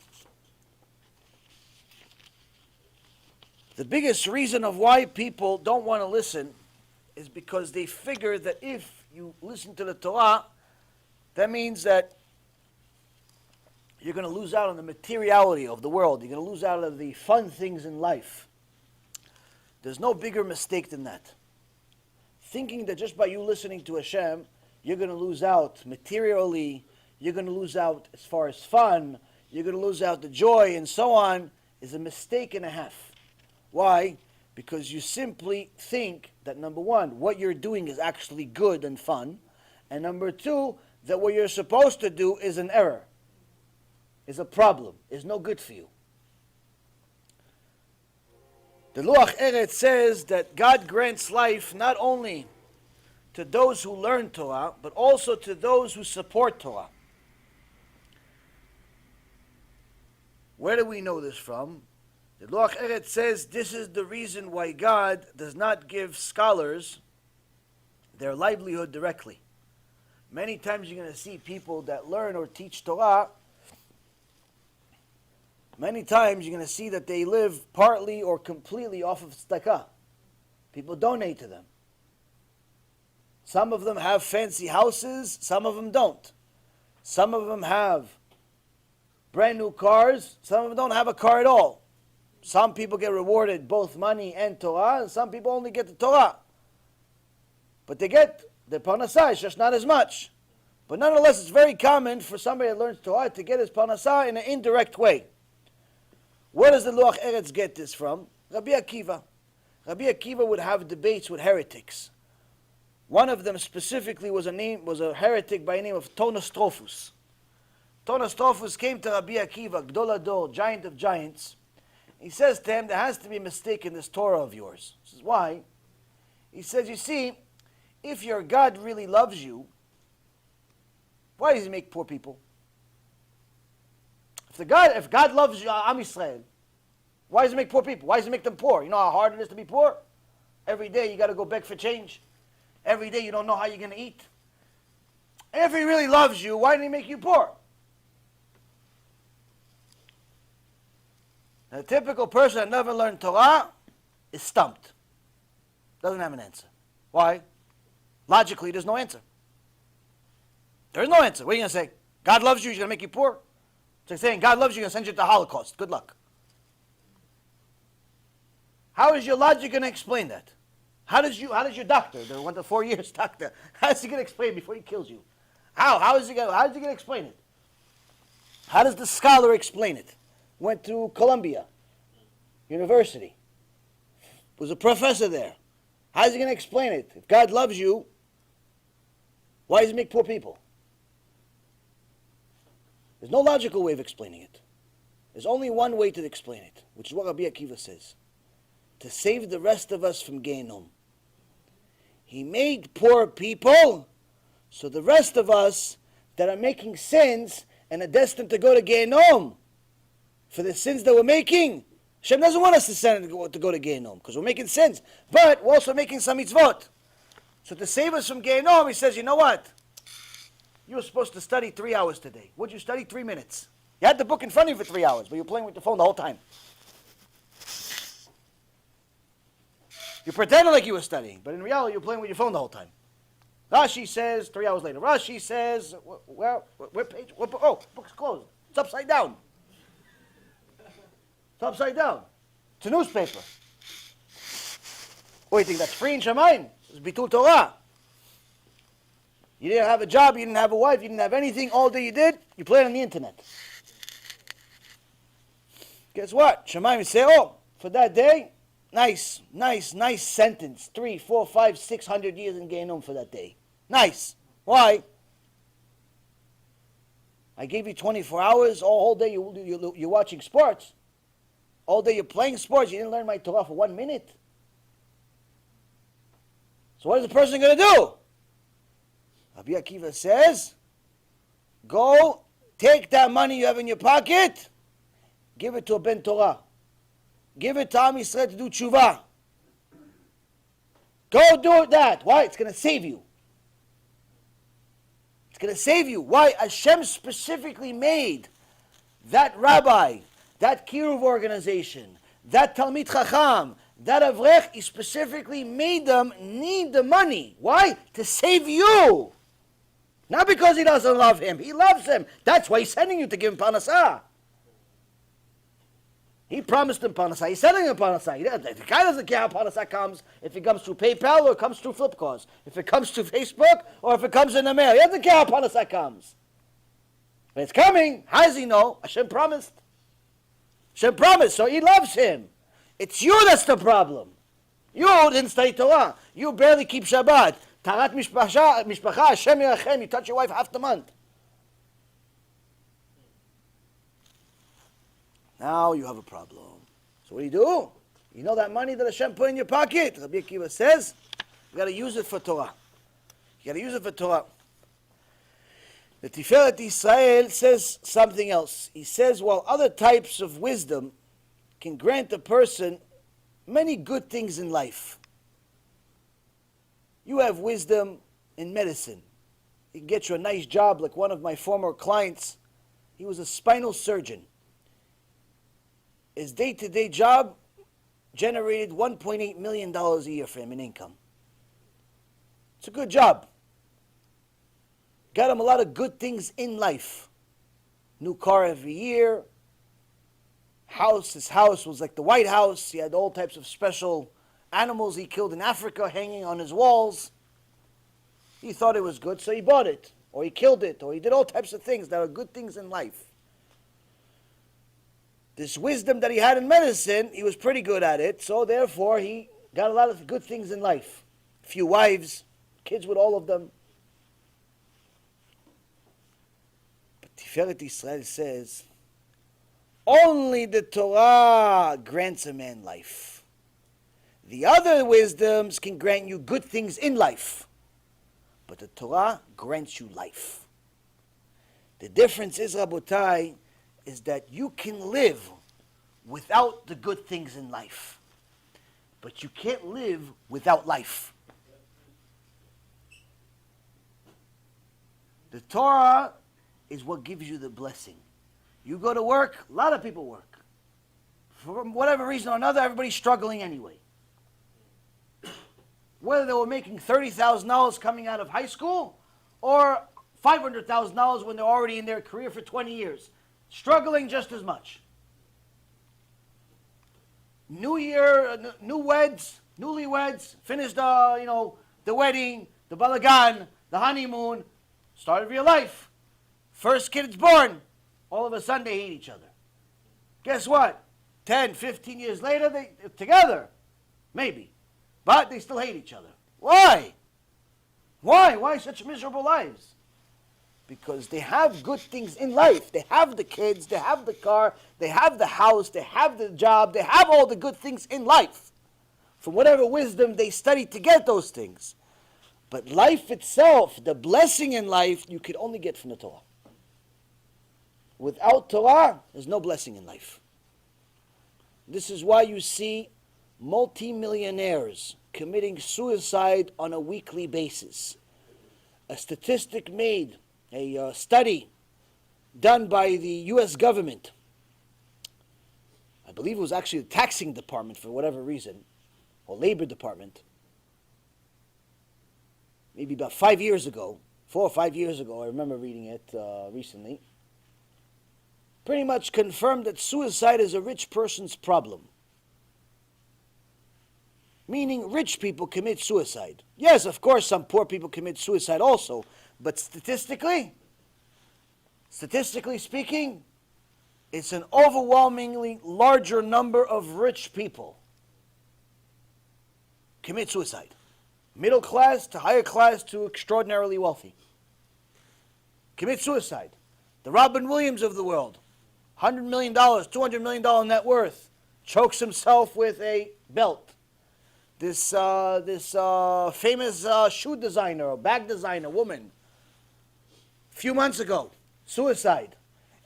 The biggest reason of why people don't want to listen is because they figure that if you listen to the Torah, that means that you're going to lose out on the materiality of the world. You're going to lose out on the fun things in life. There's no bigger mistake than that. Thinking that just by you listening to Hashem, you're going to lose out materially, you're going to lose out as far as fun, you're going to lose out the joy and so on, is a mistake and a half. Why? Because you simply think that, number one, what you're doing is actually good and fun, and number two, that what you're supposed to do is an error, is a problem, is no good for you. The Luach Eretz says that God grants life not only to those who learn Torah, but also to those who support Torah. Where do we know this from? The Luach Eretz says this is the reason why God does not give scholars their livelihood directly. Many times you're going to see people that learn or teach Torah. Many times you're going to see that they live partly or completely off of tzedakah. People donate to them. Some of them have fancy houses, some of them don't. Some of them have brand new cars, some of them don't have a car at all. Some people get rewarded both money and Torah, and some people only get the Torah. But they get the parnassah, it's just not as much. But nonetheless, it's very common for somebody that learns Torah to get his parnassah in an indirect way. Where does the Luach Eretz get this from? Rabbi Akiva. Rabbi Akiva would have debates with heretics. One of them specifically was a heretic by the name of Tonostrophus. Tonostrophus came to Rabbi Akiva, Gdol Ador, giant of giants. He says to him, there has to be a mistake in this Torah of yours. He says, why? He says, you see, if your God really loves you, why does he make poor people? If God loves you, Am Yisrael, why does he make poor people? Why does he make them poor? You know how hard it is to be poor? Every day you got to go beg for change. Every day you don't know how you're going to eat. If he really loves you, why did he make you poor? A typical person that never learned Torah is stumped. Doesn't have an answer. Why? Logically, there's no answer. There is no answer. What are you going to say? God loves you, he's going to make you poor? It's like saying, God loves you, he's going to send you to the Holocaust. Good luck. How is your logic going to explain that? How does your doctor, the 1 to 4 years doctor, how is he going to explain it before he kills you? How is he going to explain it? How does the scholar explain it? Went to Columbia University. Was a professor there. How is he going to explain it? If God loves you, why does he make poor people? There's no logical way of explaining it. There's only one way to explain it, which is what Rabbi Akiva says. To save the rest of us from Gehinnom. He made poor people, so the rest of us that are making sins and are destined to go to Gehinnom, for the sins that we're making, Hashem doesn't want us to go to Gehinnom, because we're making sins, but we're also making some mitzvot. So to save us from Gehenom, he says, you know what? You were supposed to study 3 hours today. What'd you study? 3 minutes. You had the book in front of you for 3 hours, but you were playing with your phone the whole time. You pretended like you were studying, but in reality, you were playing with your phone the whole time. Rashi says, 3 hours later. Rashi says, well, what page? Oh, book's closed. It's upside down. It's upside down. It's a newspaper. Oh, you think that's free in Shamayim? It's Bitul Torah. You didn't have a job, you didn't have a wife, you didn't have anything. All that you did, you played on the internet. Guess what? Shamayim say, oh, for that day, nice sentence. 3, 4, 5, 600 years in Gehenom for that day. Nice. Why? I gave you 24 hours. All day you're watching sports. All day you're playing sports. You didn't learn my Torah for 1 minute. So what is the person going to do? Rabbi Akiva says, go take that money you have in your pocket, give it to a Ben Torah. Give it to Am Yisrael to do tshuva. Go do that. Why? It's going to save you. It's going to save you. Why? Hashem specifically made that rabbi, that KIRUV organization, that Talmid Chacham, that Avrech, he specifically made them need the money. Why? To save you. Not because he doesn't love him. He loves him. That's why he's sending you to give him parnasah. He promised him parnasah. He's sending him parnasah. The guy doesn't care how parnasah comes, if it comes through PayPal or it comes through Flipkart. If it comes through Facebook or if it comes in the mail. He doesn't care how parnasah comes. But it's coming. How does he know? Hashem promised. Hashem promised, so he loves him. It's you that's the problem. You didn't study Torah. You barely keep Shabbat. Tarat mishpacha, Hashem yirachem. You touch your wife half the month. Now you have a problem. So what do? You know that money that Hashem put in your pocket? Rabbi Akiva says, you got to use it for Torah. You got to use it for Torah. The Tiferet Israel says something else. He says, while other types of wisdom can grant a person many good things in life, you have wisdom in medicine. It can get you a nice job, like one of my former clients. He was a spinal surgeon. His day-to-day job generated $1.8 million a year for him in income. It's a good job. Got him a lot of good things in life. New car every year. His house was like the White House. He had all types of special animals he killed in Africa hanging on his walls. He thought it was good, so he bought it. Or he killed it. Or he did all types of things that are good things in life. This wisdom that he had in medicine, he was pretty good at it. So therefore, he got a lot of good things in life. A few wives, kids with all of them. But Tiferet Israel says, only the Torah grants a man life. The other wisdoms can grant you good things in life. But the Torah grants you life. The difference is, Rabotai, is that you can live without the good things in life. But you can't live without life. The Torah is what gives you the blessing. You go to work, a lot of people work. For whatever reason or another, everybody's struggling anyway. Whether they were making $30,000 coming out of high school or $500,000 when they're already in their career for 20 years. Struggling just as much. New year, newlyweds, finished the wedding, the balagan, the honeymoon, start of your life. First kid is born, all of a sudden they hate each other. Guess what? 10, 15 years later, they're together. Maybe. But they still hate each other. Why? Why such miserable lives? Because they have good things in life. They have the kids, they have the car, they have the house, they have the job, they have all the good things in life. From whatever wisdom they study to get those things. But life itself, the blessing in life, you could only get from the Torah. Without Torah, there's no blessing in life. This is why you see multimillionaires committing suicide on a weekly basis. A statistic made, a study done by the U.S. government, I believe it was actually the taxing department for whatever reason, or labor department, maybe about 5 years ago, 4 or 5 years ago, I remember reading it recently, pretty much confirmed that suicide is a rich person's problem. Meaning rich people commit suicide. Yes, of course, some poor people commit suicide also, but statistically speaking, it's an overwhelmingly larger number of rich people commit suicide. Middle class to higher class to extraordinarily wealthy. Commit suicide. The Robin Williams of the world, $100 million, $200 million net worth, chokes himself with a belt. This famous shoe designer or bag designer woman, a few months ago, suicide.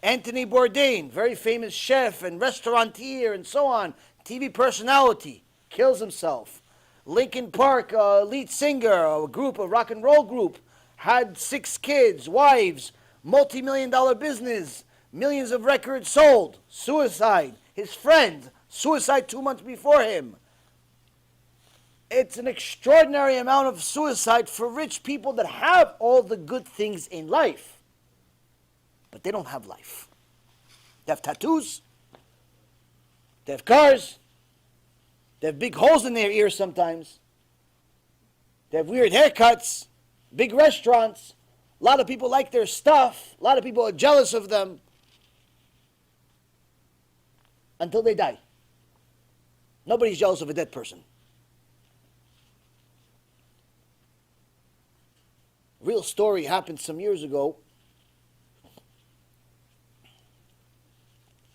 Anthony Bourdain, very famous chef and restaurateur and so on, TV personality, kills himself. Linkin Park, lead singer, a group, a rock and roll group, had 6 kids, wives, multi-million-dollar business, millions of records sold, suicide. His friend, suicide 2 months before him. It's an extraordinary amount of suicide for rich people that have all the good things in life, but they don't have life. They have tattoos, they have cars, they have big holes in their ears sometimes, they have weird haircuts, big restaurants, a lot of people like their stuff, a lot of people are jealous of them, until they die. Nobody's jealous of a dead person. Real story happened some years ago.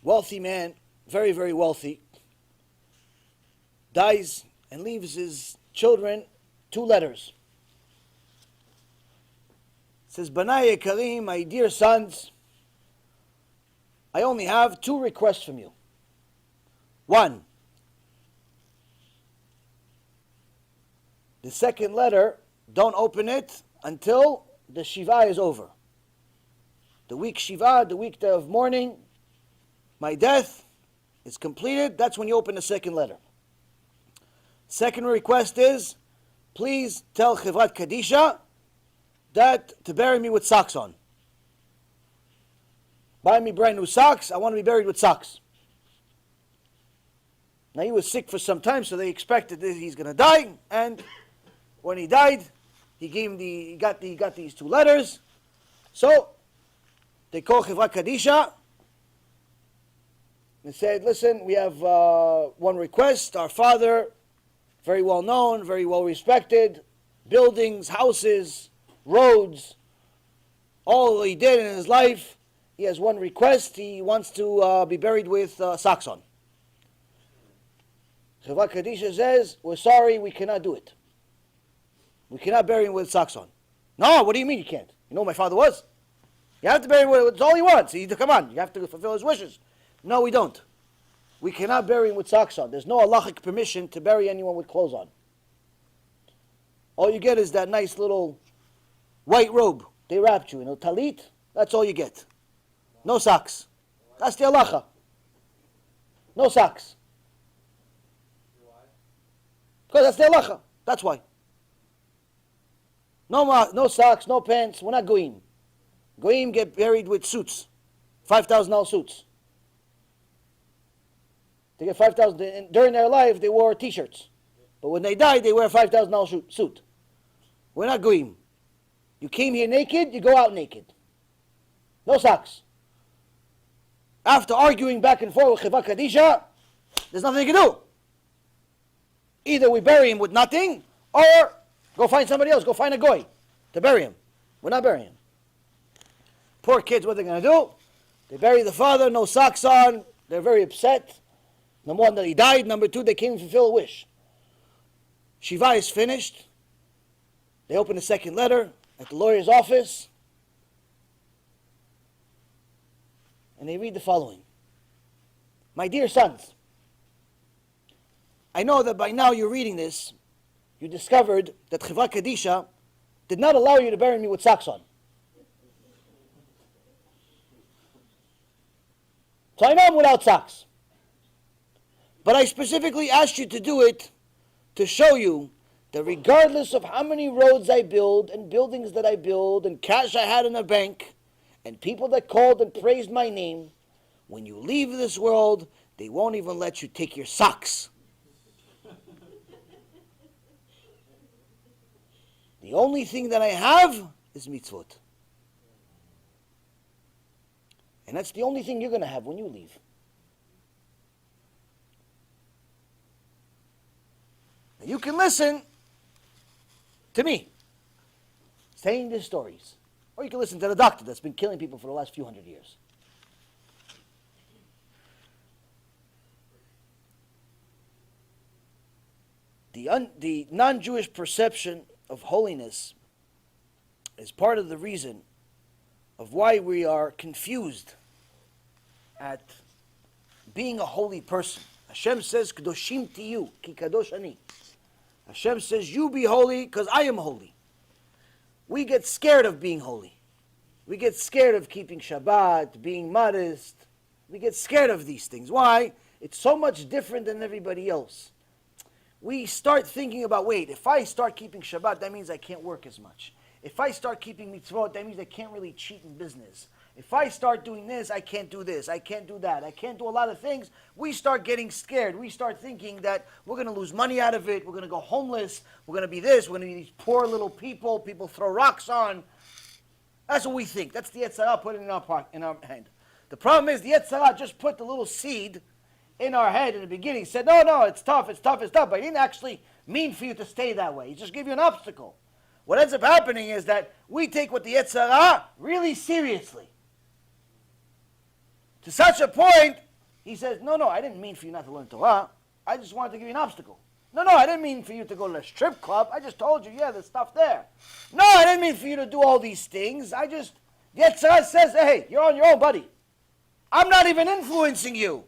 Wealthy man, very, very wealthy, dies and leaves his children 2 letters. It says, Banai Karim, my dear sons, I only have 2 requests from you. 1, the second letter, don't open it until the Shiva is over. The week Shiva, the week of mourning, my death is completed. That's when you open the second letter. Second request is, please tell Chevrat Kadisha that to bury me with socks on. Buy me brand new socks. I want to be buried with socks. Now he was sick for some time, so they expected that he's going to die. And when he died, he got these 2 letters. So they called Chevrat Kadisha and said, listen, we have one request. Our father, very well known, very well respected, buildings, houses, roads, all he did in his life, he has one request. He wants to be buried with socks on. Chevrat Kadisha says, we're sorry, we cannot do it. We cannot bury him with socks on. No, what do you mean you can't? You know who my father was? You have to bury him with, it's all he wants. Come on, you have to fulfill his wishes. No, we don't. We cannot bury him with socks on. There's no halachic permission to bury anyone with clothes on. All you get is that nice little white robe. They wrapped you, talit. That's all you get. No socks. That's the halacha. No socks. Because that's the halacha. That's why. No socks, no pants. We're not goyim. Goyim get buried with suits, $5,000 suits. They get $5,000. During their life, they wore T-shirts, but when they die, they wear a $5,000 suit. We're not goyim. You came here naked, you go out naked. No socks. After arguing back and forth with Chevrat Kadisha, there's nothing you can do. Either we bury him with nothing, or go find somebody else. Go find a goy to bury him. We're not burying him. Poor kids, what they're going to do? They bury the father, no socks on. They're very upset. Number 1, that he died. Number 2, they came to fulfill a wish. Shiva is finished. They open the second letter at the lawyer's office. And they read the following. My dear sons, I know that by now you're reading this, you discovered that Chivra Kadisha did not allow you to bury me with socks on. So I know I'm without socks. But I specifically asked you to do it to show you that regardless of how many roads I build and buildings that I build and cash I had in a bank and people that called and praised my name, when you leave this world, they won't even let you take your socks. The only thing that I have is mitzvot. And that's the only thing you're going to have when you leave. Now you can listen to me saying these stories. Or you can listen to the doctor that's been killing people for the last few hundred years. The non-Jewish perception of holiness is part of the reason of why we are confused at being a holy person. Hashem says, Kadoshim tiyu, ki kadosh ani. Hashem says, you be holy because I am holy. We get scared of being holy. We get scared of keeping Shabbat, being modest. We get scared of these things. Why? It's so much different than everybody else. We start thinking about, wait, if I start keeping Shabbat, that means I can't work as much. If I start keeping mitzvot, that means I can't really cheat in business. If I start doing this, I can't do this, I can't do that, I can't do a lot of things. We start getting scared. We start thinking that we're going to lose money out of it, we're going to go homeless, we're going to be this, we're going to be these poor little people throw rocks on. That's what we think. That's the Yetzer Hara put it in our hand. The problem is the Yetzer Hara just put the little seed in our head in the beginning, said, no, it's tough, but he didn't actually mean for you to stay that way. He just gave you an obstacle. What ends up happening is that we take what the Yetzer Hara really seriously. To such a point, he says, no, I didn't mean for you not to learn Torah. I just wanted to give you an obstacle. No, I didn't mean for you to go to a strip club. I just told you, there's stuff there. No, I didn't mean for you to do all these things. The Yetzer Hara says, hey, you're on your own, buddy. I'm not even influencing you.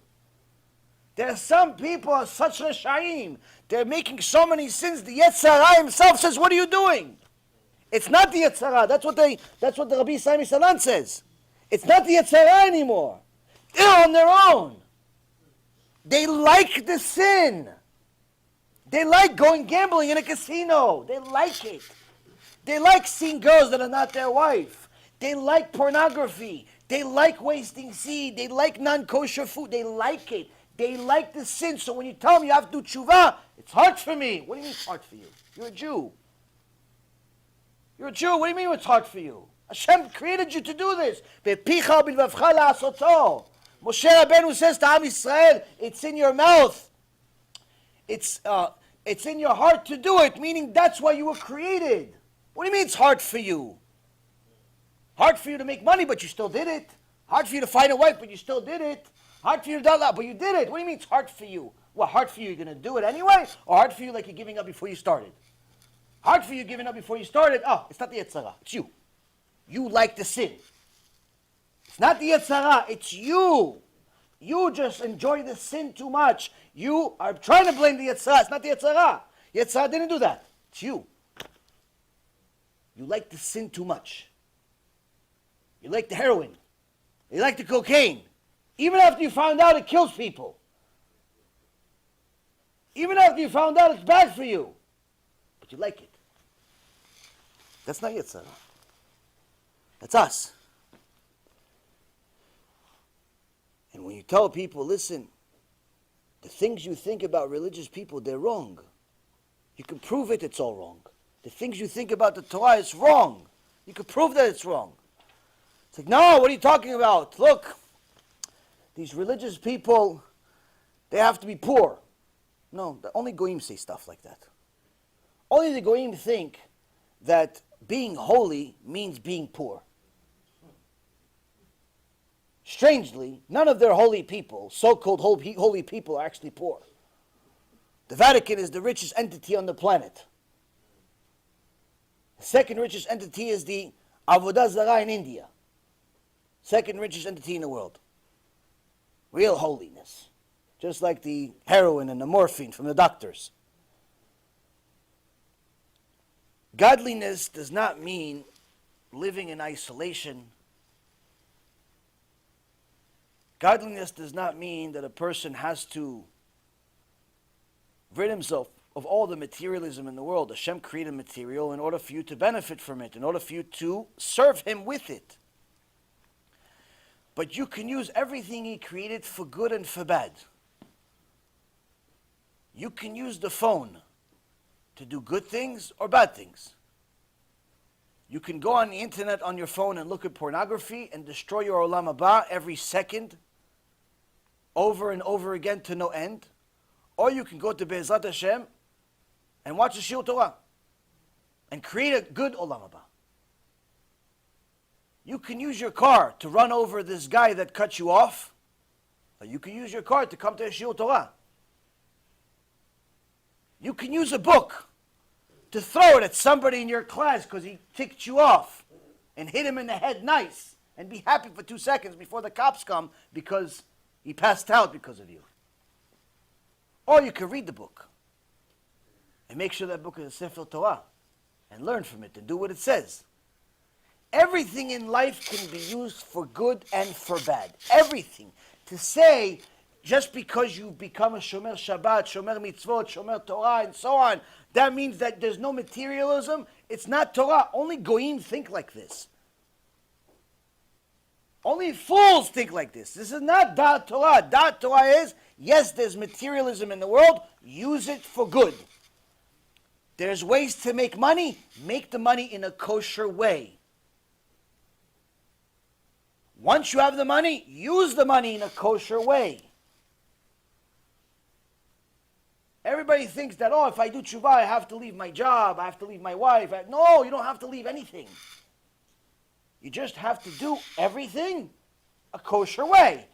There are some people are such Rashayim. They're making so many sins. The Yetzer Hara himself says, what are you doing? It's not the Yetzer Hara. That's what the Rabbi Sami Salan says. It's not the Yetzer Hara anymore. They're on their own. They like the sin. They like going gambling in a casino. They like it. They like seeing girls that are not their wife. They like pornography. They like wasting seed. They like non-kosher food. They like it. They like the sin. So when you tell them you have to do tshuva, it's hard for me. What do you mean it's hard for you? You're a Jew. You're a Jew. What do you mean it's hard for you? Hashem created you to do this. Moshe Rabbeinu says to Am Yisrael, it's in your mouth. It's in your heart to do it, meaning that's why you were created. What do you mean it's hard for you? Hard for you to make money, but you still did it. Hard for you to find a wife, but you still did it. Hard for you to do that, but you did it. What do you mean it's hard for you? What, hard for you, you're going to do it anyway? Or hard for you like you're giving up before you started? Hard for you giving up before you started? Oh, it's not the Yetzer Hara, it's you. You like the sin. It's not the Yetzer Hara, it's you. You just enjoy the sin too much. You are trying to blame the Yetzer Hara. It's not the Yetzer Hara. Yetzer Hara didn't do that. It's you. You like the sin too much. You like the heroin. You like the cocaine. Even after you found out it kills people. Even after you found out it's bad for you. But you like it. That's not Yetzer Hara. That's us. And when you tell people, listen, the things you think about religious people, they're wrong. You can prove it, it's all wrong. The things you think about the Torah, it's wrong. You can prove that it's wrong. It's like, no, what are you talking about? Look, these religious people, they have to be poor. No, only Goyim say stuff like that. Only the Goyim think that being holy means being poor. Strangely, none of their holy people, so-called holy people, are actually poor. The Vatican is the richest entity on the planet. The second richest entity is the Avodah Zarah in India. Second richest entity in the world. Real holiness. just like the heroin and the morphine from the doctors. Godliness does not mean living in isolation. Godliness does not mean that a person has to rid himself of all the materialism in the world. Hashem created material in order for you to benefit from it, in order for you to serve Him with it. But you can use everything He created for good and for bad. You can use the phone to do good things or bad things. You can go on the internet on your phone and look at pornography and destroy your olam haba every second, over and over again to no end. Or you can go to Be'ezrat Hashem and watch a Shiur Torah and create a good olam haba. You can use your car to run over this guy that cut you off, or you can use your car to come to a Shiur Torah. You can use a book to throw it at somebody in your class because he ticked you off and hit him in the head nice and be happy for 2 seconds before the cops come because he passed out because of you. Or you can read the book and make sure that book is a Sefer Torah and learn from it and do what it says. Everything in life can be used for good and for bad. Everything. To say, just because you become a Shomer Shabbat, Shomer Mitzvot, Shomer Torah, and so on, that means that there's no materialism. It's not Torah. Only Goyim think like this. Only fools think like this. This is not Da'at Torah. Da'at Torah is, yes, there's materialism in the world. Use it for good. There's ways to make money. Make the money in a kosher way. Once you have the money, use the money in a kosher way. Everybody thinks that, oh, if I do tshuva, I have to leave my job, I have to leave my wife. No, you don't have to leave anything. You just have to do everything a kosher way.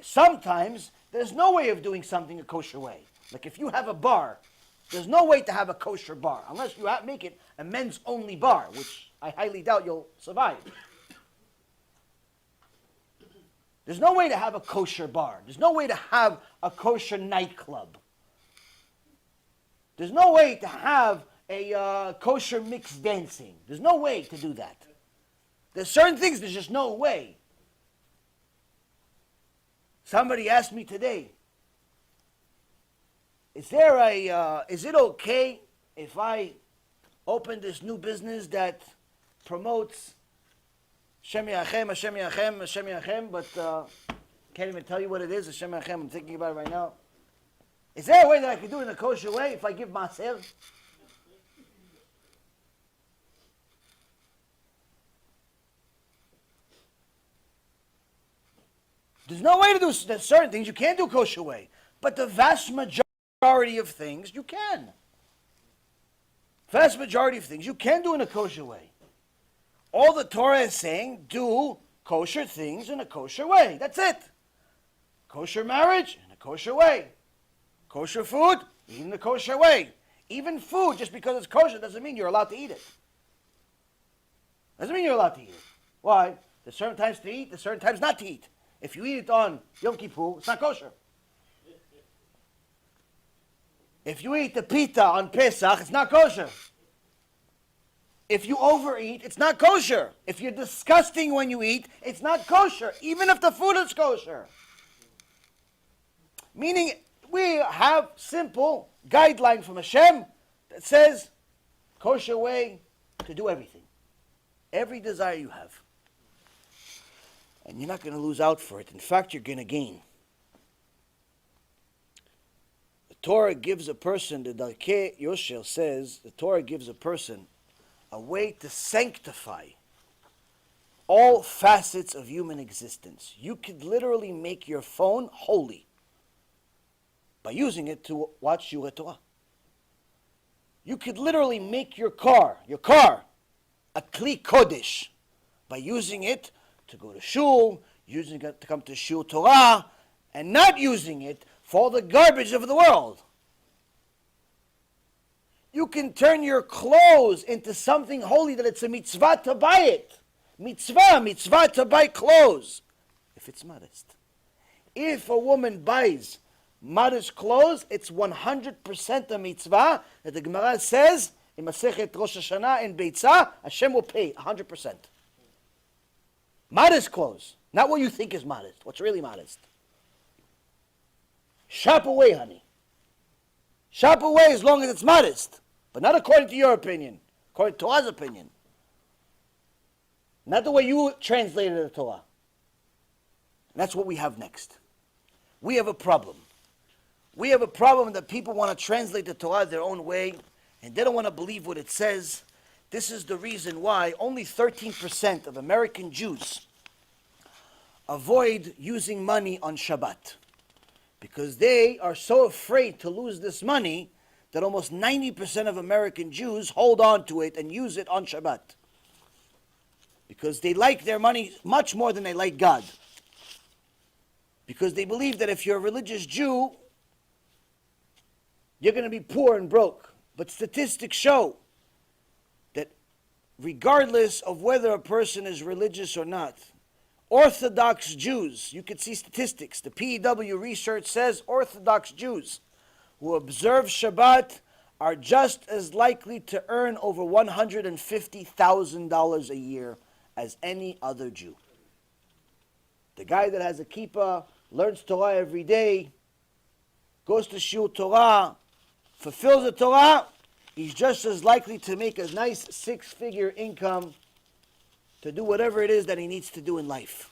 Sometimes there's no way of doing something a kosher way. Like if you have a bar, there's no way to have a kosher bar, unless you make it a men's only bar, which I highly doubt you'll survive. There's no way to have a kosher bar. There's no way to have a kosher nightclub. There's no way to have a kosher mixed dancing. There's no way to do that. There's certain things, there's just no way. Somebody asked me today, is it okay if I open this new business that promotes Hashem Yachem, Hashem Yachem, Hashem Yachem, but can't even tell you what it is, Hashem Yachem, I'm thinking about it right now. Is there a way that I can do it in a kosher way if I give maaser? There's no way to do certain things you can't do kosher way. But the vast majority of things you can. Vast majority of things you can do in a kosher way. All the Torah is saying, do kosher things in a kosher way. That's it. Kosher marriage in a kosher way. Kosher food, eat in the kosher way. Even food, just because it's kosher, doesn't mean you're allowed to eat it. Doesn't mean you're allowed to eat it. Why? There's certain times to eat, there's certain times not to eat. If you eat it on Yom Kippur, it's not kosher. If you eat the pita on Pesach, it's not kosher. If you overeat, it's not kosher. If you're disgusting when you eat, it's not kosher, even if the food is kosher. Meaning, we have simple guideline from Hashem that says kosher way to do everything. Every desire you have. And you're not going to lose out for it. In fact, you're going to gain. The Torah gives a person, the Darkei Yosher says, the Torah gives a person a way to sanctify all facets of human existence. You could literally make your phone holy by using it to watch Shiur Torah. You could literally make your car, a Kli Kodesh by using it to go to shul, using it to come to Shiur Torah, and not using it for all the garbage of the world. You can turn your clothes into something holy that it's a mitzvah to buy it. Mitzvah to buy clothes, if it's modest. If a woman buys modest clothes, it's 100% a mitzvah that the Gemara says in Masechet Rosh Hashanah in Beitzah, Hashem will pay 100%. Modest clothes, not what you think is modest, what's really modest. Shop away, honey. Shop away as long as it's modest, but not according to your opinion, according to Torah's opinion. Not the way you translated the Torah. And that's what we have next. We have a problem. We have a problem that people want to translate the Torah their own way, and they don't want to believe what it says. This is the reason why only 13% of American Jews avoid using money on Shabbat. Because they are so afraid to lose this money that almost 90% of American Jews hold on to it and use it on Shabbat. Because they like their money much more than they like God. Because they believe that if you're a religious Jew, you're going to be poor and broke. But statistics show that regardless of whether a person is religious or not, Orthodox Jews, you could see statistics. The PEW research says Orthodox Jews who observe Shabbat are just as likely to earn over $150,000 a year as any other Jew. The guy that has a kippah, learns Torah every day, goes to Shiur Torah, fulfills the Torah, he's just as likely to make a nice six-figure income to do whatever it is that he needs to do in life.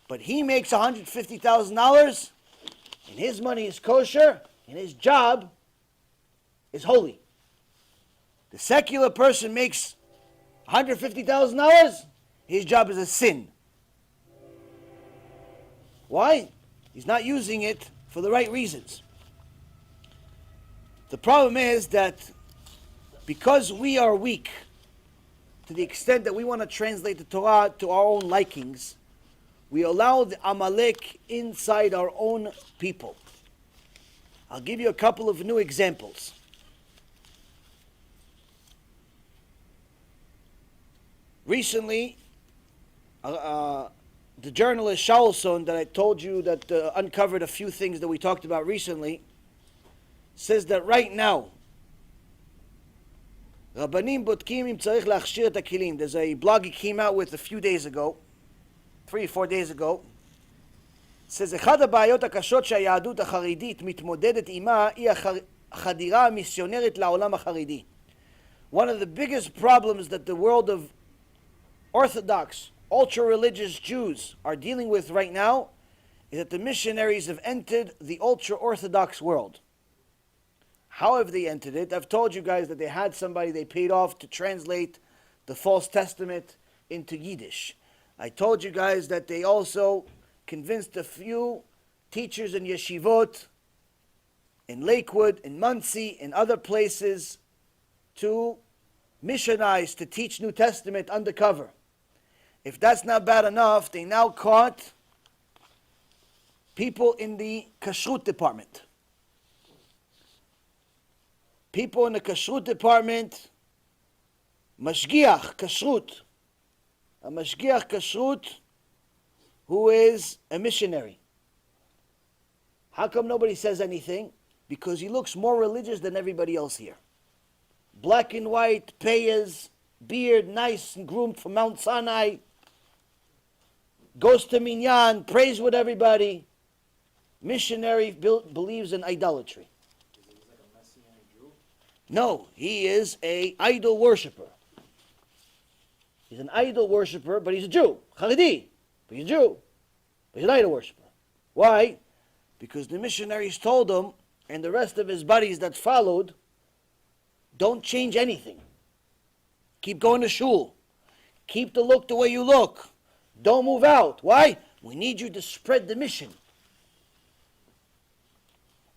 But he makes $150,000, and his money is kosher, and his job is holy. The secular person makes $150,000, his job is a sin. Why? He's not using it for the right reasons. The problem is that because we are weak, to the extent that we want to translate the Torah to our own likings, we allow the Amalek inside our own people. I'll give you a couple of new examples. Recently, the journalist Shaulson that I told you that uncovered a few things that we talked about recently, says that right now, Rabbanim botkim im tzarich lachshir et hakelim. There's a blog he came out with a few days ago, 3 or 4 days ago. It says, אחד הבעיות הקשות שהיהדות החרדית מתמודדת עימה היא החדירה המיסיונרית לעולם החרדי. One of the biggest problems that the world of Orthodox, ultra-religious Jews are dealing with right now is that the missionaries have entered the ultra-Orthodox world. How have they entered it? I've told you guys that they had somebody they paid off to translate the False Testament into Yiddish. I told you guys that they also convinced a few teachers in yeshivot, in Lakewood, in Muncie, in other places, to missionize, to teach New Testament undercover. If that's not bad enough, they now caught people in the kashrut department. People in the kashrut department, mashgiach kashrut, a mashgiach kashrut who is a missionary. How come nobody says anything? Because he looks more religious than everybody else here. Black and white, payas, beard, nice and groomed from Mount Sinai, goes to minyan, prays with everybody. Missionary believes in idolatry. No, he is an idol worshiper. He's an idol worshiper, but he's a Jew. Haredi. But he's a Jew. But he's an idol worshiper. Why? Because the missionaries told him, and the rest of his buddies that followed, don't change anything. Keep going to shul. Keep the look the way you look. Don't move out. Why? We need you to spread the mission.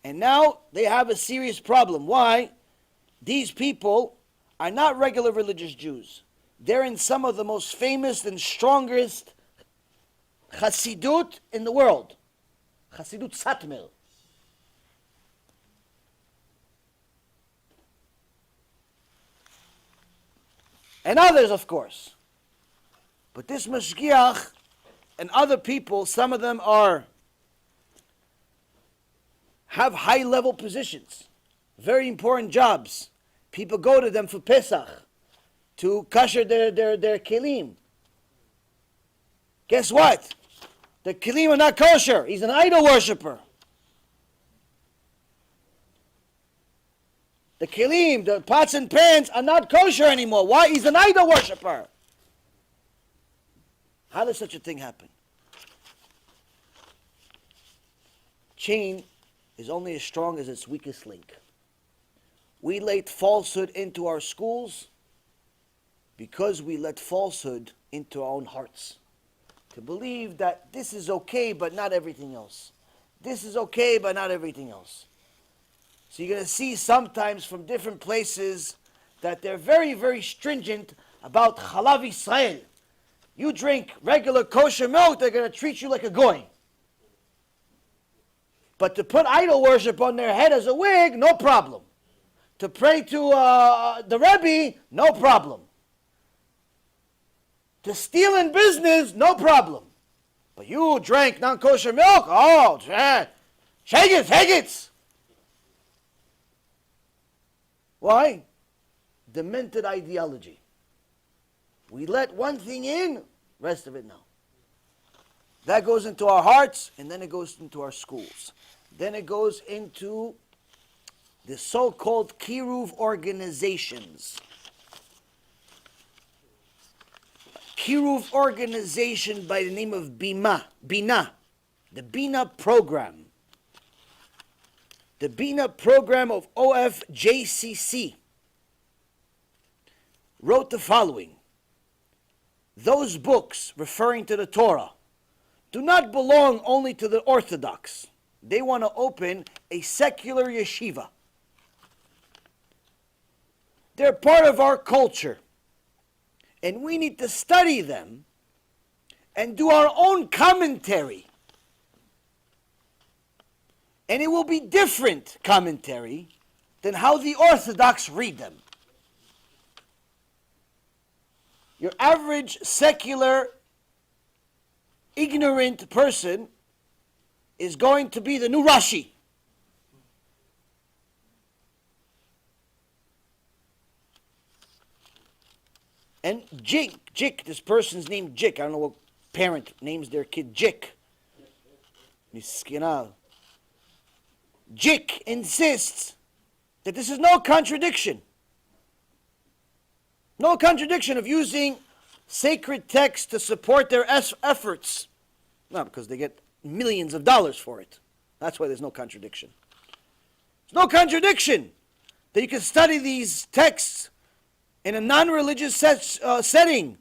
And now they have a serious problem. Why? These people are not regular religious Jews. They're in some of the most famous and strongest Chassidut in the world. Chassidut Satmar. And others, of course. But this Mashgiach and other people, some of them are have high-level positions, very important jobs. People go to them for Pesach, to kasher their kelim. Guess what? The kelim are not kosher. He's an idol worshiper. The kelim, the pots and pans are not kosher anymore. Why? He's an idol worshiper. How does such a thing happen? Chain is only as strong as its weakest link. We let falsehood into our schools because we let falsehood into our own hearts. To believe that this is okay, but not everything else. This is okay, but not everything else. So you're going to see sometimes from different places that they're very, very stringent about Chalav Yisrael. You drink regular kosher milk, they're going to treat you like a goy. But to put idol worship on their head as a wig, no problem. To pray to the Rebbe, no problem. To steal in business, no problem. But you drank non-kosher milk? Oh, shake it. Why? Demented ideology. We let one thing in, rest of it no. That goes into our hearts, and then it goes into our schools. Then it goes into the so-called KIRUV organizations. KIRUV organization by the name of Bina, the Bina program. The Bina program of OFJCC wrote the following: those books referring to the Torah do not belong only to the Orthodox. They want to open a secular yeshiva. They're part of our culture. And we need to study them and do our own commentary. And it will be different commentary than how the Orthodox read them. Your average secular, ignorant person is going to be the new Rashi. And Jik, this person's named Jik. I don't know what parent names their kid Jik. Miskinal. Jik insists that this is no contradiction. No contradiction of using sacred texts to support their efforts. No, because they get millions of dollars for it. That's why there's no contradiction. There's no contradiction that you can study these texts in a non-religious setting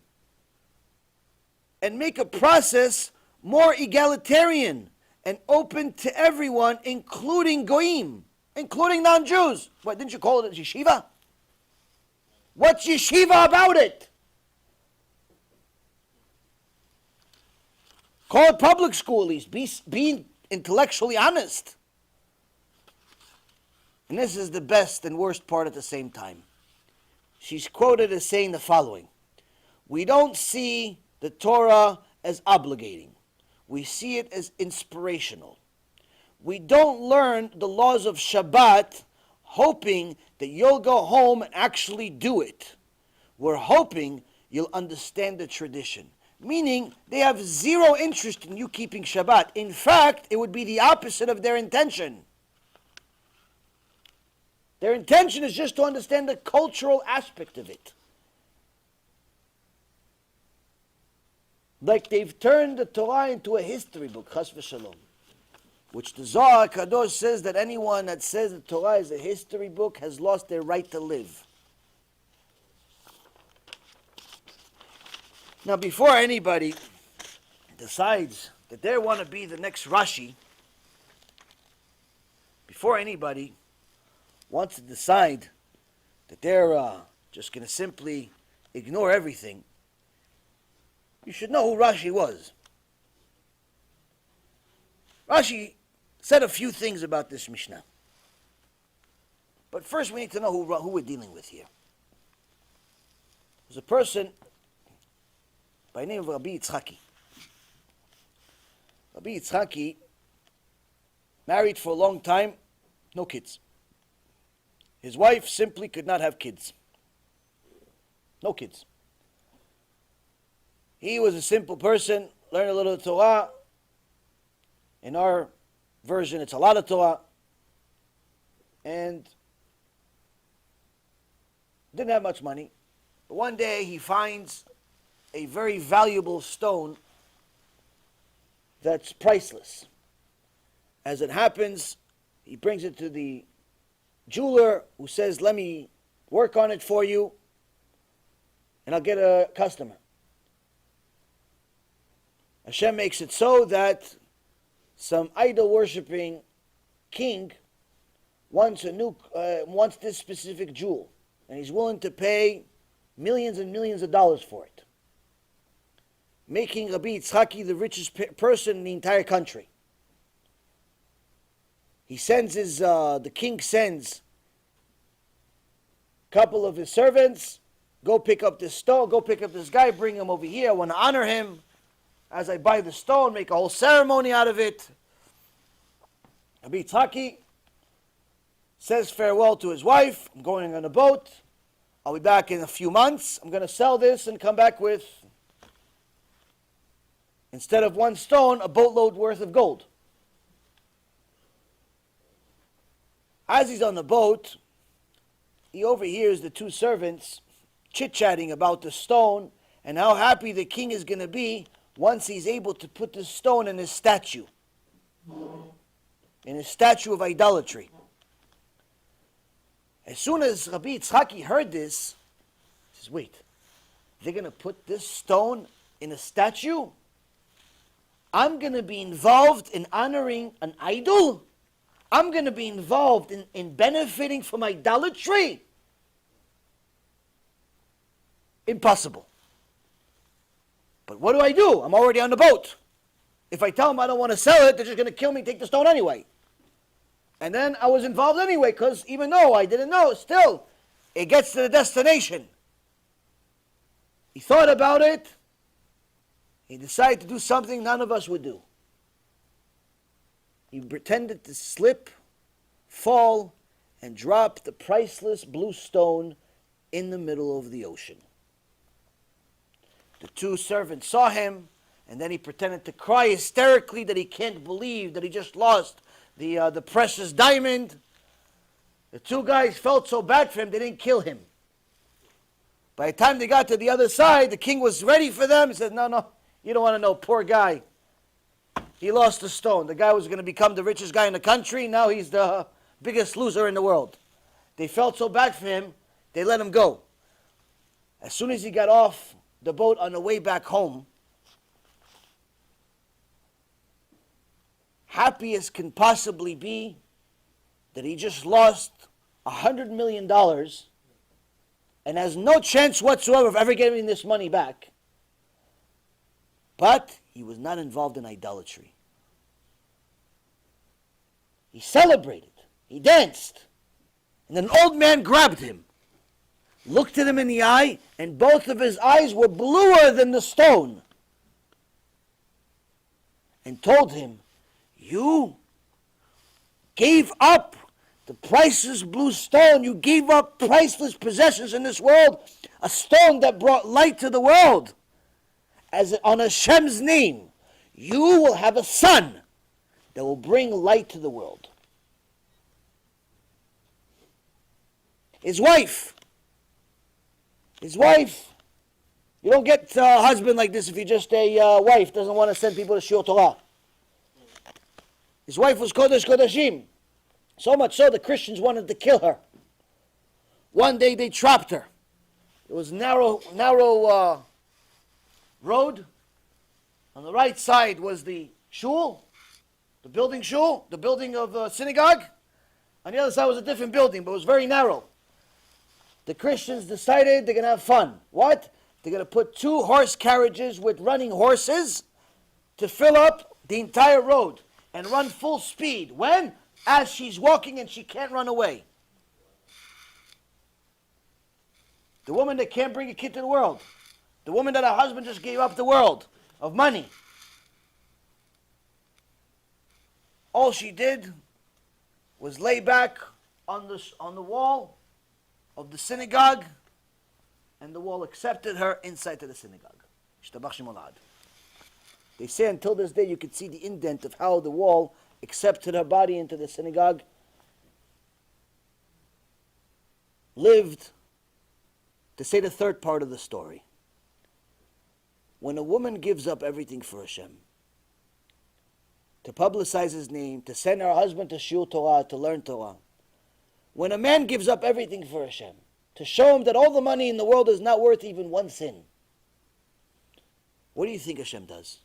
and make a process more egalitarian and open to everyone, including goyim, including non-Jews. What, didn't you call it a yeshiva? What's yeshiva about it? Call it public school at least. Be intellectually honest. And this is the best and worst part at the same time. She's quoted as saying the following: we don't see the Torah as obligating. We see it as inspirational. We don't learn the laws of Shabbat hoping that you'll go home and actually do it. We're hoping you'll understand the tradition. Meaning, they have zero interest in you keeping Shabbat. In fact, it would be the opposite of their intention. Their intention is just to understand the cultural aspect of it. Like they've turned the Torah into a history book, chas v'shalom, which the Zohar Kadosh says that anyone that says the Torah is a history book has lost their right to live. Now, before anybody decides that they want to be the next Rashi, before anybody wants to decide that they're just going to simply ignore everything, you should know who Rashi was. Rashi said a few things about this Mishnah. But first we need to know who we're dealing with here. There's a person by the name of Rabbi Yitzchaki. Rabbi Yitzchaki married for a long time, no kids. His wife simply could not have kids. No kids. He was a simple person, learned a little Torah. In our version, it's a lot of Torah. And didn't have much money. But one day he finds a very valuable stone that's priceless. As it happens, he brings it to the jeweler, who says, let me work on it for you, and I'll get a customer. Hashem makes it so that some idol-worshipping king wants this specific jewel, and he's willing to pay millions and millions of dollars for it, making Rabbi Yitzchaki the richest person in the entire country. The king sends a couple of his servants, go pick up this stone, go pick up this guy, bring him over here, I want to honor him. As I buy the stone, make a whole ceremony out of it. Rabbi Yitzchaki says farewell to his wife. I'm going on a boat. I'll be back in a few months. I'm going to sell this and come back with, instead of one stone, a boatload worth of gold. As he's on the boat, he overhears the two servants chit-chatting about the stone and how happy the king is going to be once he's able to put the stone in his statue of idolatry. As soon as Rabbi Yitzchaki heard this, he says, wait, they're going to put this stone in a statue? I'm going to be involved in honoring an idol? I'm going to be involved in benefiting from idolatry? Impossible. But what do? I'm already on the boat. If I tell them I don't want to sell it, they're just going to kill me and take the stone anyway. And then I was involved anyway, because even though I didn't know, still, it gets to the destination. He thought about it. He decided to do something none of us would do. He pretended to slip, fall, and drop the priceless blue stone in the middle of the ocean. The two servants saw him, and then he pretended to cry hysterically that he can't believe that he just lost the precious diamond. The two guys felt so bad for him, they didn't kill him. By the time they got to the other side, the king was ready for them. He said, no, you don't want to know, poor guy. He lost the stone. The guy was going to become the richest guy in the country. Now he's the biggest loser in the world. They felt so bad for him, they let him go. As soon as he got off the boat on the way back home, happy as can possibly be that he just lost $100 million and has no chance whatsoever of ever getting this money back. But he was not involved in idolatry. He celebrated. He danced. And an old man grabbed him, looked at him in the eye, and both of his eyes were bluer than the stone, and told him, you gave up the priceless blue stone. You gave up priceless possessions in this world, a stone that brought light to the world. As on Hashem's name, you will have a son that will bring light to the world. His wife, you don't get a husband like this if you're just a wife, doesn't want to send people to Shiur Torah. His wife was Kodesh Kodashim. So much so the Christians wanted to kill her. One day they trapped her. It was narrow road. On the right side was the shul, the building of a synagogue. On the other side was a different building, but it was very narrow. The Christians decided they're going to have fun. What? They're going to put 2 horse carriages with running horses to fill up the entire road and run full speed. When? As she's walking and she can't run away. The woman that can't bring a kid to the world. The woman that her husband just gave up the world of money. All she did was lay back on the wall of the synagogue, and the wall accepted her inside to the synagogue. They say until this day you could see the indent of how the wall accepted her body into the synagogue. Lived to say the third part of the story. When a woman gives up everything for Hashem, to publicize his name, to send her husband to Shiur Torah, to learn Torah, when a man gives up everything for Hashem, to show him that all the money in the world is not worth even one sin, what do you think Hashem does?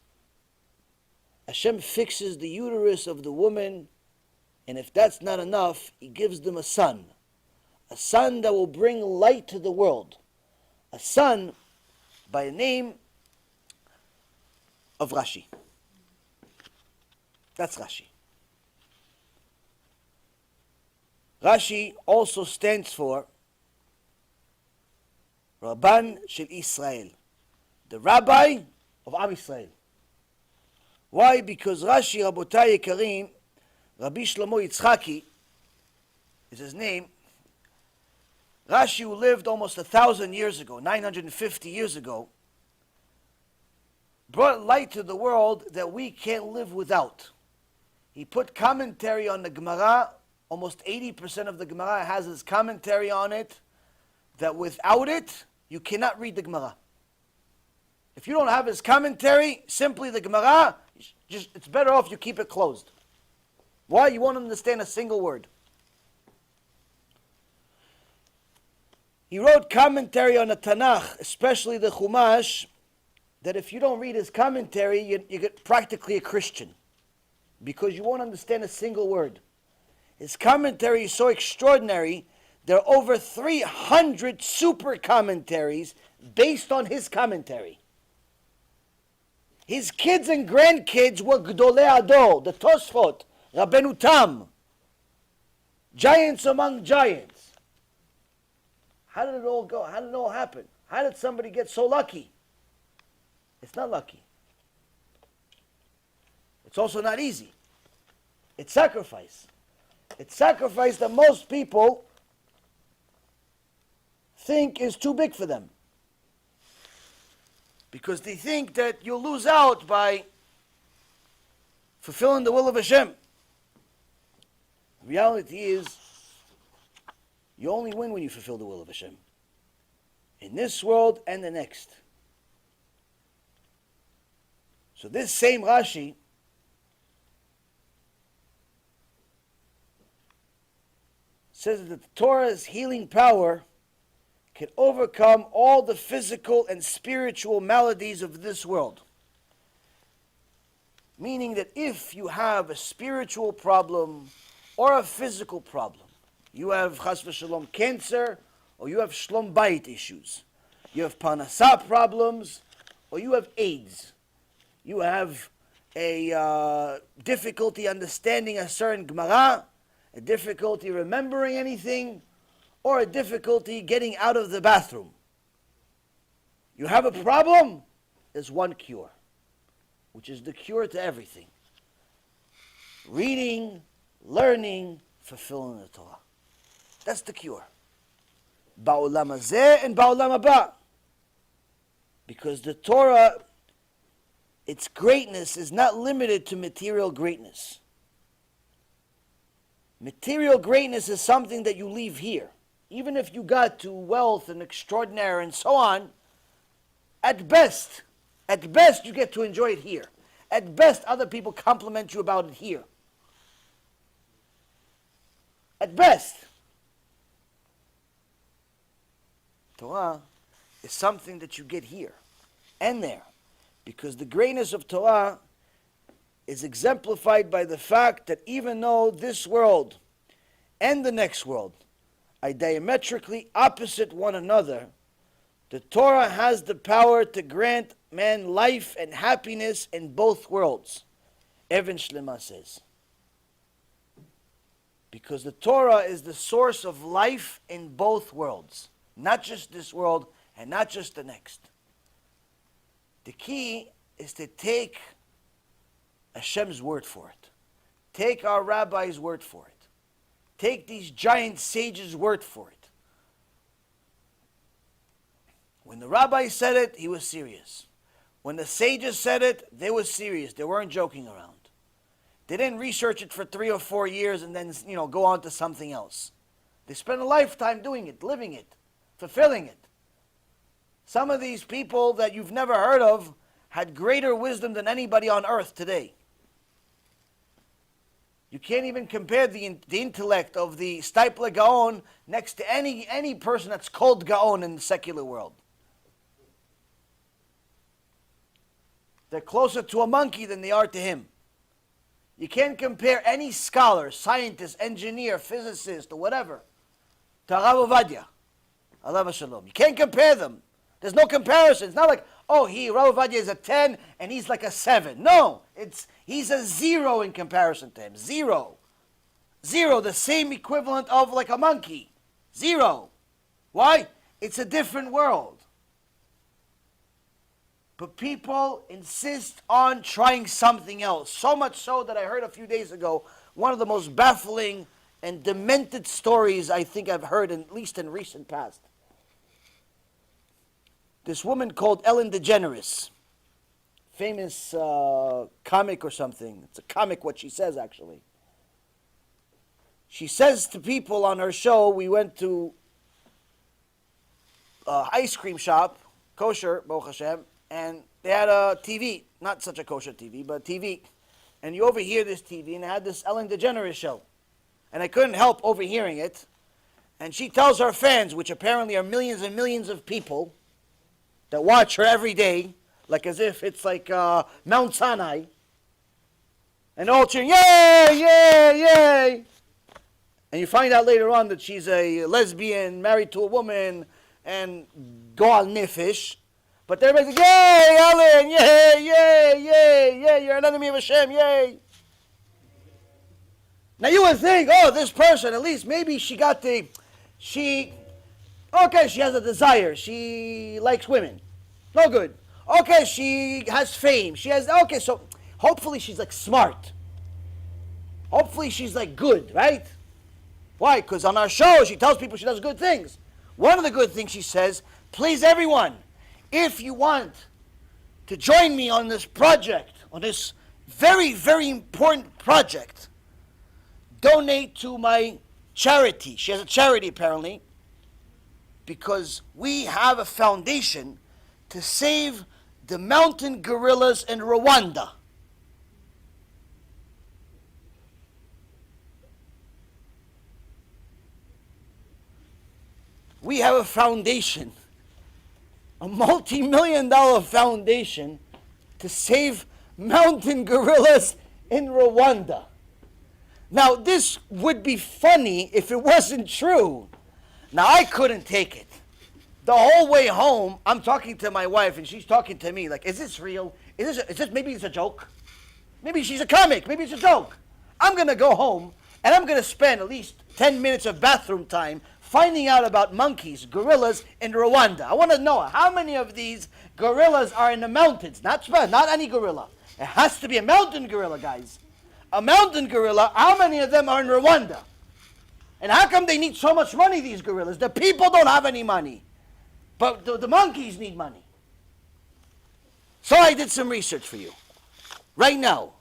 Hashem fixes the uterus of the woman, and if that's not enough, He gives them a son that will bring light to the world, a son by the name of Rashi. That's Rashi. Rashi also stands for Rabban Shel Israel, the rabbi of Am Yisrael. Why? Because Rashi, Rabotai Yekarim, Rabbi Shlomo Yitzchaki is his name. Rashi, who lived almost 1,000 years ago, 950 years ago, brought light to the world that we can't live without. He put commentary on the Gemara. Almost 80% of the Gemara has his commentary on it, that without it, you cannot read the Gemara. If you don't have his commentary, simply the Gemara, it's better off you keep it closed. Why? You won't understand a single word. He wrote commentary on the Tanakh, especially the Chumash, that if you don't read his commentary, you get practically a Christian, because you won't understand a single word. His commentary is so extraordinary, there are over 300 super commentaries based on his commentary. His kids and grandkids were Gdolei Ador, the Tosfot, Rabbeinu Tam, giants among giants. How did it all go? How did it all happen? How did somebody get so lucky? It's not lucky. It's also not easy. It's sacrifice. It's sacrifice that most people think is too big for them, because they think that you'll lose out by fulfilling the will of Hashem. The reality is, you only win when you fulfill the will of Hashem, in this world and the next. So this same Rashi says that the Torah's healing power can overcome all the physical and spiritual maladies of this world. Meaning that if you have a spiritual problem or a physical problem, you have chas v'shalom cancer, or you have shlom bayit issues, you have parnasah problems, or you have AIDS, you have a difficulty understanding a certain Gemara, a difficulty remembering anything, or a difficulty getting out of the bathroom. You have a problem, there's one cure, which is the cure to everything. Reading, learning, fulfilling the Torah. That's the cure. Ba'olam hazeh and ba'olam haba. Because the Torah, its greatness is not limited to material greatness. Material greatness is something that you leave here. Even if you got to wealth and extraordinary and so on, at best you get to enjoy it here. At best, other people compliment you about it here. At best. Torah is something that you get here and there, because the greatness of Torah is exemplified by the fact that even though this world and the next world are diametrically opposite one another, the Torah has the power to grant man life and happiness in both worlds. Even Shlema says. Because the Torah is the source of life in both worlds. Not just this world and not just the next. The key is to take Hashem's word for it. Take our rabbi's word for it. Take these giant sages' word for it. When the rabbi said it, he was serious. When the sages said it, they were serious. They weren't joking around. They didn't research it for 3 or 4 years and then, go on to something else. They spent a lifetime doing it, living it, fulfilling it. Some of these people that you've never heard of had greater wisdom than anybody on earth today. You can't even compare the intellect of the Steipler Gaon next to any person that's called Gaon in the secular world. They're closer to a monkey than they are to him. You can't compare any scholar, scientist, engineer, physicist, or whatever to Rav Ovadia, alav shalom. You can't compare them. There's no comparison. It's not like, Rav Ovadia is a 10 and he's like a 7. No, he's a 0 in comparison to him. 0. 0, the same equivalent of like a monkey. 0. Why? It's a different world. But people insist on trying something else. So much so that I heard a few days ago, one of the most baffling and demented stories I think I've heard, at least in recent past. This woman called Ellen DeGeneres, famous comic or something. It's a comic what she says, actually. She says to people on her show, we went to an ice cream shop, kosher, Baruch Hashem, and they had a TV, not such a kosher TV, but a TV. And you overhear this TV, and they had this Ellen DeGeneres show. And I couldn't help overhearing it. And she tells her fans, which apparently are millions and millions of people, that watch her every day, like as if it's like Mount Sinai, and all cheering, yay, yay, yay. And you find out later on that she's a lesbian, married to a woman, and goal nefesh. But everybody's like, yay, Ellen, yay, yay, yay, yay, you're an enemy of Hashem, yay. Now you would think, this person, at least maybe she has a desire. She likes women. No good. Okay, she has fame. So hopefully she's like smart. Hopefully she's like good, right? Why? Because on our show she tells people she does good things. One of the good things she says, please everyone, if you want to join me on this project, on this very, very important project, donate to my charity. She has a charity apparently, because we have a foundation to save the mountain gorillas in Rwanda. We have a foundation, a multi-million-dollar foundation to save mountain gorillas in Rwanda. Now, this would be funny if it wasn't true. Now, I couldn't take it. The whole way home, I'm talking to my wife, and she's talking to me like, is this real? Maybe it's a joke? Maybe she's a comic. Maybe it's a joke. I'm going to go home, and I'm going to spend at least 10 minutes of bathroom time finding out about monkeys, gorillas in Rwanda. I want to know how many of these gorillas are in the mountains. Not any gorilla. It has to be a mountain gorilla, guys. A mountain gorilla, how many of them are in Rwanda? And how come they need so much money, these gorillas? The people don't have any money. But the monkeys need money. So I did some research for you. Right now,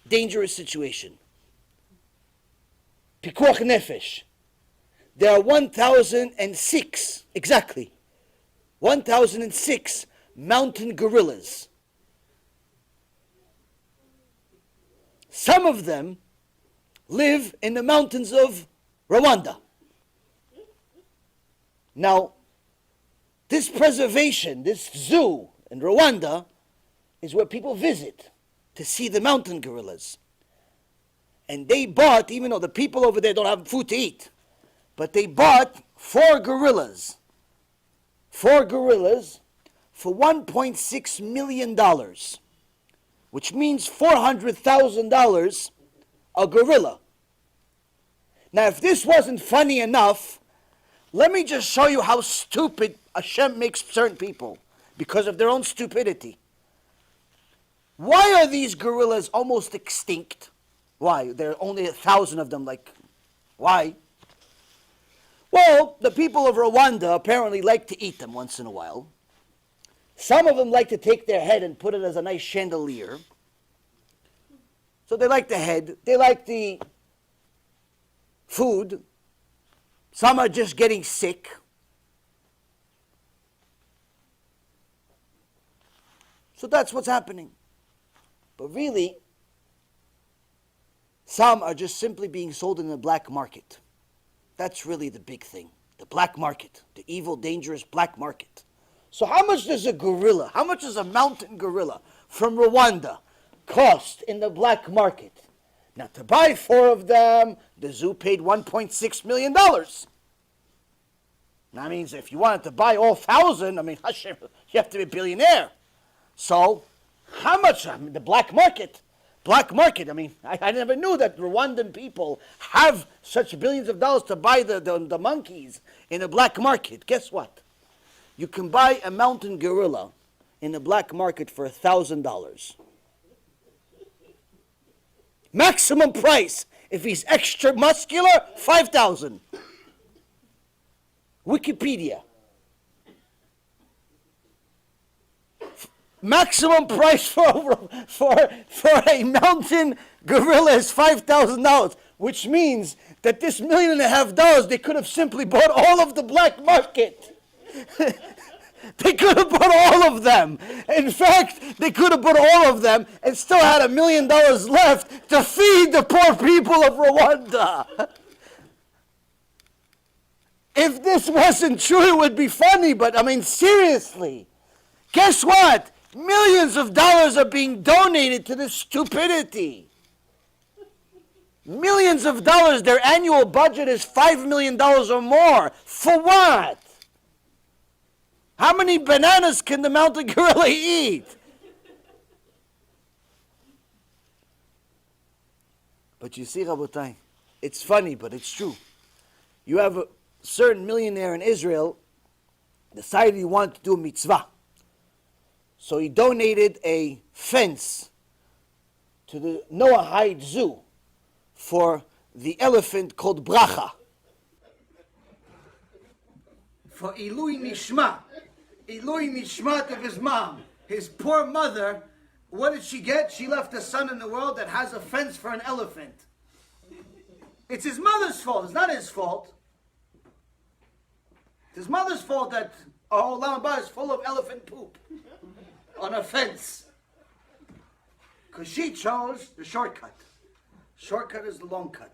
dangerous situation. Pikuach nefesh. There are 1,006, exactly, 1,006 mountain gorillas. Some of them live in the mountains of Rwanda. Now, this preservation, this zoo in Rwanda, is where people visit to see the mountain gorillas. And they bought, even though the people over there don't have food to eat, but they bought 4 gorillas. 4 gorillas for $1.6 million, which means $400,000 a gorilla. Now, if this wasn't funny enough, let me just show you how stupid Hashem makes certain people because of their own stupidity. Why are these gorillas almost extinct? Why? There are only 1,000 of them. Like, why? Well, the people of Rwanda apparently like to eat them once in a while. Some of them like to take their head and put it as a nice chandelier. So they like the head. They like the food. Some are just getting sick. So that's what's happening. But really, some are just simply being sold in the black market. That's really the big thing. The black market. The evil, dangerous black market. So how much does a gorilla, how much does a mountain gorilla from Rwanda cost in the black market? Now to buy 4 of them, the zoo paid $1.6 million. That means if you wanted to buy all 1,000, I mean, Hashem, you have to be a billionaire. So, how much? I mean, the black market. I mean, I never knew that Rwandan people have such billions of dollars to buy the monkeys in a black market. Guess what? You can buy a mountain gorilla in the black market for $1,000. Maximum price. If he's extra muscular, $5,000. Wikipedia. Maximum price for a mountain gorilla is $5,000, which means that this $1.5 million they could have simply bought all of the black market. They could have bought all of them. In fact, they could have bought all of them and still had $1 million left to feed the poor people of Rwanda. If this wasn't true, it would be funny, but I mean, seriously. Guess what? Millions of dollars are being donated to this stupidity. Millions of dollars. Their annual budget is $5 million or more. For what? How many bananas can the mountain gorilla eat? But you see, Rabotai, it's funny, but it's true. You have a certain millionaire in Israel decided he wanted to do a mitzvah. So he donated a fence to the Noahide Zoo for the elephant called Bracha. For Ilui Nishmat of his mom. His poor mother, what did she get? She left a son in the world that has a fence for an elephant. It's his mother's fault. It's not his fault. It's his mother's fault that our whole Olam is full of elephant poop on a fence. Because she chose the shortcut. Shortcut is the long cut.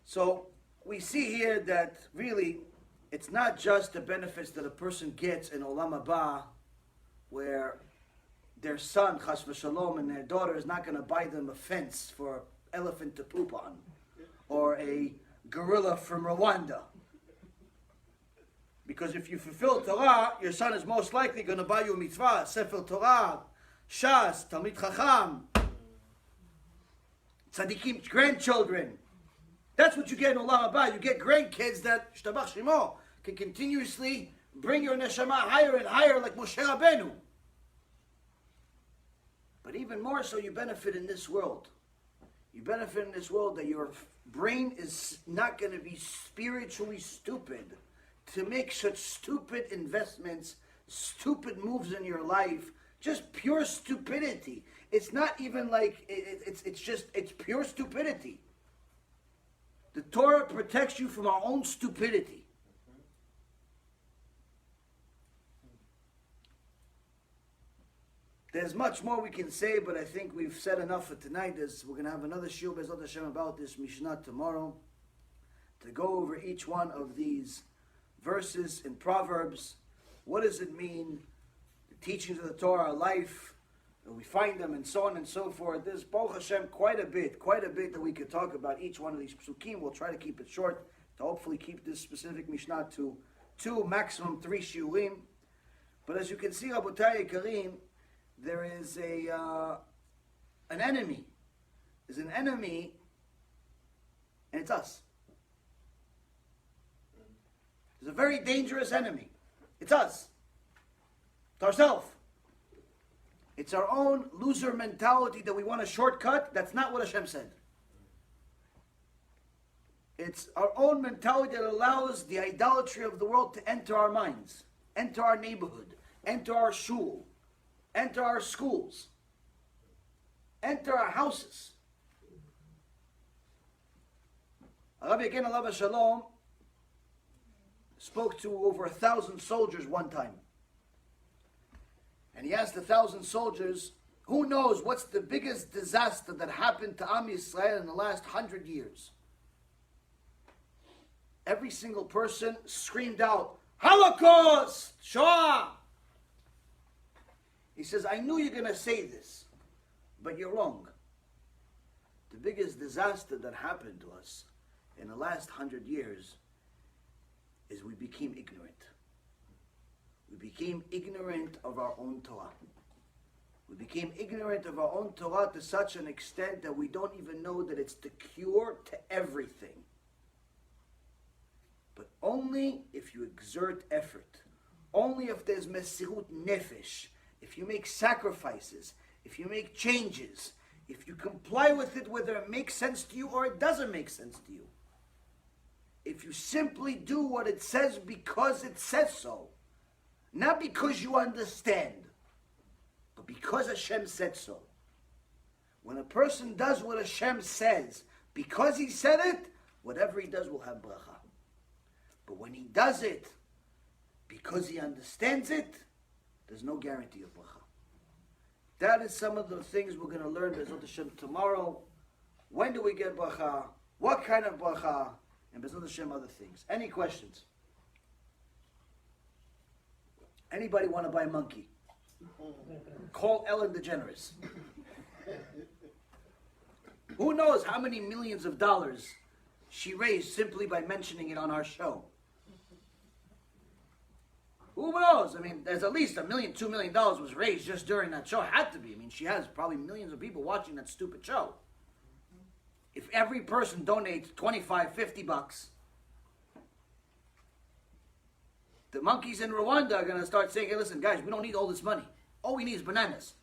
So we see here that really it's not just the benefits that a person gets in Olam Haba, where their son, Chas v'Shalom, and their daughter is not going to buy them a fence for an elephant to poop on, or a gorilla from Rwanda. Because if you fulfill Torah, your son is most likely going to buy you a mitzvah, Sefer Torah, Shas, Talmid Chacham, Tzadikim, grandchildren. That's what you get in Olam Haba. You get grandkids that, Shtabach Shemo, can continuously bring your neshama higher and higher like Moshe Rabbeinu. But even more so, you benefit in this world. You benefit in this world that your brain is not going to be spiritually stupid to make such stupid investments, stupid moves in your life, just pure stupidity. It's not even like, it's pure stupidity. The Torah protects you from our own stupidity. There's much more we can say, but I think we've said enough for tonight. We're going to have another shiur Be'ezrat Hashem about this Mishnah tomorrow to go over each one of these verses in Proverbs. What does it mean? The teachings of the Torah, our life, we find them, and so on and so forth. There's, Baruch Hashem, quite a bit that we could talk about each one of these psukim. We'll try to keep it short to hopefully keep this specific Mishnah to 2, maximum 3 shiurim. But as you can see, Rabotai Karim, there is an enemy. There's an enemy, and it's us. There's a very dangerous enemy. It's us. It's ourselves. It's our own loser mentality that we want a shortcut. That's not what Hashem said. It's our own mentality that allows the idolatry of the world to enter our minds, enter our neighborhood, enter our shul, enter our schools, enter our houses. Rabbi Yaron alav shalom spoke to over 1,000 soldiers one time. And he asked 1,000 soldiers, who knows what's the biggest disaster that happened to Am Yisrael in the last 100 years? Every single person screamed out, Holocaust! Shoah! He says, I knew you're going to say this, but you're wrong. The biggest disaster that happened to us in the last 100 years is we became ignorant. We became ignorant of our own Torah. We became ignorant of our own Torah to such an extent that we don't even know that it's the cure to everything. But only if you exert effort, only if there's mesirut nefesh, if you make sacrifices, if you make changes, if you comply with it whether it makes sense to you or it doesn't make sense to you. If you simply do what it says because it says so, not because you understand, but because Hashem said so. When a person does what Hashem says, because he said it, whatever he does will have bracha. But when he does it because he understands it, there's no guarantee of bracha. That is some of the things we're going to learn B'ezrat Hashem tomorrow. When do we get bracha? What kind of bracha? And B'ezrat Hashem other things. Any questions? Anybody want to buy a monkey? Call Ellen DeGeneres. Who knows how many millions of dollars she raised simply by mentioning it on our show? Who knows? I mean, there's at least $1 million, $2 million was raised just during that show. It had to be. I mean, she has probably millions of people watching that stupid show. If every person donates 25, 50 bucks, the monkeys in Rwanda are going to start saying, hey, listen, guys, we don't need all this money. All we need is bananas.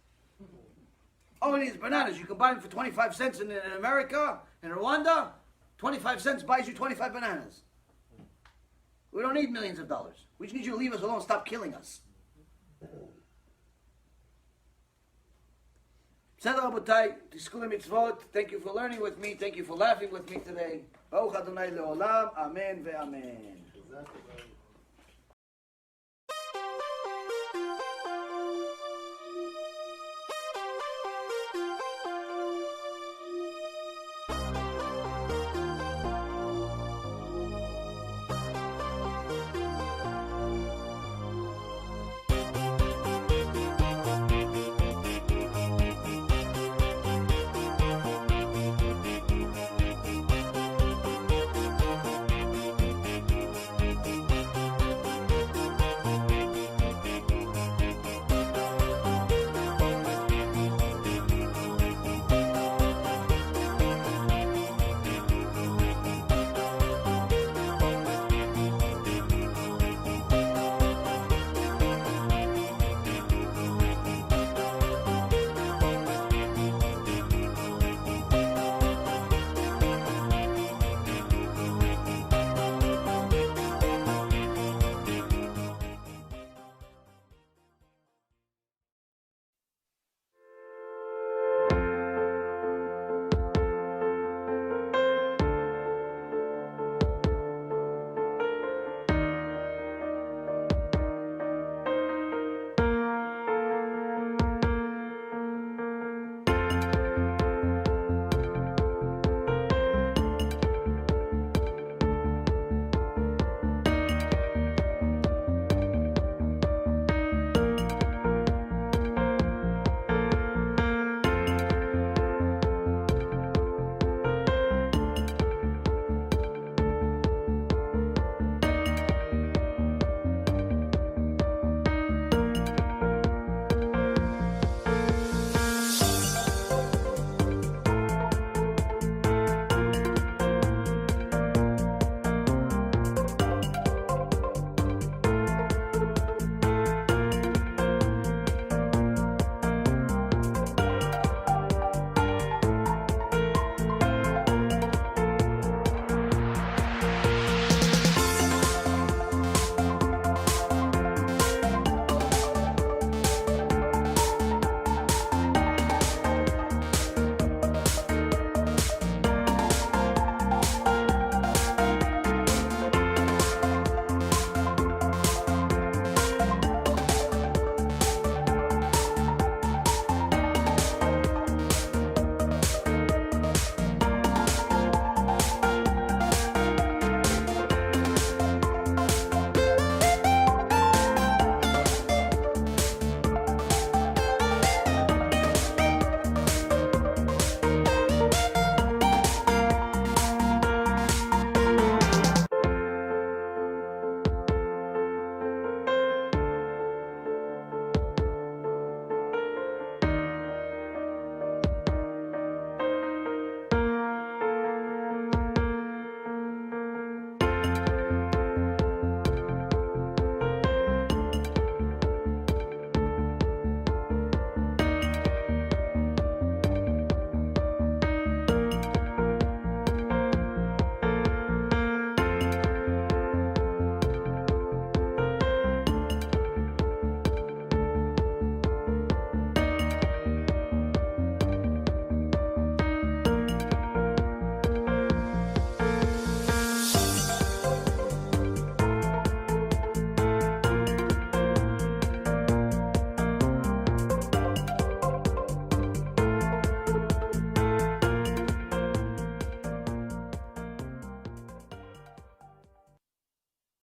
All we need is bananas. You can buy them for 25 cents in America, in Rwanda. 25 cents buys you 25 bananas. We don't need millions of dollars. We just need you to leave us alone. Stop killing us. Thank you for learning with me. Thank you for laughing with me today. Baruch Adonai le'olam. Amen ve'amen.